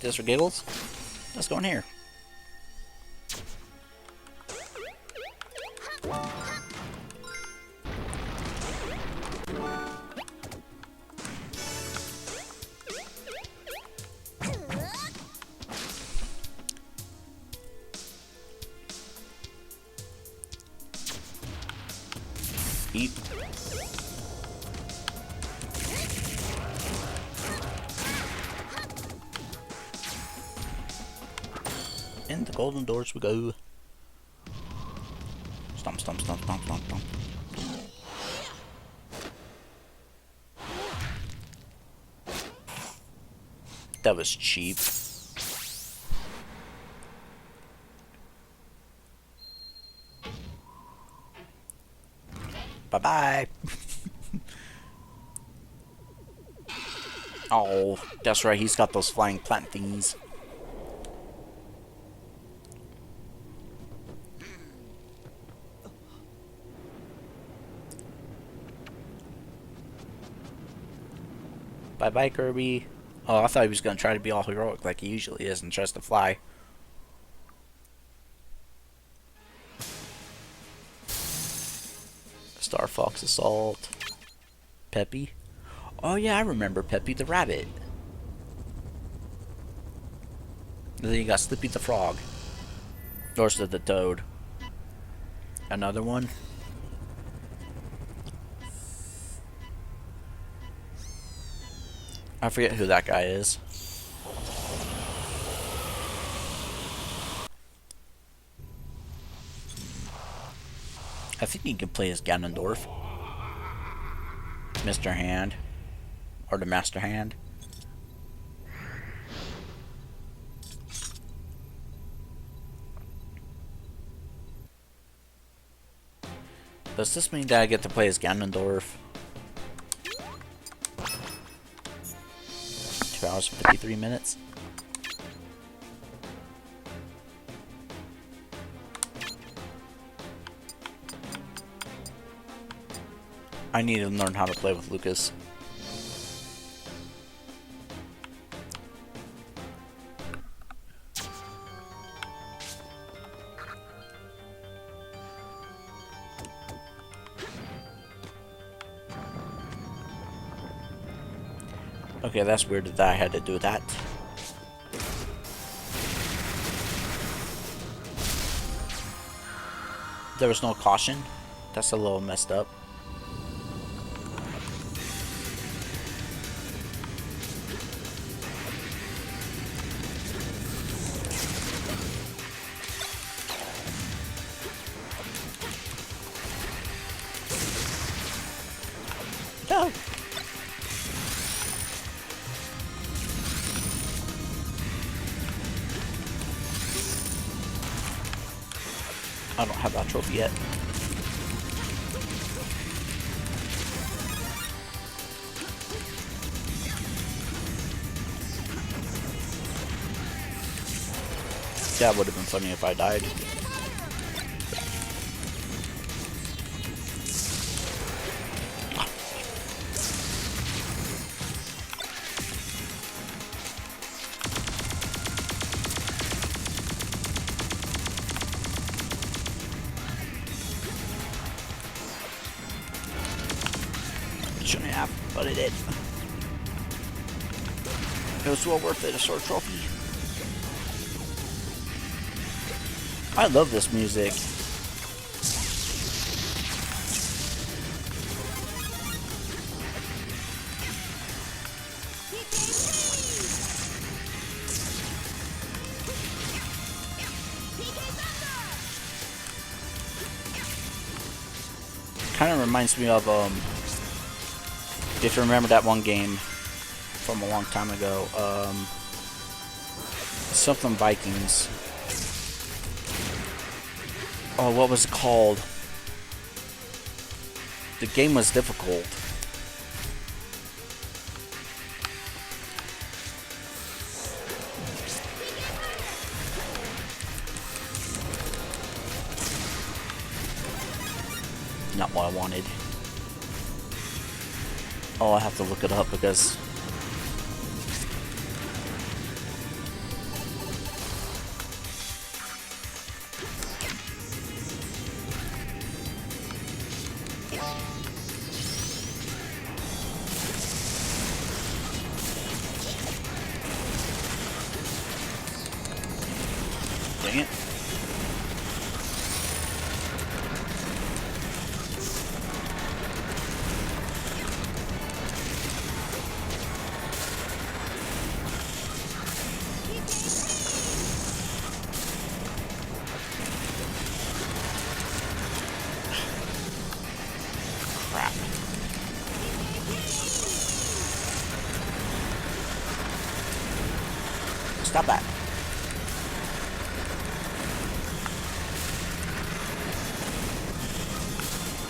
Just for giggles, let's go in here. Eat. In the golden doors we go. Stomp, stomp, stomp, stomp, stomp, stomp. That was cheap. Bye-bye. Oh, that's right, he's got those flying plant thingies. Bye-bye, Kirby. Oh, I thought he was going to try to be all heroic like he usually is and tries to fly. Star Fox Assault. Peppy. Oh yeah, I remember Peppy the rabbit. And then you got Slippy the frog. Or is it the toad? Another one. I forget who that guy is. I think you can play as Ganondorf. Mr. Hand. Or the Master Hand. Does this mean that I get to play as Ganondorf? 2 hours and 53 minutes. I need to learn how to play with Lucas. Okay, that's weird that I had to do that. There was no caution. That's a little messed up. No. I don't have that trophy yet. That would have been funny if I died. Shouldn't have, but it did. It was well worth it, a sword trophy. I love this music. Kind of reminds me of if you remember that one game from a long time ago, something Vikings. Oh, what was it called? The game was difficult. Not what I wanted. Oh, I have to look it up because dang it. Crap. Stop that.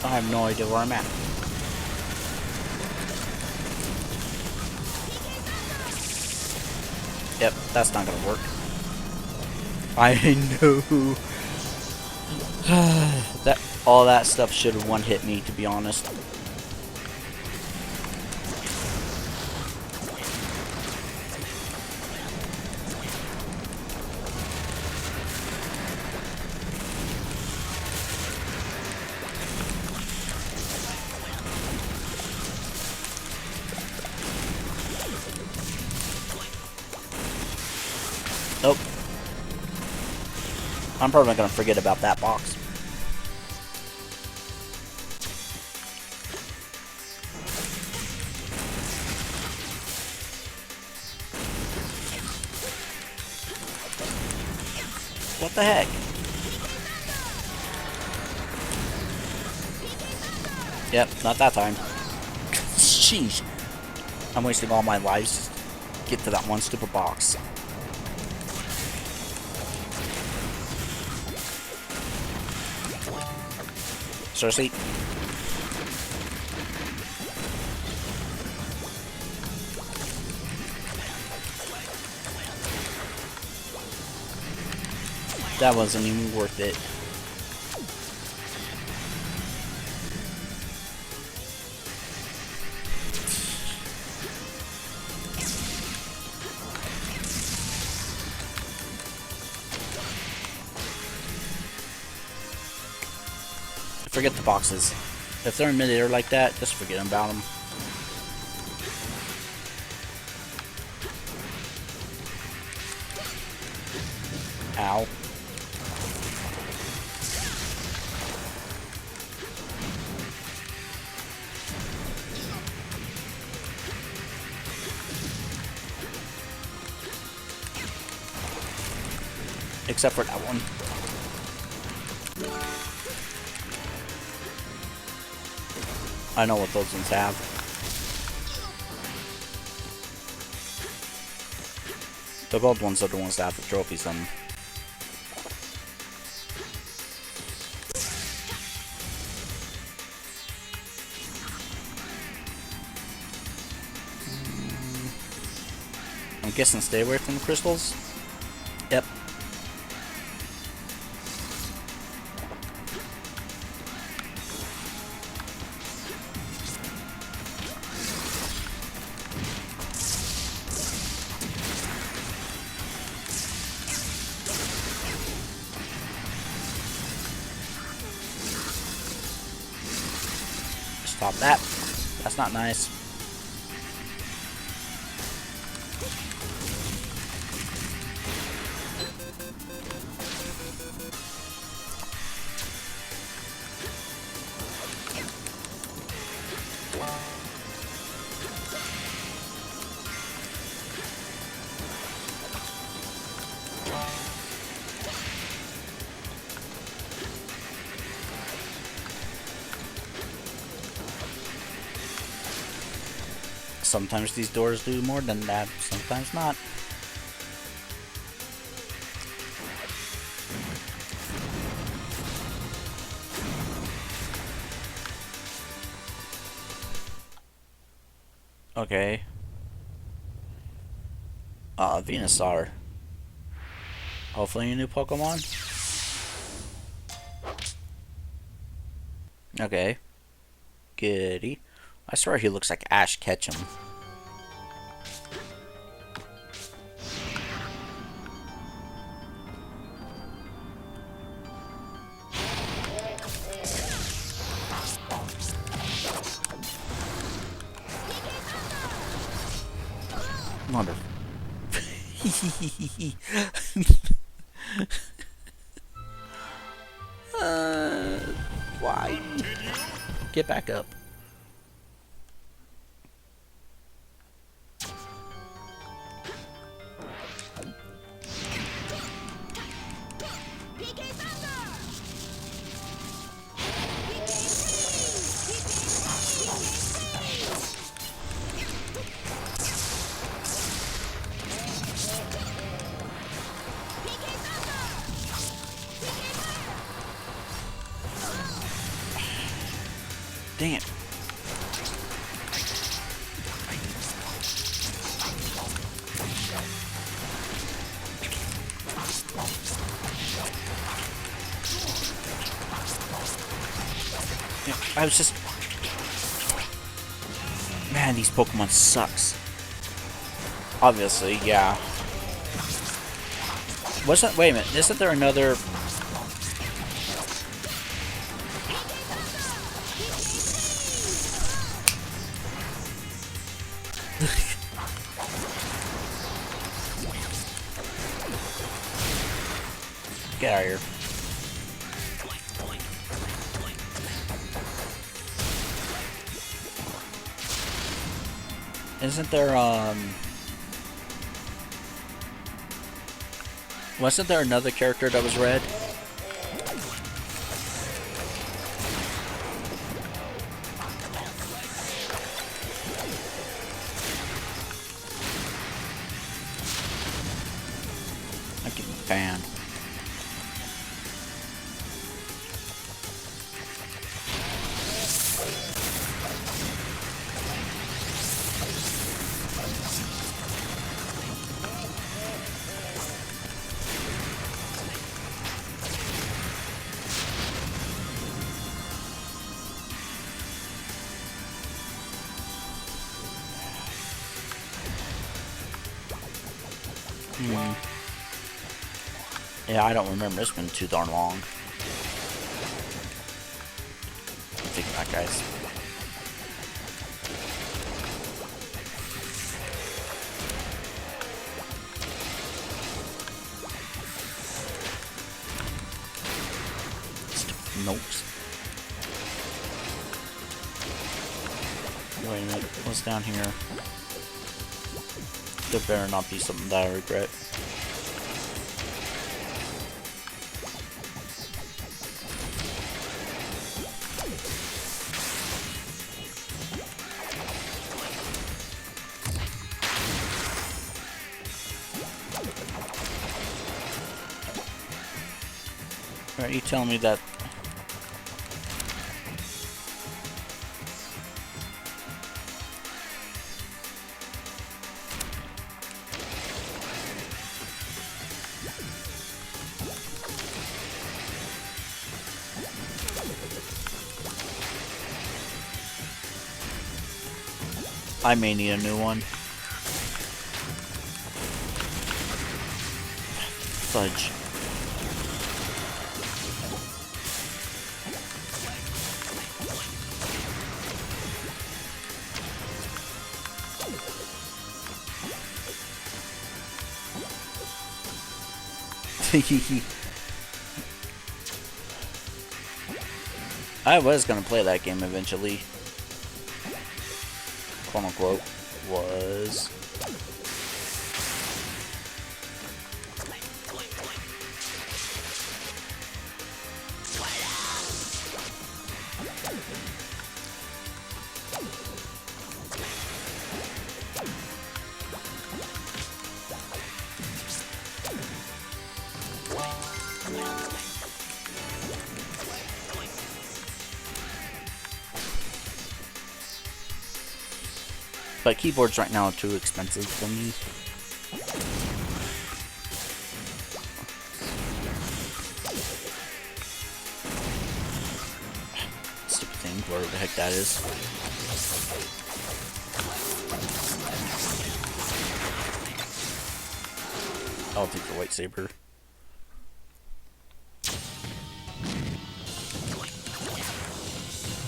I have no idea where I'm at. Yep, that's not gonna work. I know. That all that stuff should have one hit me, to be honest. I'm probably gonna forget about that box. What the heck? Yep, not that time. Sheesh. I'm wasting all my lives to get to that one stupid box. Seriously? That wasn't even worth it. Forget the boxes. If they're in midair like that, just forget about them. Ow. Except for that one. I know what those ones have. The gold ones are the ones that have the trophies on them. I'm guessing stay away from the crystals? Yep. Stop that. That's not nice. Sometimes these doors do more than that, sometimes not. Okay. Venusaur. Hopefully a new Pokemon. Okay. Goody. I swear he looks like Ash Ketchum. Wonderful. Why? Get back up. Dang it. Yeah, I was just... Man, these Pokemon sucks. Obviously, yeah. Wasn't... Wait a minute, isn't there another... Get out of here. Isn't there, wasn't there another character that was red? I keep a fan. Yeah, I don't remember. It's been too darn long. Take it back, guys. Notes. Wait a minute. What's down here? There better not be something that I regret. Are you telling me that? I may need a new one. Fudge. I was gonna play that game eventually. Quote unquote. Was. But keyboards right now are too expensive for me. Stupid thing, whatever the heck that is. I'll take the lightsaber.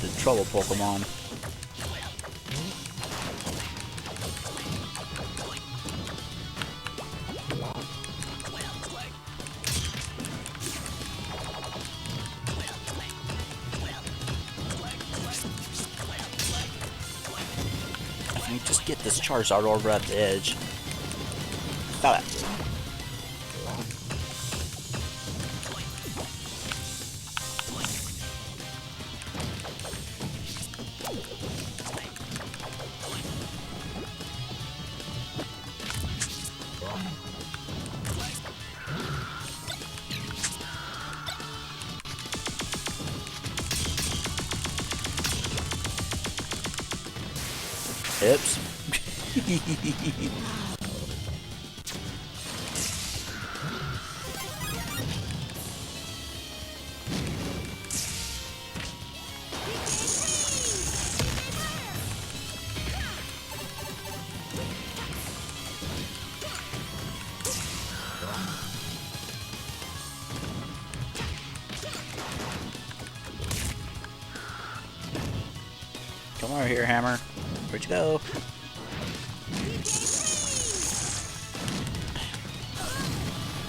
The trouble Pokemon. Just get this Charizard over at the edge. Stop it. Oops. Come over here, Hammer. Where'd you go?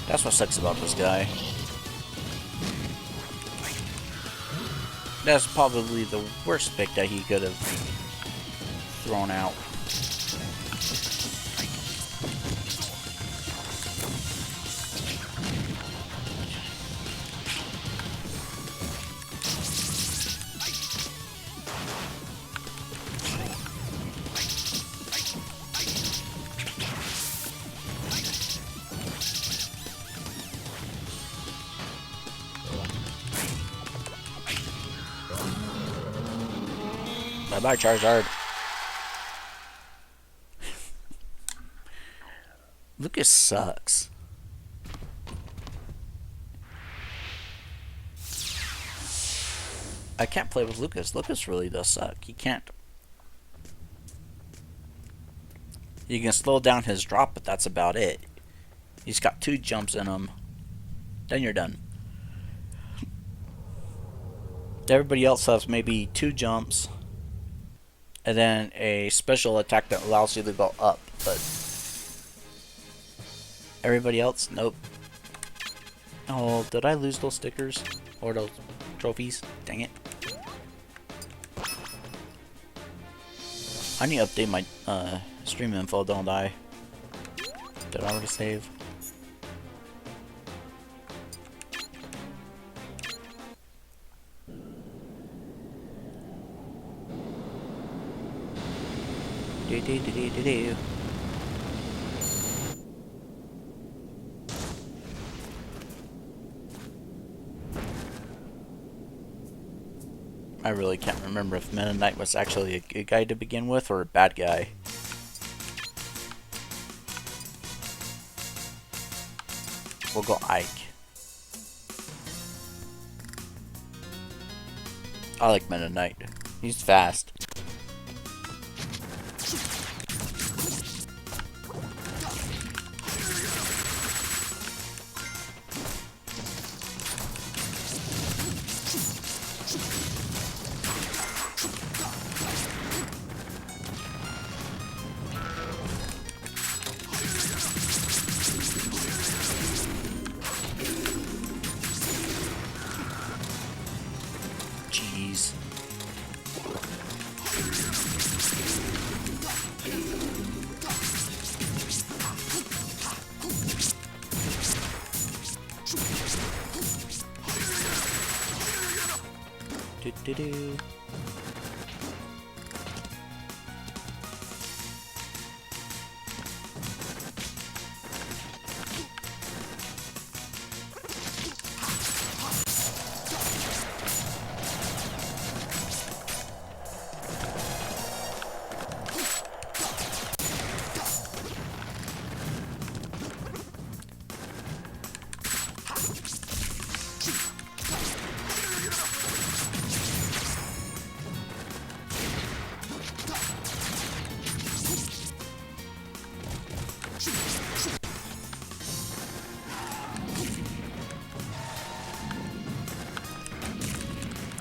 That's what sucks about this guy. That's probably the worst pick that he could have thrown out. Bye bye, Charizard. Lucas sucks. I can't play with Lucas. Lucas really does suck. He can't. You can slow down his drop, but that's about it. He's got 2 jumps in him. Then you're done. Everybody else has maybe 2 jumps. And then a special attack that allows you to go up. But everybody else, nope. Oh, did I lose those stickers? Or those trophies? Dang it. I need to update my stream info, don't I? Did I already save? Do. I really can't remember if Meta Knight was actually a good guy to begin with or a bad guy. We'll go Ike. I like Meta Knight. He's fast. Jeez. Do.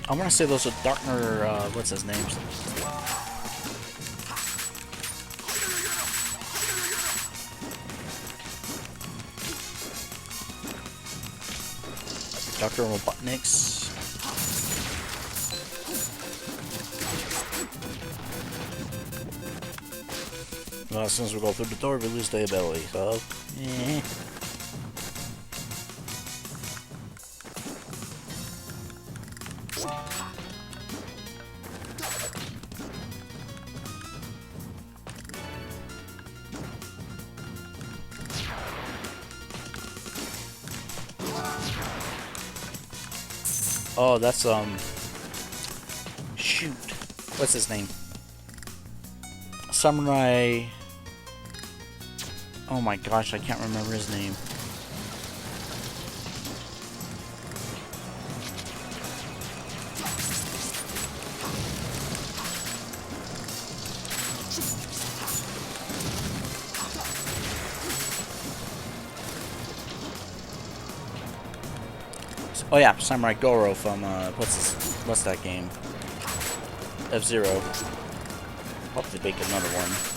I want to say those are Darkner, what's his name? Dr. Robotnik's. Well, as soon as we go through the door, we lose the ability, so... Eh. Oh, that's, shoot. What's his name? Samurai... Oh my gosh, I can't remember his name. Oh yeah, Samurai Goro from what's that game? F-Zero. Hope they make another one.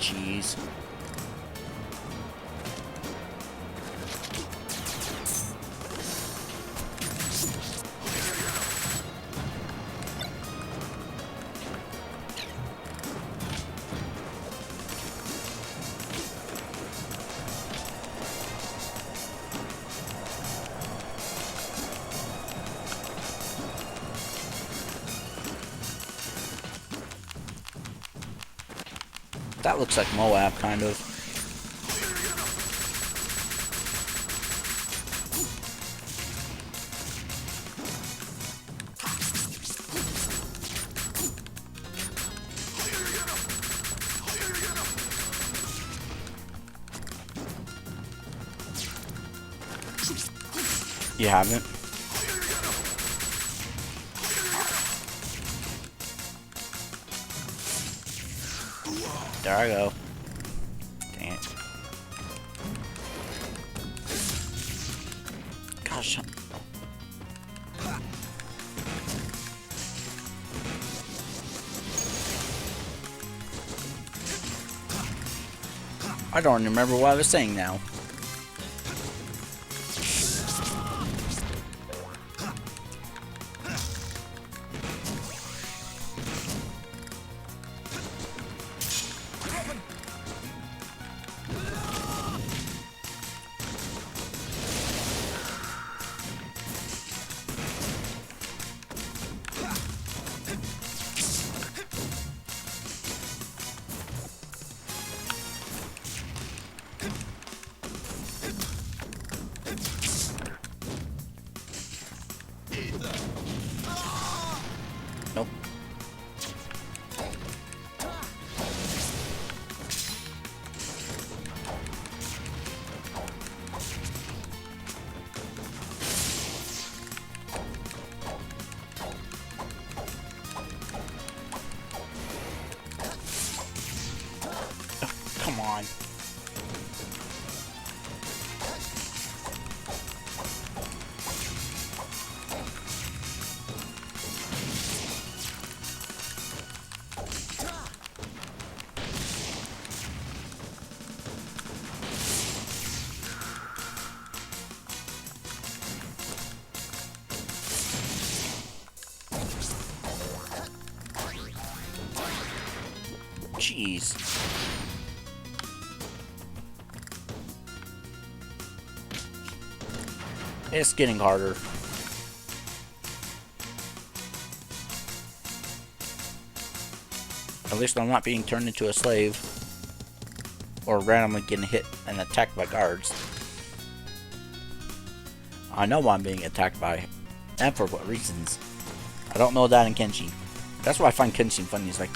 Jeez. That looks like Moab, kind of. You haven't? There I go. Dang it. Gosh. I don't remember what I was saying now. Nope. Come on. Jeez. It's getting harder. At least I'm not being turned into a slave. Or randomly getting hit and attacked by guards. I know I'm being attacked by, and for what reasons. I don't know that in Kenshi. That's why I find Kenshi funny. It's like,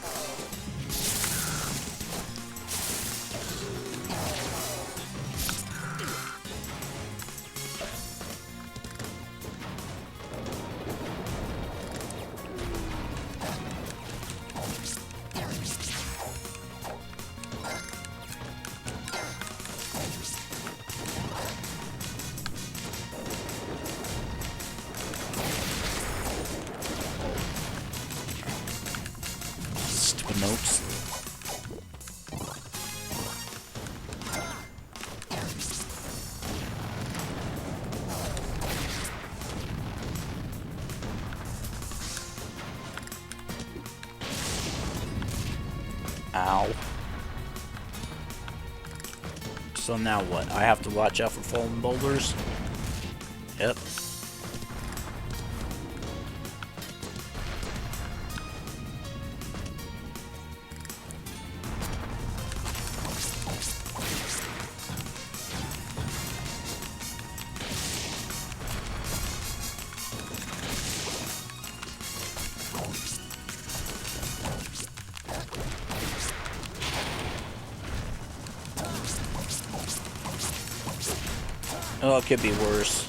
stupid notes. Ow. So now what? I have to watch out for falling boulders? Yep. Oh, it could be worse.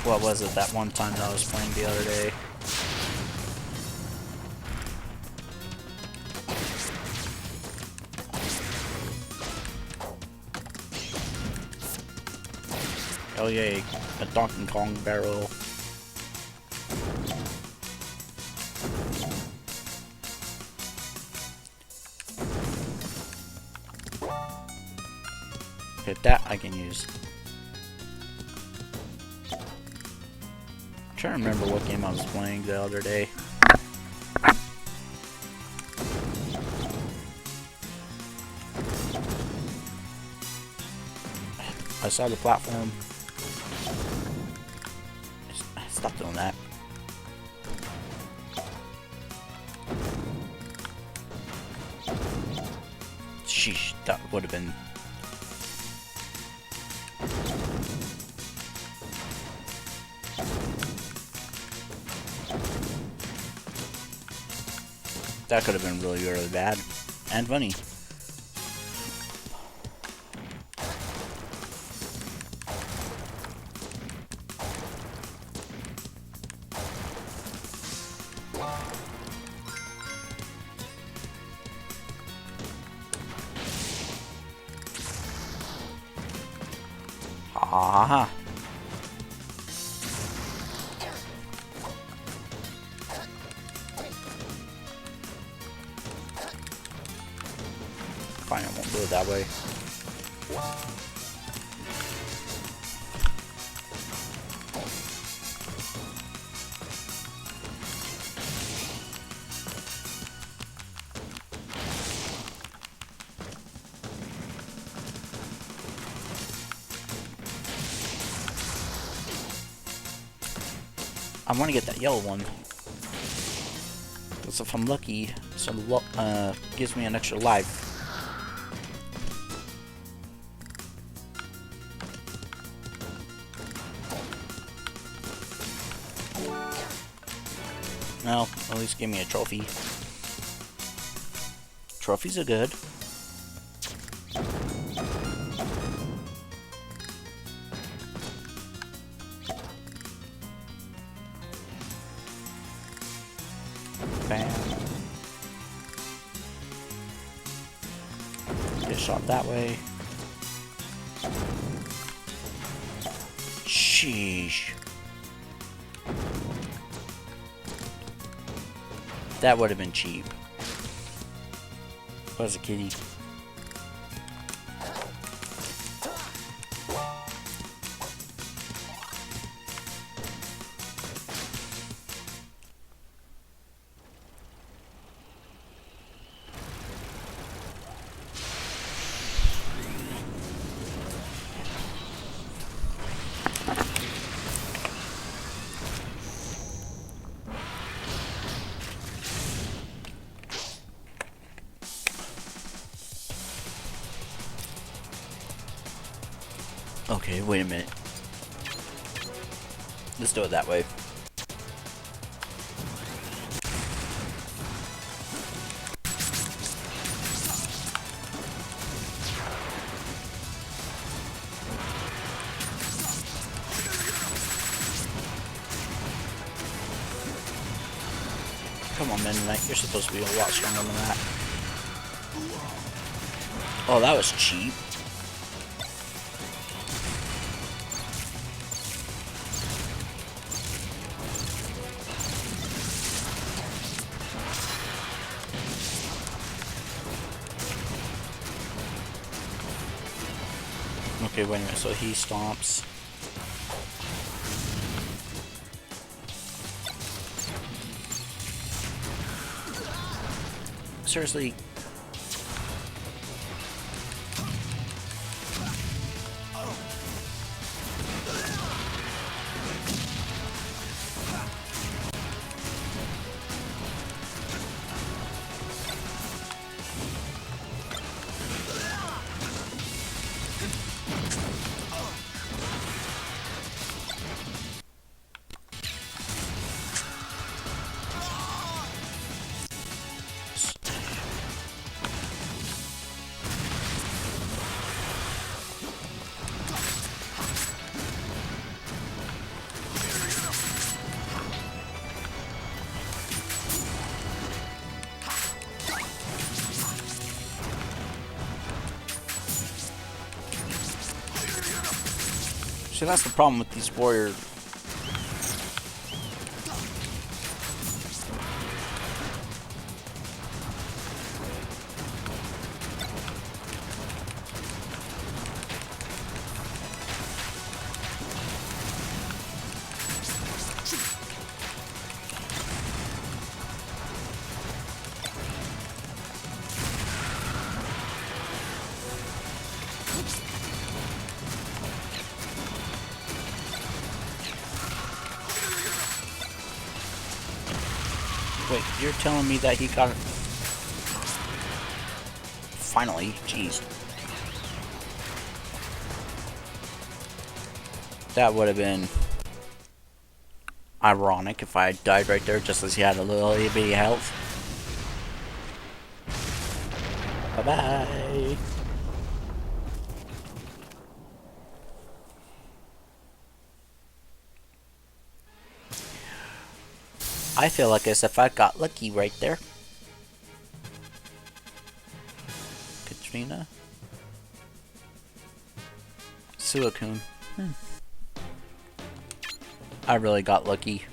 What was it that one time that I was playing the other day? Oh yay, a Donkey Kong barrel. Okay, that I can use. I'm trying to remember what game I was playing the other day. I saw the platform. Stop doing that. Sheesh, that would have been... That could have been really, really bad. And funny. Ha ha ha. Fine, I won't do it that way. I want to get that yellow one. Because if I'm lucky, gives me an extra life. Well, at least give me a trophy. Trophies are good. Bam. Get shot that way. Sheesh. That would have been cheap. Was a kitty. Okay, wait a minute. Let's do it that way. Come on, Mennonite, you're supposed to be a lot stronger than that. Oh, that was cheap. Okay, wait a minute, so he stomps. Seriously? See, that's the problem with these warriors. Wait, you're telling me that he got it? Finally, jeez. That would have been ironic if I died right there just as he had a little bitty health. Bye-bye. I feel like as if I got lucky right there. Katrina. Suicune. I really got lucky.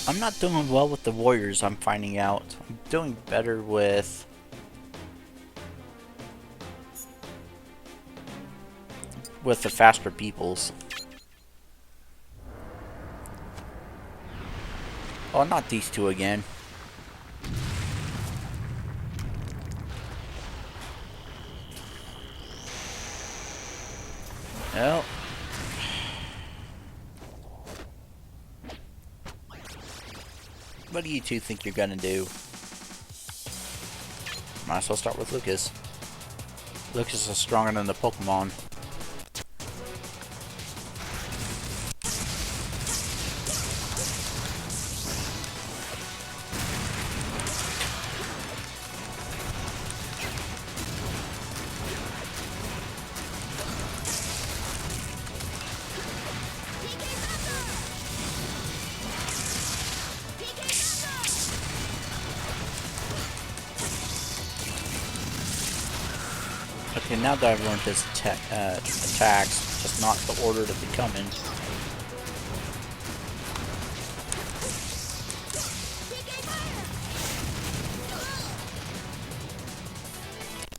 I'm not doing well with the warriors, I'm finding out. I'm doing better with the faster peoples. Oh, not these two again. Well. What do you two think you're gonna do? Might as well start with Lucas. Lucas is stronger than the Pokemon. Okay, now that I've learned his attacks, just not the order to be coming.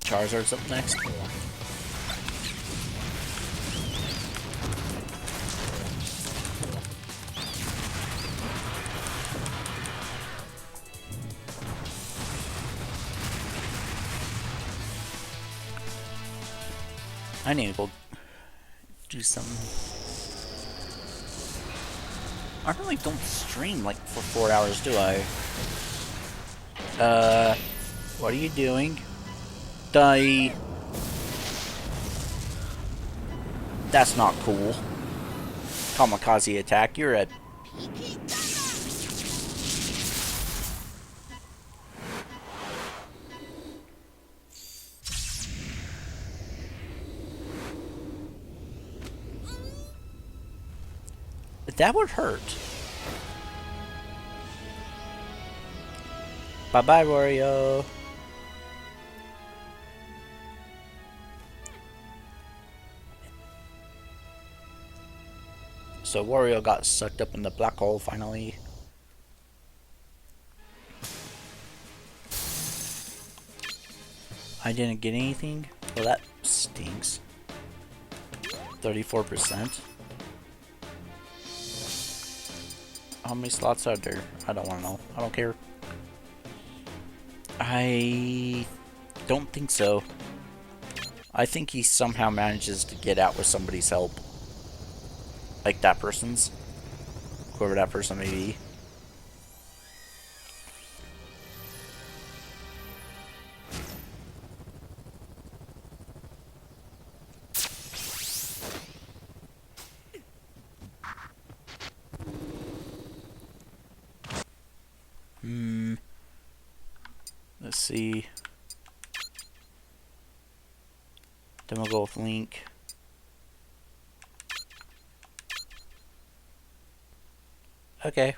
Charizard's up next. I need to go do something. I really don't stream like for 4 hours, do I? What are you doing? Die. That's not cool. Kamikaze attack, you're a... That would hurt. Bye-bye, Wario. So Wario got sucked up in the black hole finally. I didn't get anything? Well, that stinks. 34%. How many slots are there? I don't want to know. I don't care. I don't think so. I think he somehow manages to get out with somebody's help. Like that person's. Whoever that person may be. Let's see. Then we'll go with Link. Okay.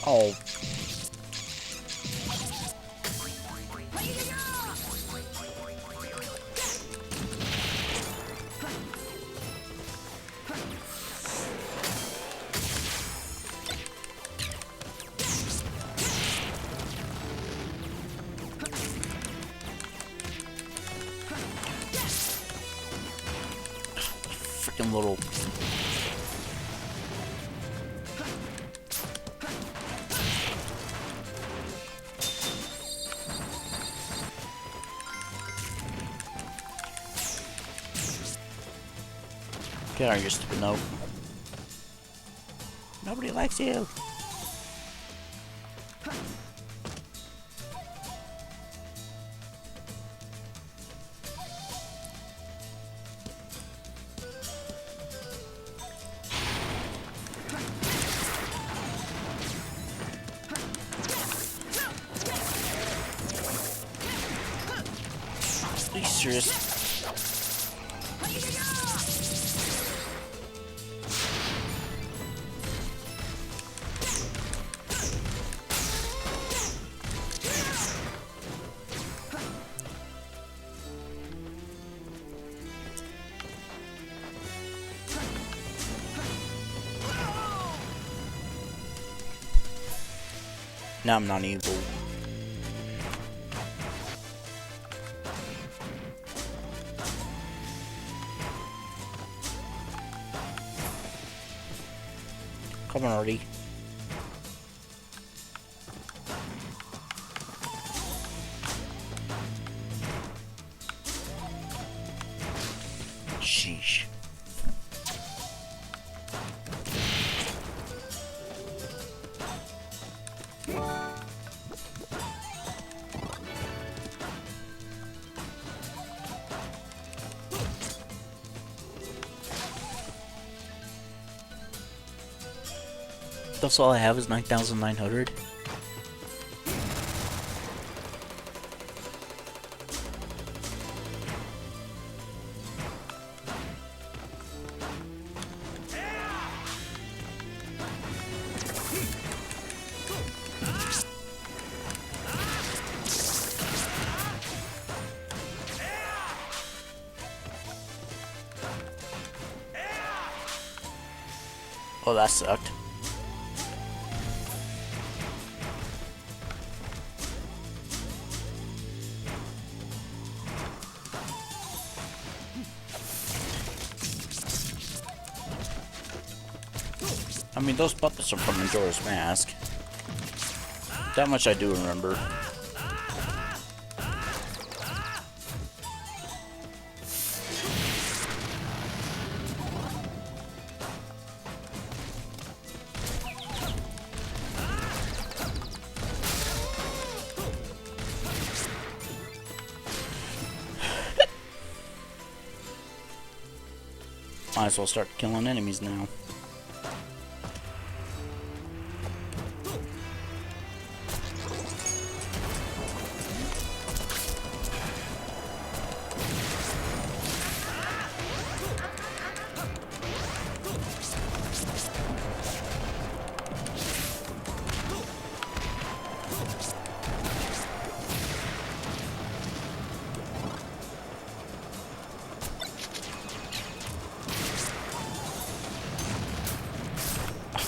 Oh. freaking little. Get out of your stupid note. Nobody likes you. Are you serious? Now I'm not evil. Come on already. Sheesh. That's all I have is 9,900. Oh, that sucked. I mean, those puppets are from Majora's Mask. That much I do remember. Might as well start killing enemies now.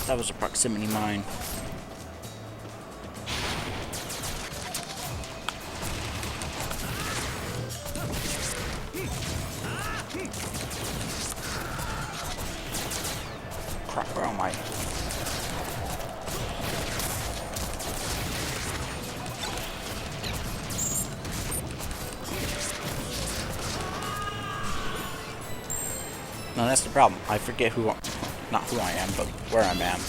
That was a proximity mine. Crap, where am I? No, that's the problem. I forget who, not who I am, but where I'm at.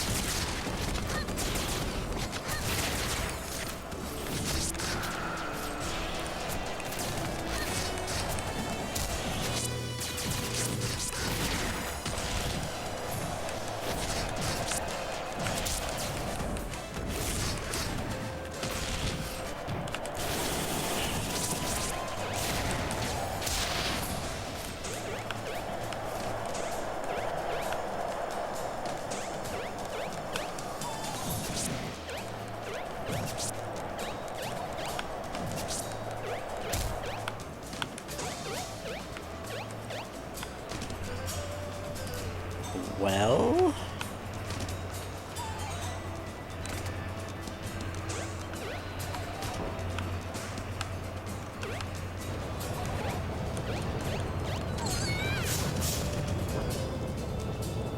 Well...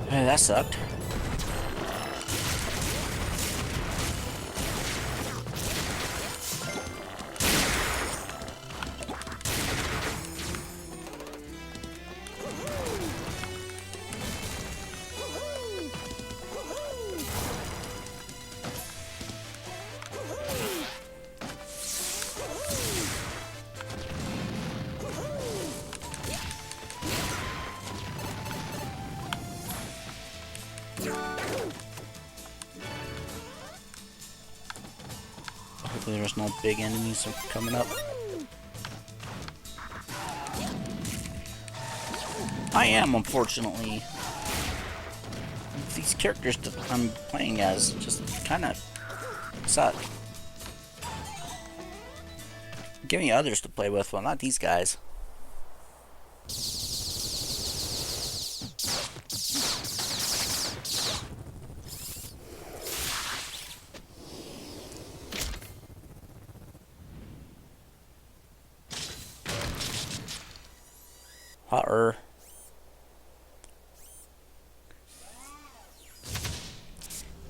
Hey, that sucked. Hopefully there's no big enemies coming up. I am, unfortunately. These characters that I'm playing as just kind of suck. Give me others to play with, well, not these guys. Hotter.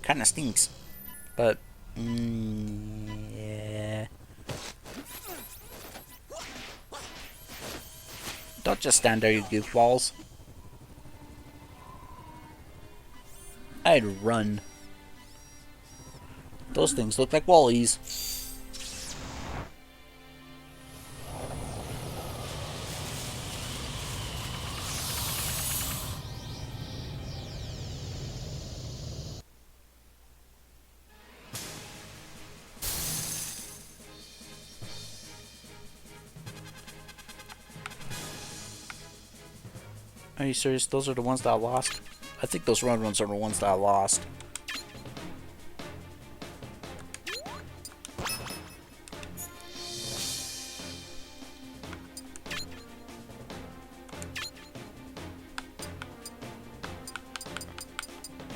Kinda stinks. But, yeah. Don't just stand there, you goofballs. I'd run. Those things look like wallies. Are you serious? Those are the ones that I lost? I think those run runs are the ones that I lost.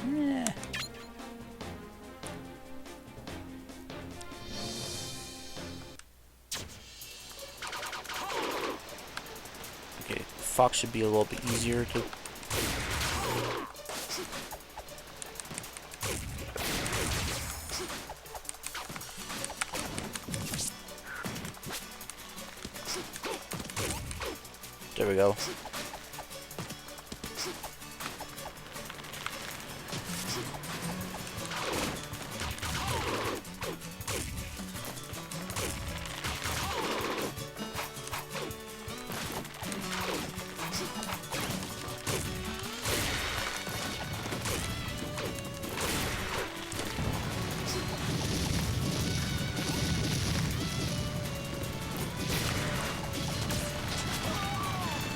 Yeah. Okay, Fox should be a little bit easier to... There we go.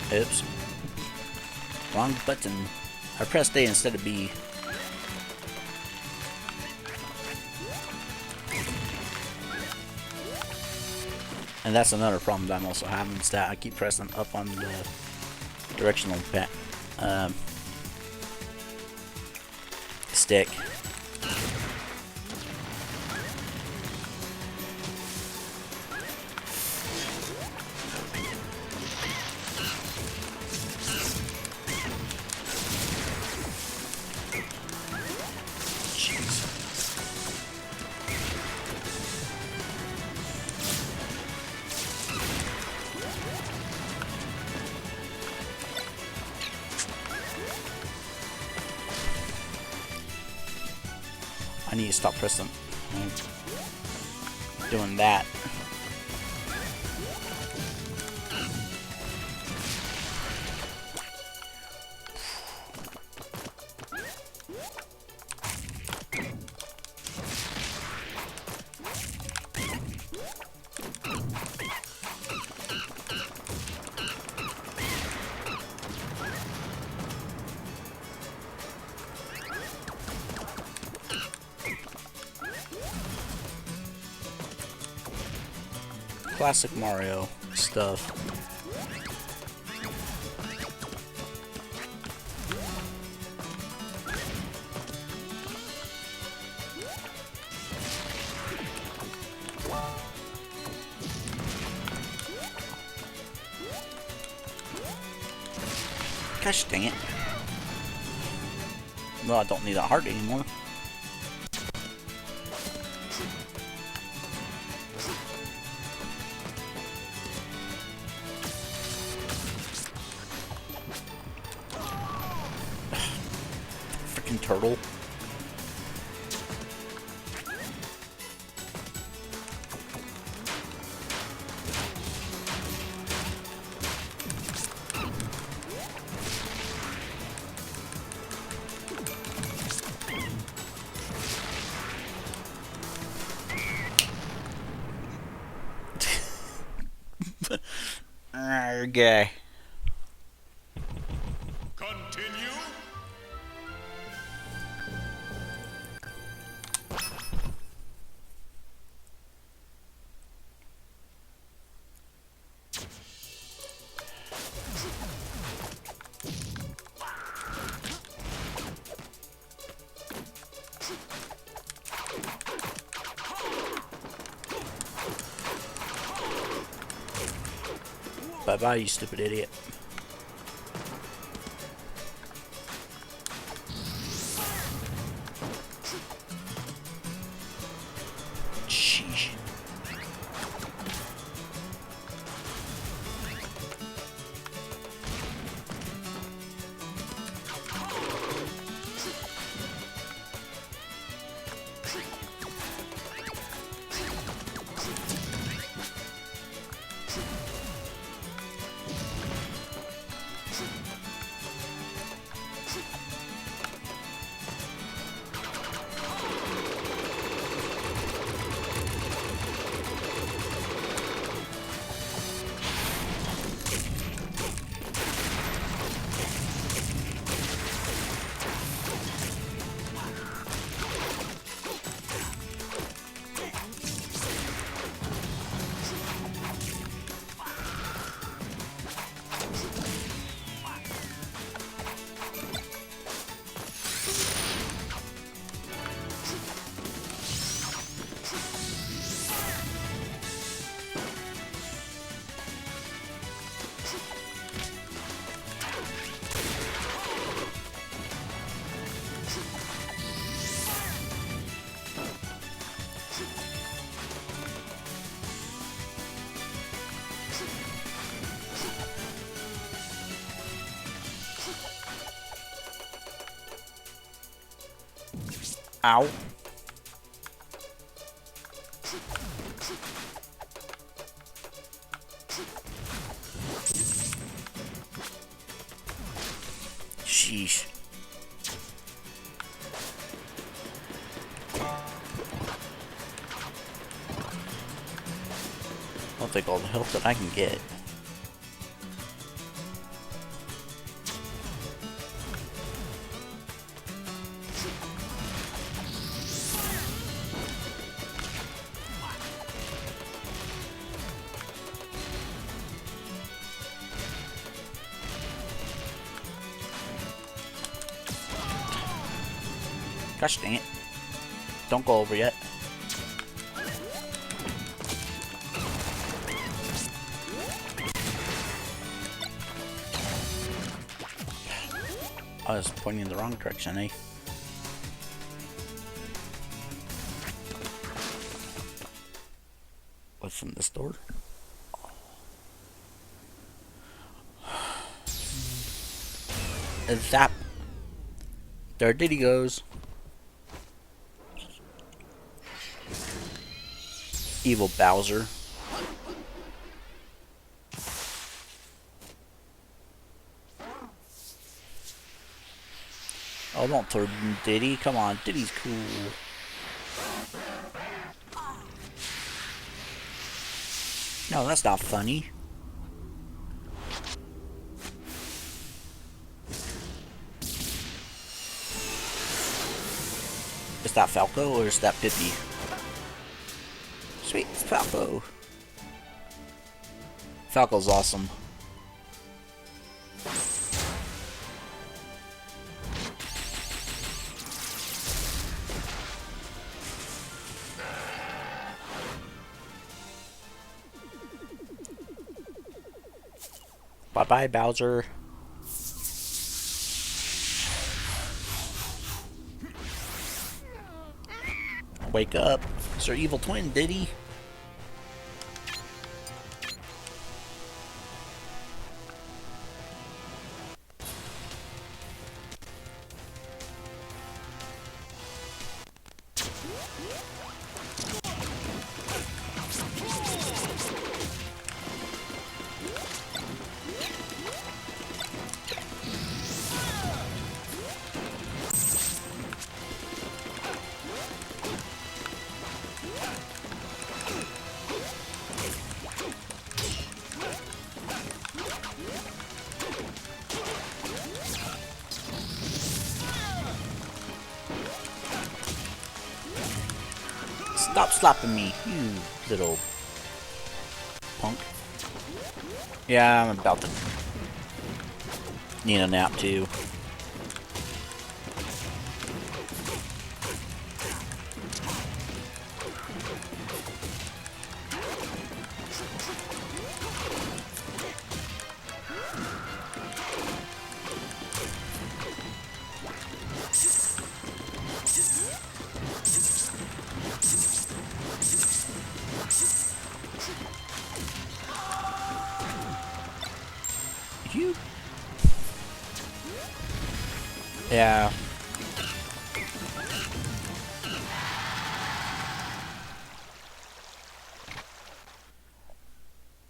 Oops. Wrong button. I pressed A instead of B. And that's another problem that I'm also having, is that I keep pressing up on the directional stick. I need to stop pressing. Doing that. Classic Mario stuff. Gosh dang it. Well, I don't need that heart anymore. Freaking turtle. Okay. Continue. Bye bye, you stupid idiot. Sheesh. Ow. Sheesh. I'll take all the help that I can get. Gosh dang it. Don't go over yet. I was pointing in the wrong direction, eh? What's in this door? Zap. There Diddy goes. Evil Bowser. Oh, don't throw Diddy. Come on, Diddy's cool. No, that's not funny. Is that Falco or is that Pippi? Sweet, it's Falco. Falco's awesome. Bye-bye, Bowser. Wake up. It's our evil twin, Diddy. Stop slapping me, you little punk. Yeah, I'm about to need a nap too. You. Yeah.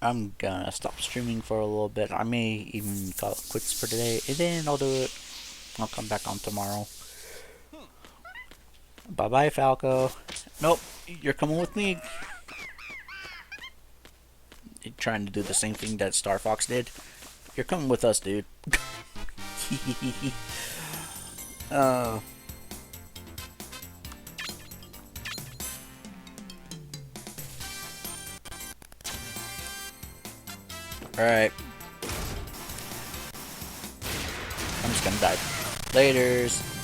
I'm gonna stop streaming for a little bit. I may even call it quits for today, and then I'll do it. I'll come back on tomorrow. Bye bye, Falco. Nope, you're coming with me. You're trying to do the same thing that Star Fox did. You're coming with us, dude. uh. Alright. I'm just gonna die. Laters.